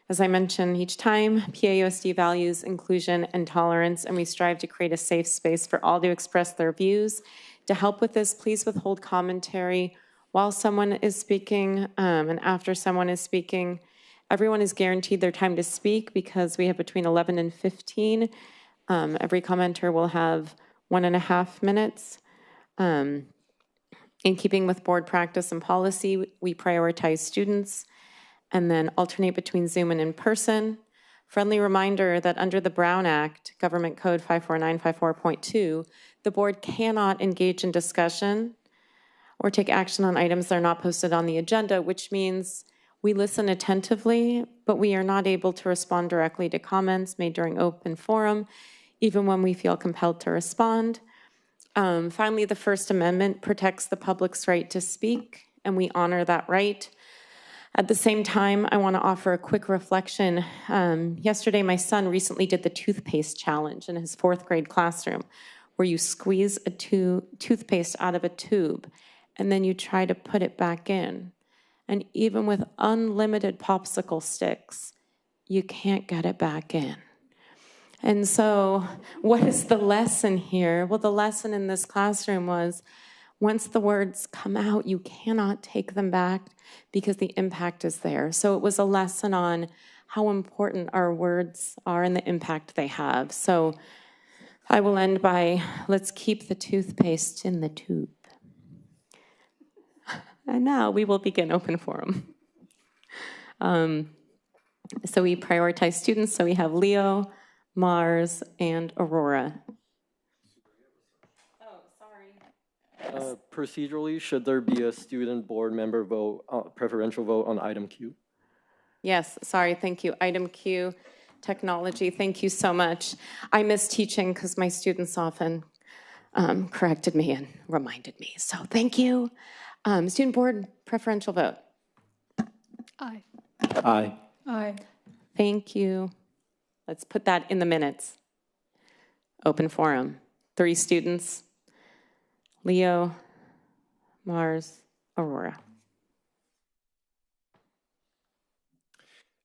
As I mentioned each time, PAUSD values inclusion and tolerance, and we strive to create a safe space for all to express their views. To help with this, please withhold commentary while someone is speaking and after someone is speaking. Everyone is guaranteed their time to speak because we have between 11 and 15. Every commenter will have 1.5 minutes. In keeping with board practice and policy, we prioritize students and then alternate between Zoom and in-person. Friendly reminder that under the Brown Act, Government Code 54954.2, the board cannot engage in discussion or take action on items that are not posted on the agenda, which means we listen attentively, but we are not able to respond directly to comments made during open forum, even when we feel compelled to respond. Finally, the First Amendment protects the public's right to speak, and we honor that right. At the same time, I want to offer a quick reflection. Yesterday, my son recently did the toothpaste challenge in his 4th grade classroom, where you squeeze a toothpaste out of a tube, and then you try to put it back in. And even with unlimited popsicle sticks, you can't get it back in. And so what is the lesson here? Well, the lesson in this classroom was once the words come out, you cannot take them back because the impact is there. So it was a lesson on how important our words are and the impact they have. So I will end by, let's keep the toothpaste in the tube. And now we will begin open forum. So we prioritize students. So we have Leo, Mars, and Aurora. Procedurally, should there be a student board member vote, preferential vote on item Q? Yes, sorry, thank you. Item Q, technology, thank you so much. I miss teaching because my students often corrected me and reminded me. So thank you. Student board preferential vote. Aye. Aye. Aye. Thank you. Let's put that in the minutes. Open forum. 3 students. Leo, Mars, Aurora.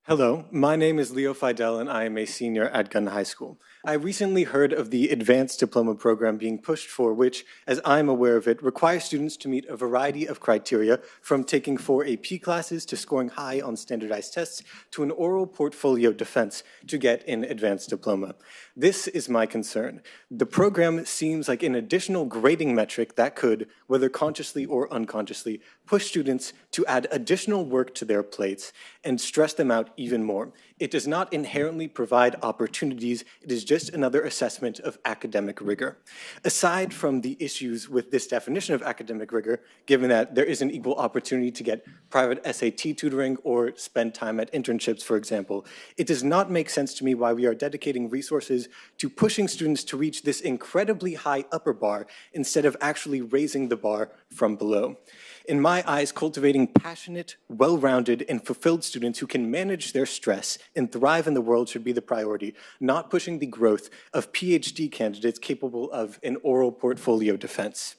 Hello, my name is Leo Fidel and I am a senior at Gunn High School. I recently heard of the advanced diploma program being pushed for, which, as I'm aware of it, requires students to meet a variety of criteria, from taking 4 AP classes to scoring high on standardized tests to an oral portfolio defense to get an advanced diploma. This is my concern. The program seems like an additional grading metric that could, whether consciously or unconsciously, push students to add additional work to their plates and stress them out even more. It does not inherently provide opportunities. It is just another assessment of academic rigor. Aside from the issues with this definition of academic rigor, given that there is an equal opportunity to get private SAT tutoring or spend time at internships, for example, it does not make sense to me why we are dedicating resources to pushing students to reach this incredibly high upper bar instead of actually raising the bar from below. In my eyes, cultivating passionate, well-rounded, and fulfilled students who can manage their stress and thrive in the world should be the priority, not pushing the growth of PhD candidates capable of an oral portfolio defense.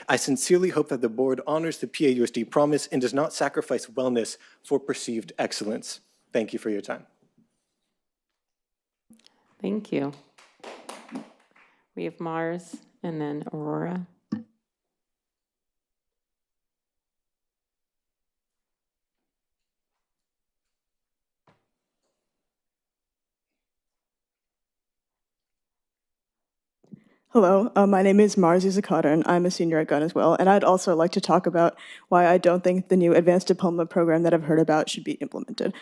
I sincerely hope that the board honors the PAUSD promise and does not sacrifice wellness for perceived excellence. Thank you for your time. Thank you. We have Mars and then Aurora. Hello, my name is Mars Izakata, and I'm a senior at Gunn as well. And I'd also like to talk about why I don't think the new advanced diploma program that I've heard about should be implemented.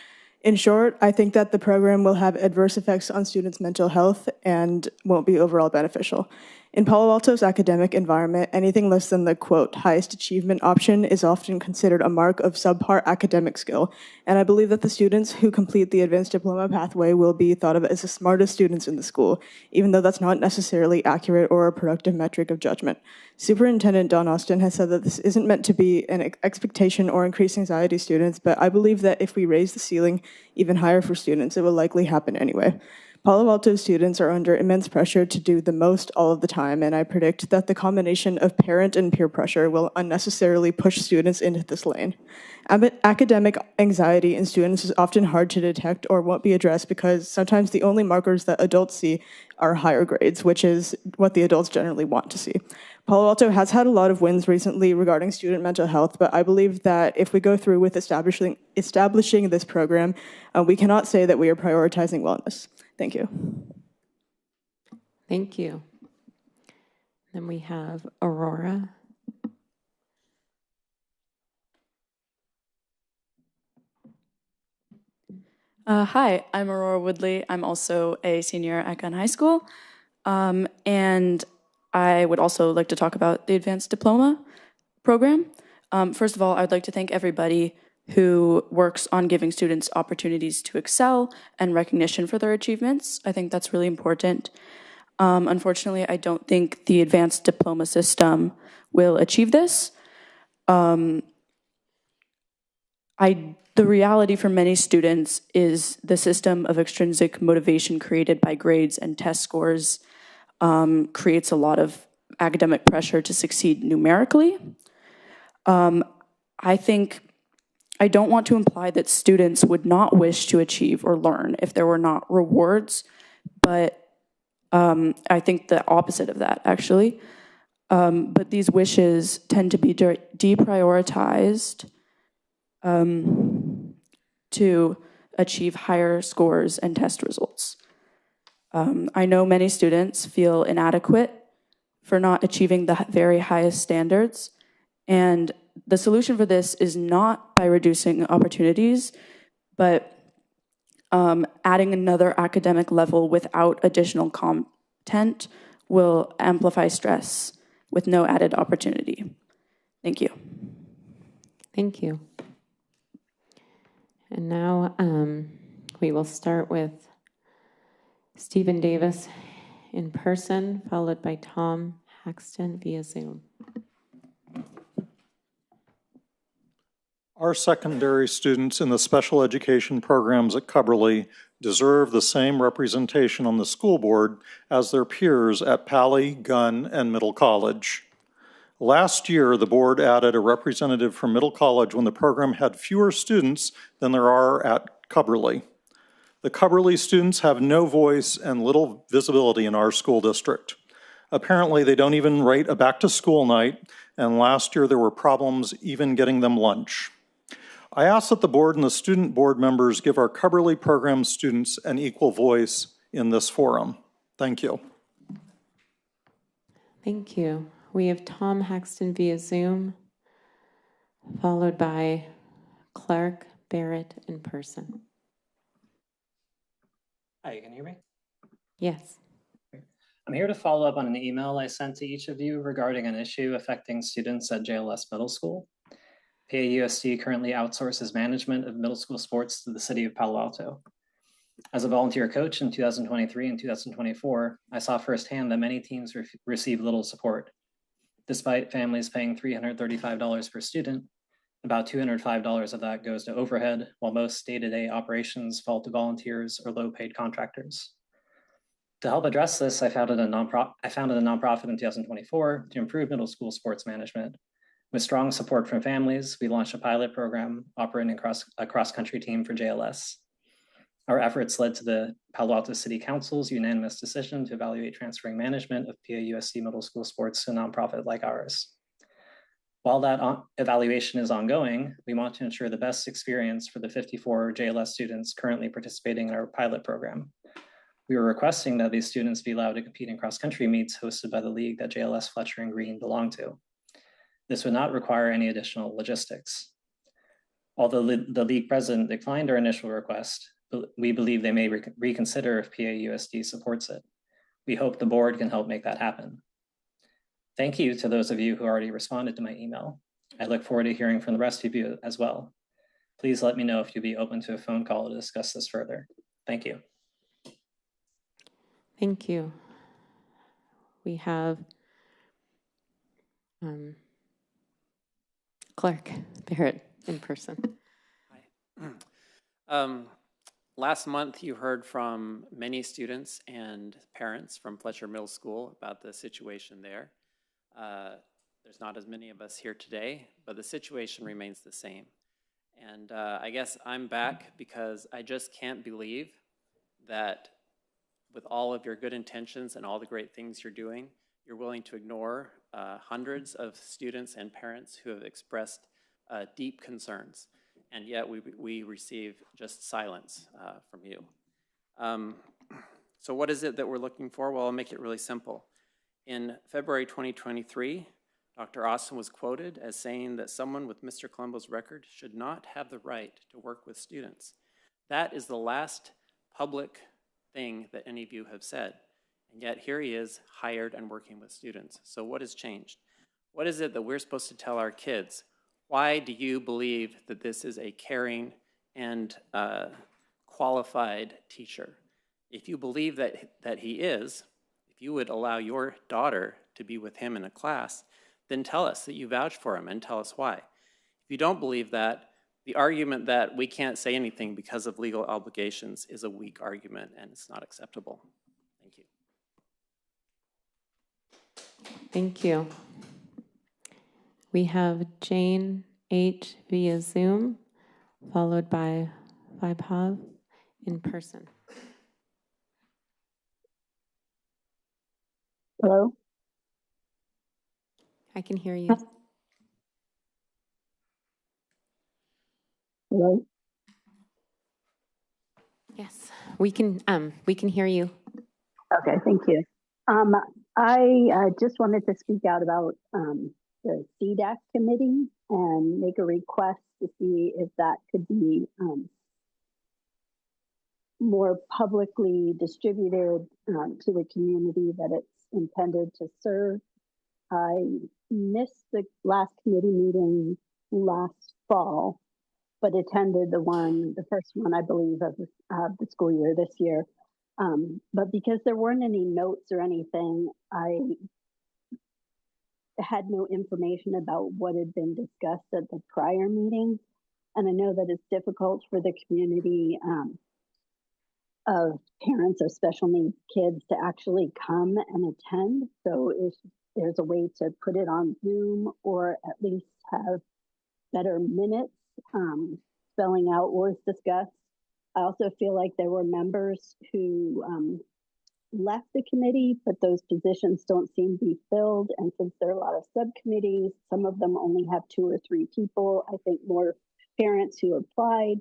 In short, I think that the program will have adverse effects on students' mental health and won't be overall beneficial. In Palo Alto's academic environment, anything less than the, quote, highest achievement option is often considered a mark of subpar academic skill, and I believe that the students who complete the advanced diploma pathway will be thought of as the smartest students in the school, even though that's not necessarily accurate or a productive metric of judgment. Superintendent Don Austin has said that this isn't meant to be an expectation or increase anxiety students, but I believe that if we raise the ceiling even higher for students, it will likely happen anyway. Palo Alto students are under immense pressure to do the most all of the time, and I predict that the combination of parent and peer pressure will unnecessarily push students into this lane. Academic anxiety in students is often hard to detect or won't be addressed because sometimes the only markers that adults see are higher grades, which is what the adults generally want to see. Palo Alto has had a lot of wins recently regarding student mental health, but I believe that if we go through with establishing this program, we cannot say that we are prioritizing wellness. Thank you. Thank you. Then we have Aurora. Hi, I'm Aurora Woodley. I'm also a senior at Gunn High School. And I would also like to talk about the Advanced Diploma program. First of all, I'd like to thank everybody who works on giving students opportunities to excel and recognition for their achievements. I think that's really important. Unfortunately, I don't think the Advanced Diploma system will achieve this. The reality for many students is the system of extrinsic motivation created by grades and test scores creates a lot of academic pressure to succeed numerically. I don't want to imply that students would not wish to achieve or learn if there were not rewards, but I think the opposite of that, actually. But these wishes tend to be deprioritized to achieve higher scores and test results. I know many students feel inadequate for not achieving the very highest standards, and the solution for this is not by reducing opportunities, but adding another academic level without additional content will amplify stress with no added opportunity. Thank you. Thank you. And now we will start with Stephen Davis in person, followed by Tom Haxton via Zoom. Our secondary students in the special education programs at Cubberley deserve the same representation on the school board as their peers at Pally, Gunn, and Middle College. Last year, the board added a representative from Middle College when the program had fewer students than there are at Cubberley. The Cubberley students have no voice and little visibility in our school district. Apparently, they don't even write a back-to-school night, and last year there were problems even getting them lunch. I ask that the board and the student board members give our Cubberley program students an equal voice in this forum. Thank you. Thank you. We have Tom Haxton via Zoom, followed by Clark Barrett in person. Hi, can you hear me? Yes. I'm here to follow up on an email I sent to each of you regarding an issue affecting students at JLS Middle School. PAUSD currently outsources management of middle school sports to the city of Palo Alto. As a volunteer coach in 2023 and 2024, I saw firsthand that many teams receive little support. Despite families paying $335 per student, about $205 of that goes to overhead, while most day-to-day operations fall to volunteers or low-paid contractors. To help address this, I founded a nonprofit in 2024 to improve middle school sports management. With strong support from families, we launched a pilot program operating across a cross-country team for JLS. Our efforts led to the Palo Alto City Council's unanimous decision to evaluate transferring management of PAUSD middle school sports to a nonprofit like ours. While that evaluation is ongoing, we want to ensure the best experience for the 54 JLS students currently participating in our pilot program. We were requesting that these students be allowed to compete in cross-country meets hosted by the league that JLS Fletcher and Green belong to. This would not require any additional logistics. Although the league president declined our initial request, we believe they may reconsider if PAUSD supports it. We hope the board can help make that happen. Thank you to those of you who already responded to my email. I look forward to hearing from the rest of you as well. Please let me know if you'd be open to a phone call to discuss this further. Thank you. Thank you. We have Clark Barrett in person. Hi. Last month, you heard from many students and parents from Fletcher Middle School about the situation there. There's not as many of us here today, but the situation remains the same. And I guess I'm back because I just can't believe that with all of your good intentions and all the great things you're doing, you're willing to ignore hundreds of students and parents who have expressed deep concerns. And yet we receive just silence from you. So what is it that we're looking for? Well, I'll make it really simple. In February 2023, Dr. Austin was quoted as saying that someone with Mr. Colombo's record should not have the right to work with students. That is the last public thing that any of you have said. And yet here he is, hired and working with students. So what has changed? What is it that we're supposed to tell our kids? Why do you believe that this is a caring and qualified teacher? If you believe that he is, if you would allow your daughter to be with him in a class, then tell us that you vouch for him and tell us why. If you don't believe that, the argument that we can't say anything because of legal obligations is a weak argument and it's not acceptable. Thank you. Thank you. We have Jane H. via Zoom, followed by Vaibhav in person. Hello? I can hear you. Hello? Yes, we can hear you. Okay, thank you. I just wanted to speak out about the CDAC committee and make a request to see if that could be more publicly distributed to the community that it's intended to serve. I missed the last committee meeting last fall, but attended the first one, I believe, of the school year this year. But because there weren't any notes or anything, I had no information about what had been discussed at the prior meetings. And I know that it's difficult for the community of parents of special needs kids to actually come and attend. So if there's a way to put it on Zoom or at least have better minutes spelling out what was discussed. I also feel like there were members who left the committee, but those positions don't seem to be filled. And since there are a lot of subcommittees, some of them only have 2 or 3 people. I think more parents who applied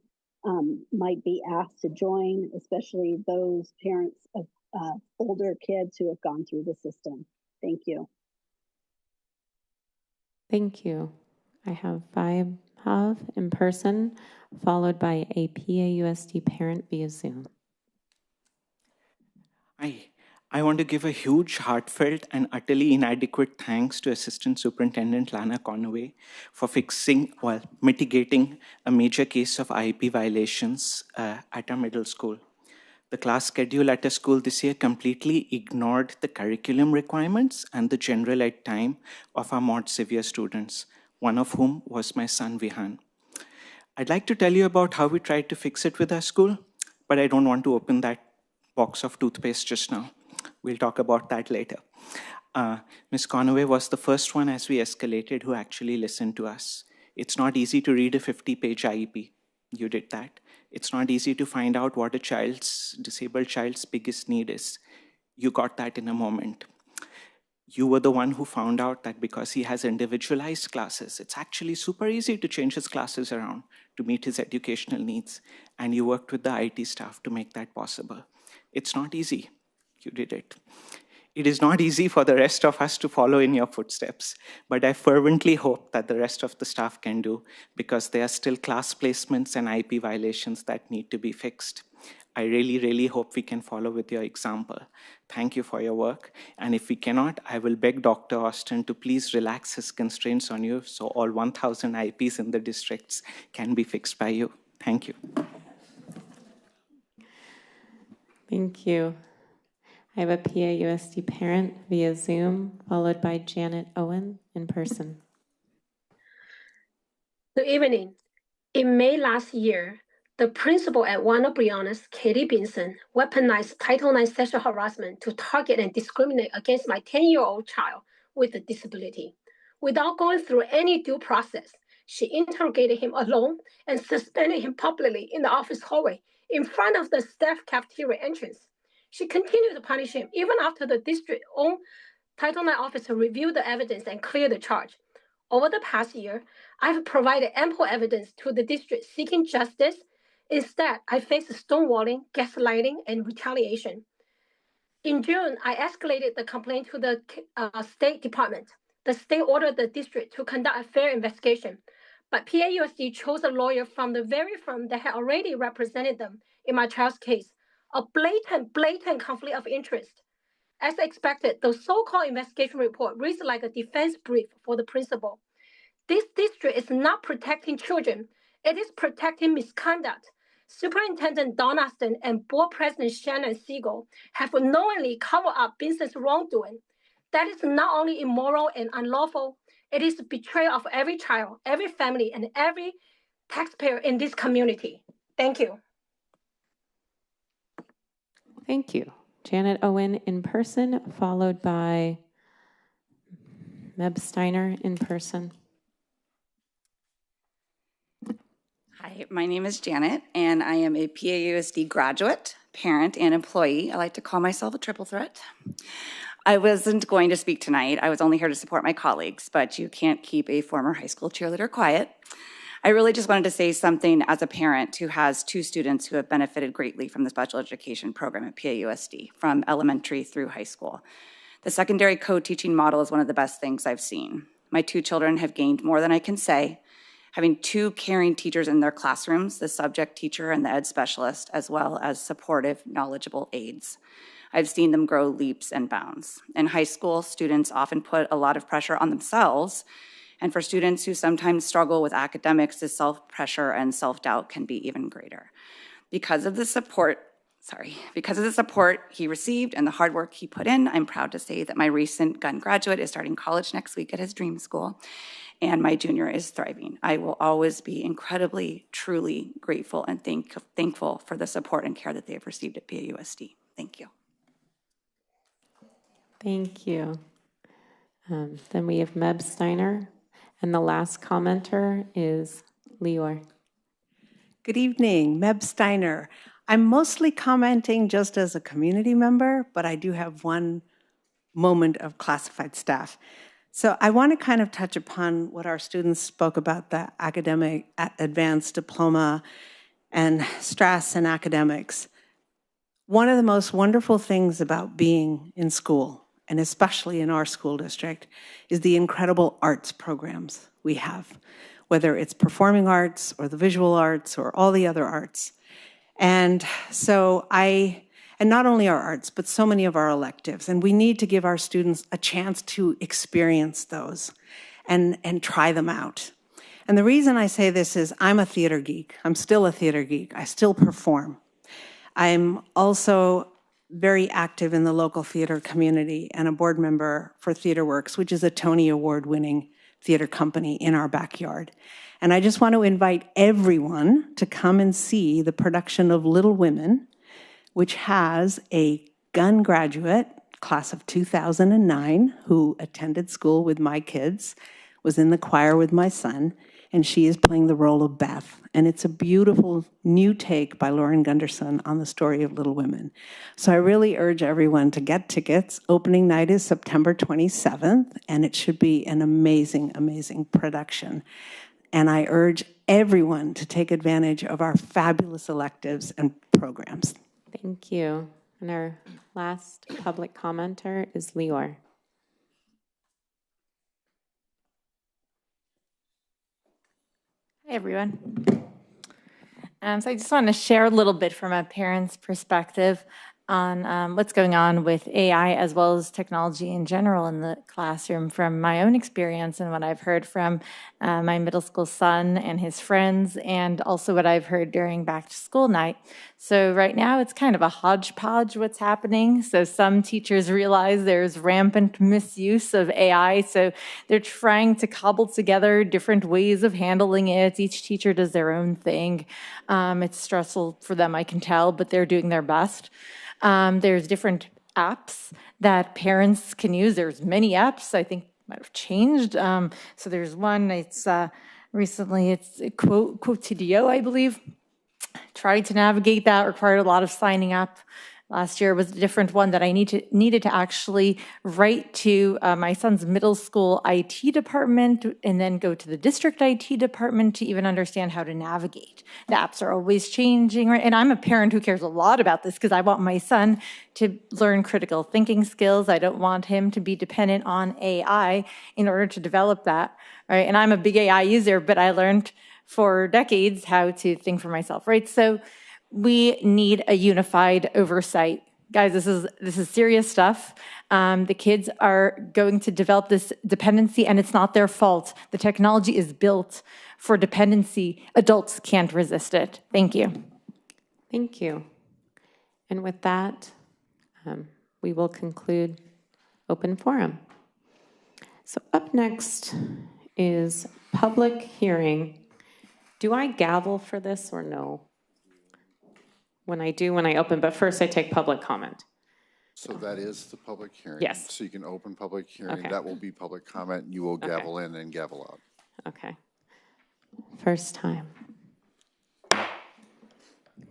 might be asked to join, especially those parents of older kids who have gone through the system. Thank you. Thank you. I have Vaibhav in person, followed by a PAUSD parent via Zoom. I want to give a huge, heartfelt, and utterly inadequate thanks to Assistant Superintendent Lana Conaway for mitigating a major case of IEP violations at our middle school. The class schedule at our school this year completely ignored the curriculum requirements and the general ed time of our more severe students, one of whom was my son Vihan. I'd like to tell you about how we tried to fix it with our school, but I don't want to open that box of toothpaste just now. We'll talk about that later. Ms. Conaway was the first one as we escalated who actually listened to us. It's not easy to read a 50-page IEP. You did that. It's not easy to find out what a disabled child's biggest need is. You got that in a moment. You were the one who found out that because he has individualized classes, it's actually super easy to change his classes around to meet his educational needs. And you worked with the IT staff to make that possible. It's not easy. You did it. It is not easy for the rest of us to follow in your footsteps, but I fervently hope that the rest of the staff can do, because there are still class placements and IP violations that need to be fixed. I really, really hope we can follow with your example. Thank you for your work. And if we cannot, I will beg Dr. Austin to please relax his constraints on you so all 1,000 IPs in the districts can be fixed by you. Thank you. Thank you. I have a PAUSD parent via Zoom, followed by Janet Owen in person. Good evening. In May last year, The principal at one of Brianna's, Katie Binson, weaponized Title IX sexual harassment to target and discriminate against my 10-year-old child with a disability. Without going through any due process, she interrogated him alone and suspended him publicly in the office hallway in front of the staff cafeteria entrance. She continued to punish him even after the district-owned Title IX officer reviewed the evidence and cleared the charge. Over the past year, I've provided ample evidence to the district seeking justice. Instead, I faced stonewalling, gaslighting, and retaliation. In June, I escalated the complaint to the State Department. The state ordered the district to conduct a fair investigation, but PAUSD chose a lawyer from the very firm that had already represented them in my child's case, a blatant conflict of interest. As expected, the so-called investigation report reads like a defense brief for the principal. This district is not protecting children. It is protecting misconduct. Superintendent Don Austin and Board President Shannon Siegel have knowingly covered up Vincent's wrongdoing. That is not only immoral and unlawful, it is betrayal of every child, every family, and every taxpayer in this community. Thank you. Thank you. Janet Owen in person, followed by Meb Steiner in person. Hi, my name is Janet, and I am a PAUSD graduate, parent, and employee. I like to call myself a triple threat. I wasn't going to speak tonight. I was only here to support my colleagues, but you can't keep a former high school cheerleader quiet. I really just wanted to say something as a parent who has 2 students who have benefited greatly from the special education program at PAUSD, from elementary through high school. The secondary co-teaching model is one of the best things I've seen. My 2 children have gained more than I can say, having 2 caring teachers in their classrooms, the subject teacher and the ed specialist, as well as supportive, knowledgeable aides. I've seen them grow leaps and bounds. In high school, students often put a lot of pressure on themselves, and for students who sometimes struggle with academics, the self-pressure and self-doubt can be even greater. Because of the support he received and the hard work he put in, I'm proud to say that my recent gun graduate is starting college next week at his dream school, and my junior is thriving. I will always be incredibly, truly grateful and thankful for the support and care that they have received at PAUSD. Thank you. Thank you. Then we have Meb Steiner, and the last commenter is Leor. Good evening, Meb Steiner. I'm mostly commenting just as a community member, but I do have one moment of classified staff. So I want to kind of touch upon what our students spoke about, the academic advanced diploma and stress in academics. One of the most wonderful things about being in school, and especially in our school district, is the incredible arts programs we have, whether it's performing arts or the visual arts or all the other arts. And so and not only our arts, but so many of our electives. And we need to give our students a chance to experience those and try them out. And the reason I say this is I'm a theater geek. I'm still a theater geek. I still perform. I'm also very active in the local theater community and a board member for TheaterWorks, which is a Tony Award-winning theater company in our backyard. And I just want to invite everyone to come and see the production of Little Women, which has a gun graduate, class of 2009, who attended school with my kids, was in the choir with my son, and she is playing the role of Beth. And it's a beautiful new take by Lauren Gunderson on the story of Little Women. So I really urge everyone to get tickets. Opening night is September 27th, and it should be an amazing, amazing production. And I urge everyone to take advantage of our fabulous electives and programs. Thank you. And our last public commenter is Leor. Hi, everyone. So I just want to share a little bit from a parent's perspective. on what's going on with AI as well as technology in general in the classroom from my own experience and what I've heard from my middle school son and his friends, and also what I've heard during back to school night. So right now it's kind of a hodgepodge what's happening. So some teachers realize there's rampant misuse of AI, so they're trying to cobble together different ways of handling it. Each teacher does their own thing. It's stressful for them, I can tell, but they're doing their best. There's different apps that parents can use. There's many apps, I think might have changed. So there's one, it's recently, it's Quotidio, I believe. Tried to navigate that, required a lot of signing up. Last year was a different one that I needed to actually write to my son's middle school IT department and then go to the district IT department to even understand how to navigate. The apps are always changing, right? And I'm a parent who cares a lot about this because I want my son to learn critical thinking skills. I don't want him to be dependent on AI in order to develop that, right? And I'm a big AI user, but I learned for decades how to think for myself, right? So we need a unified oversight. Guys, this is serious stuff. The kids are going to develop this dependency, and it's not their fault. The technology is built for dependency. Adults can't resist it. Thank you. Thank you. And with that, we will conclude open forum. So up next is public hearing. Do I gavel for this or no? When I open, but first I take public comment. So that is the public hearing? Yes. So you can open public hearing, Okay. that will be public comment, and you will gavel in and gavel out. Okay. First time.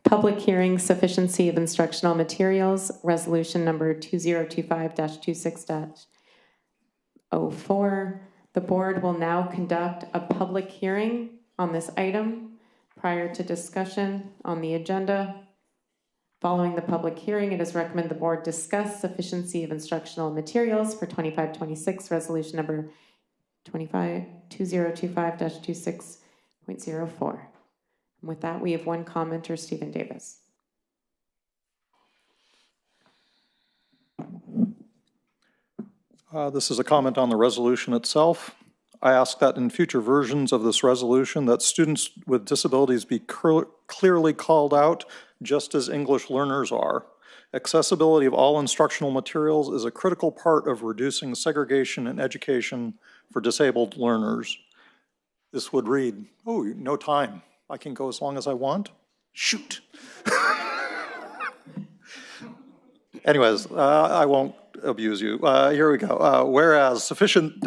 Public hearing, sufficiency of instructional materials, resolution number 2025-26-04. The board will now conduct a public hearing on this item prior to discussion on the agenda. Following the public hearing, it is recommended the board discuss sufficiency of instructional materials for 25-26, resolution number 2025-26.04. And with that, we have one commenter, Stephen Davis. This is a comment on the resolution itself. I ask that in future versions of this resolution that students with disabilities be clearly called out just as English learners are. Accessibility of all instructional materials is a critical part of reducing segregation in education for disabled learners. This would read, oh, no time. I can go as long as I want? Shoot. Anyways, I won't abuse you. Here we go. Whereas sufficient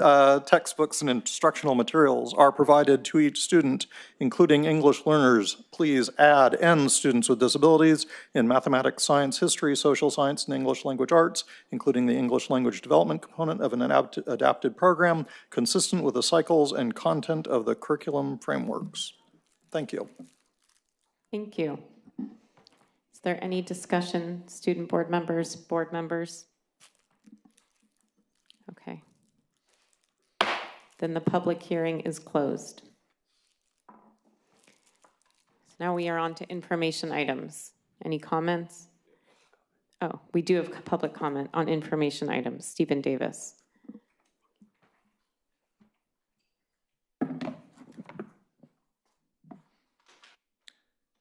textbooks and instructional materials are provided to each student, including English learners, please add N students with disabilities in mathematics, science, history, social science, and English language arts, including the English language development component of an adapted program consistent with the cycles and content of the curriculum frameworks. Thank you. Thank you. Is there any discussion, student board members, board members? Okay. Then the public hearing is closed. So now we are on to information items. Any comments? Oh, we do have public comment on information items. Stephen Davis.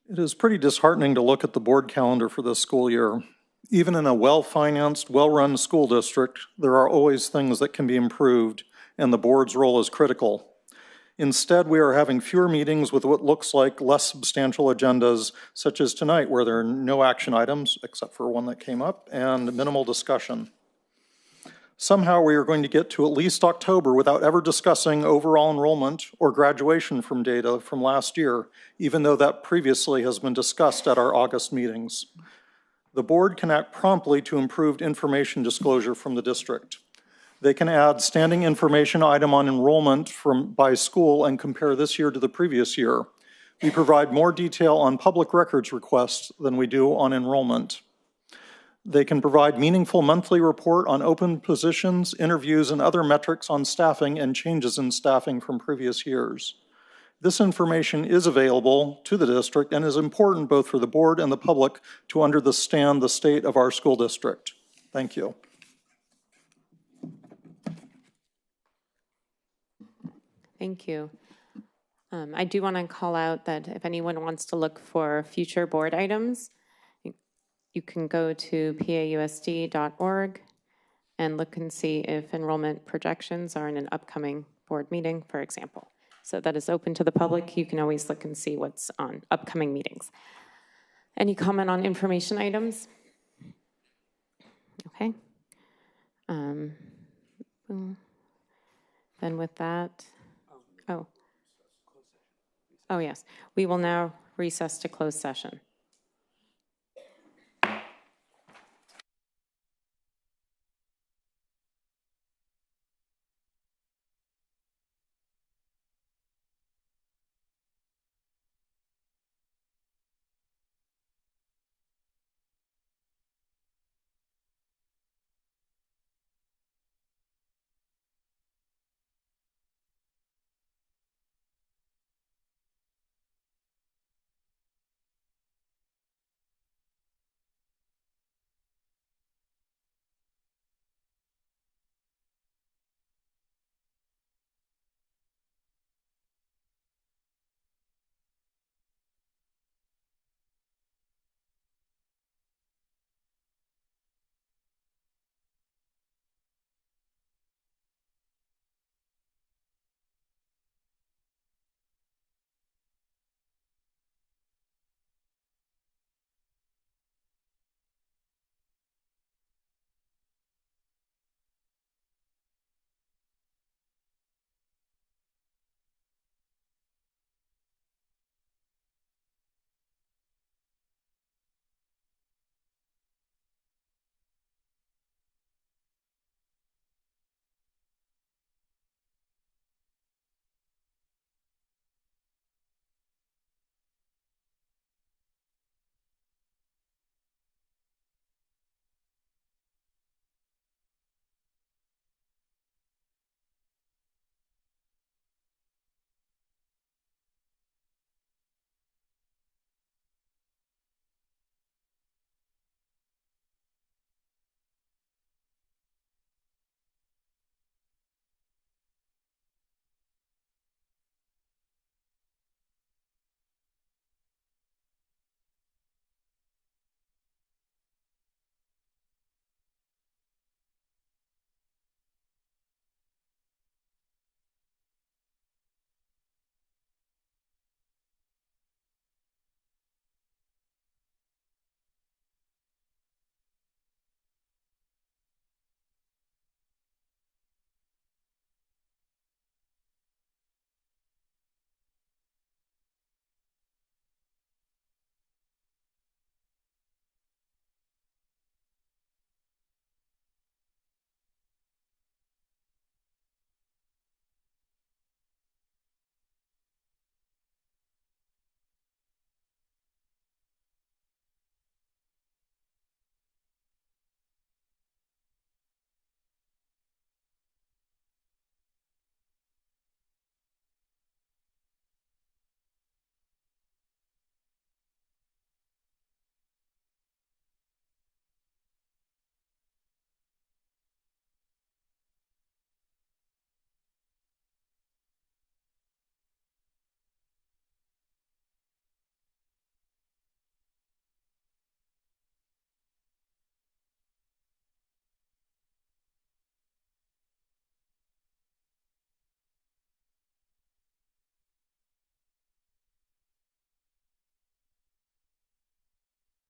It is pretty disheartening to look at the board calendar for this school year. Even in a well-financed, well-run school district, there are always things that can be improved, and the board's role is critical. Instead, we are having fewer meetings with what looks like less substantial agendas, such as tonight, where there are no action items, except for one that came up, and minimal discussion. Somehow we are going to get to at least October without ever discussing overall enrollment or graduation from data from last year, even though that previously has been discussed at our August meetings. The board can act promptly to improved information disclosure from the district. They can add standing information item on enrollment by school and compare this year to the previous year. We provide more detail on public records requests than we do on enrollment. They can provide meaningful monthly report on open positions, interviews, and other metrics on staffing and changes in staffing from previous years. This information is available to the district and is important both for the board and the public to understand the state of our school district. Thank you. Thank you. I do want to call out that if anyone wants to look for future board items, you can go to pausd.org and look and see if enrollment projections are in an upcoming board meeting, for example. So that is open to the public. You can always look and see what's on upcoming meetings. Any comment on information items? Okay. Then with that, oh yes, we will now recess to closed session.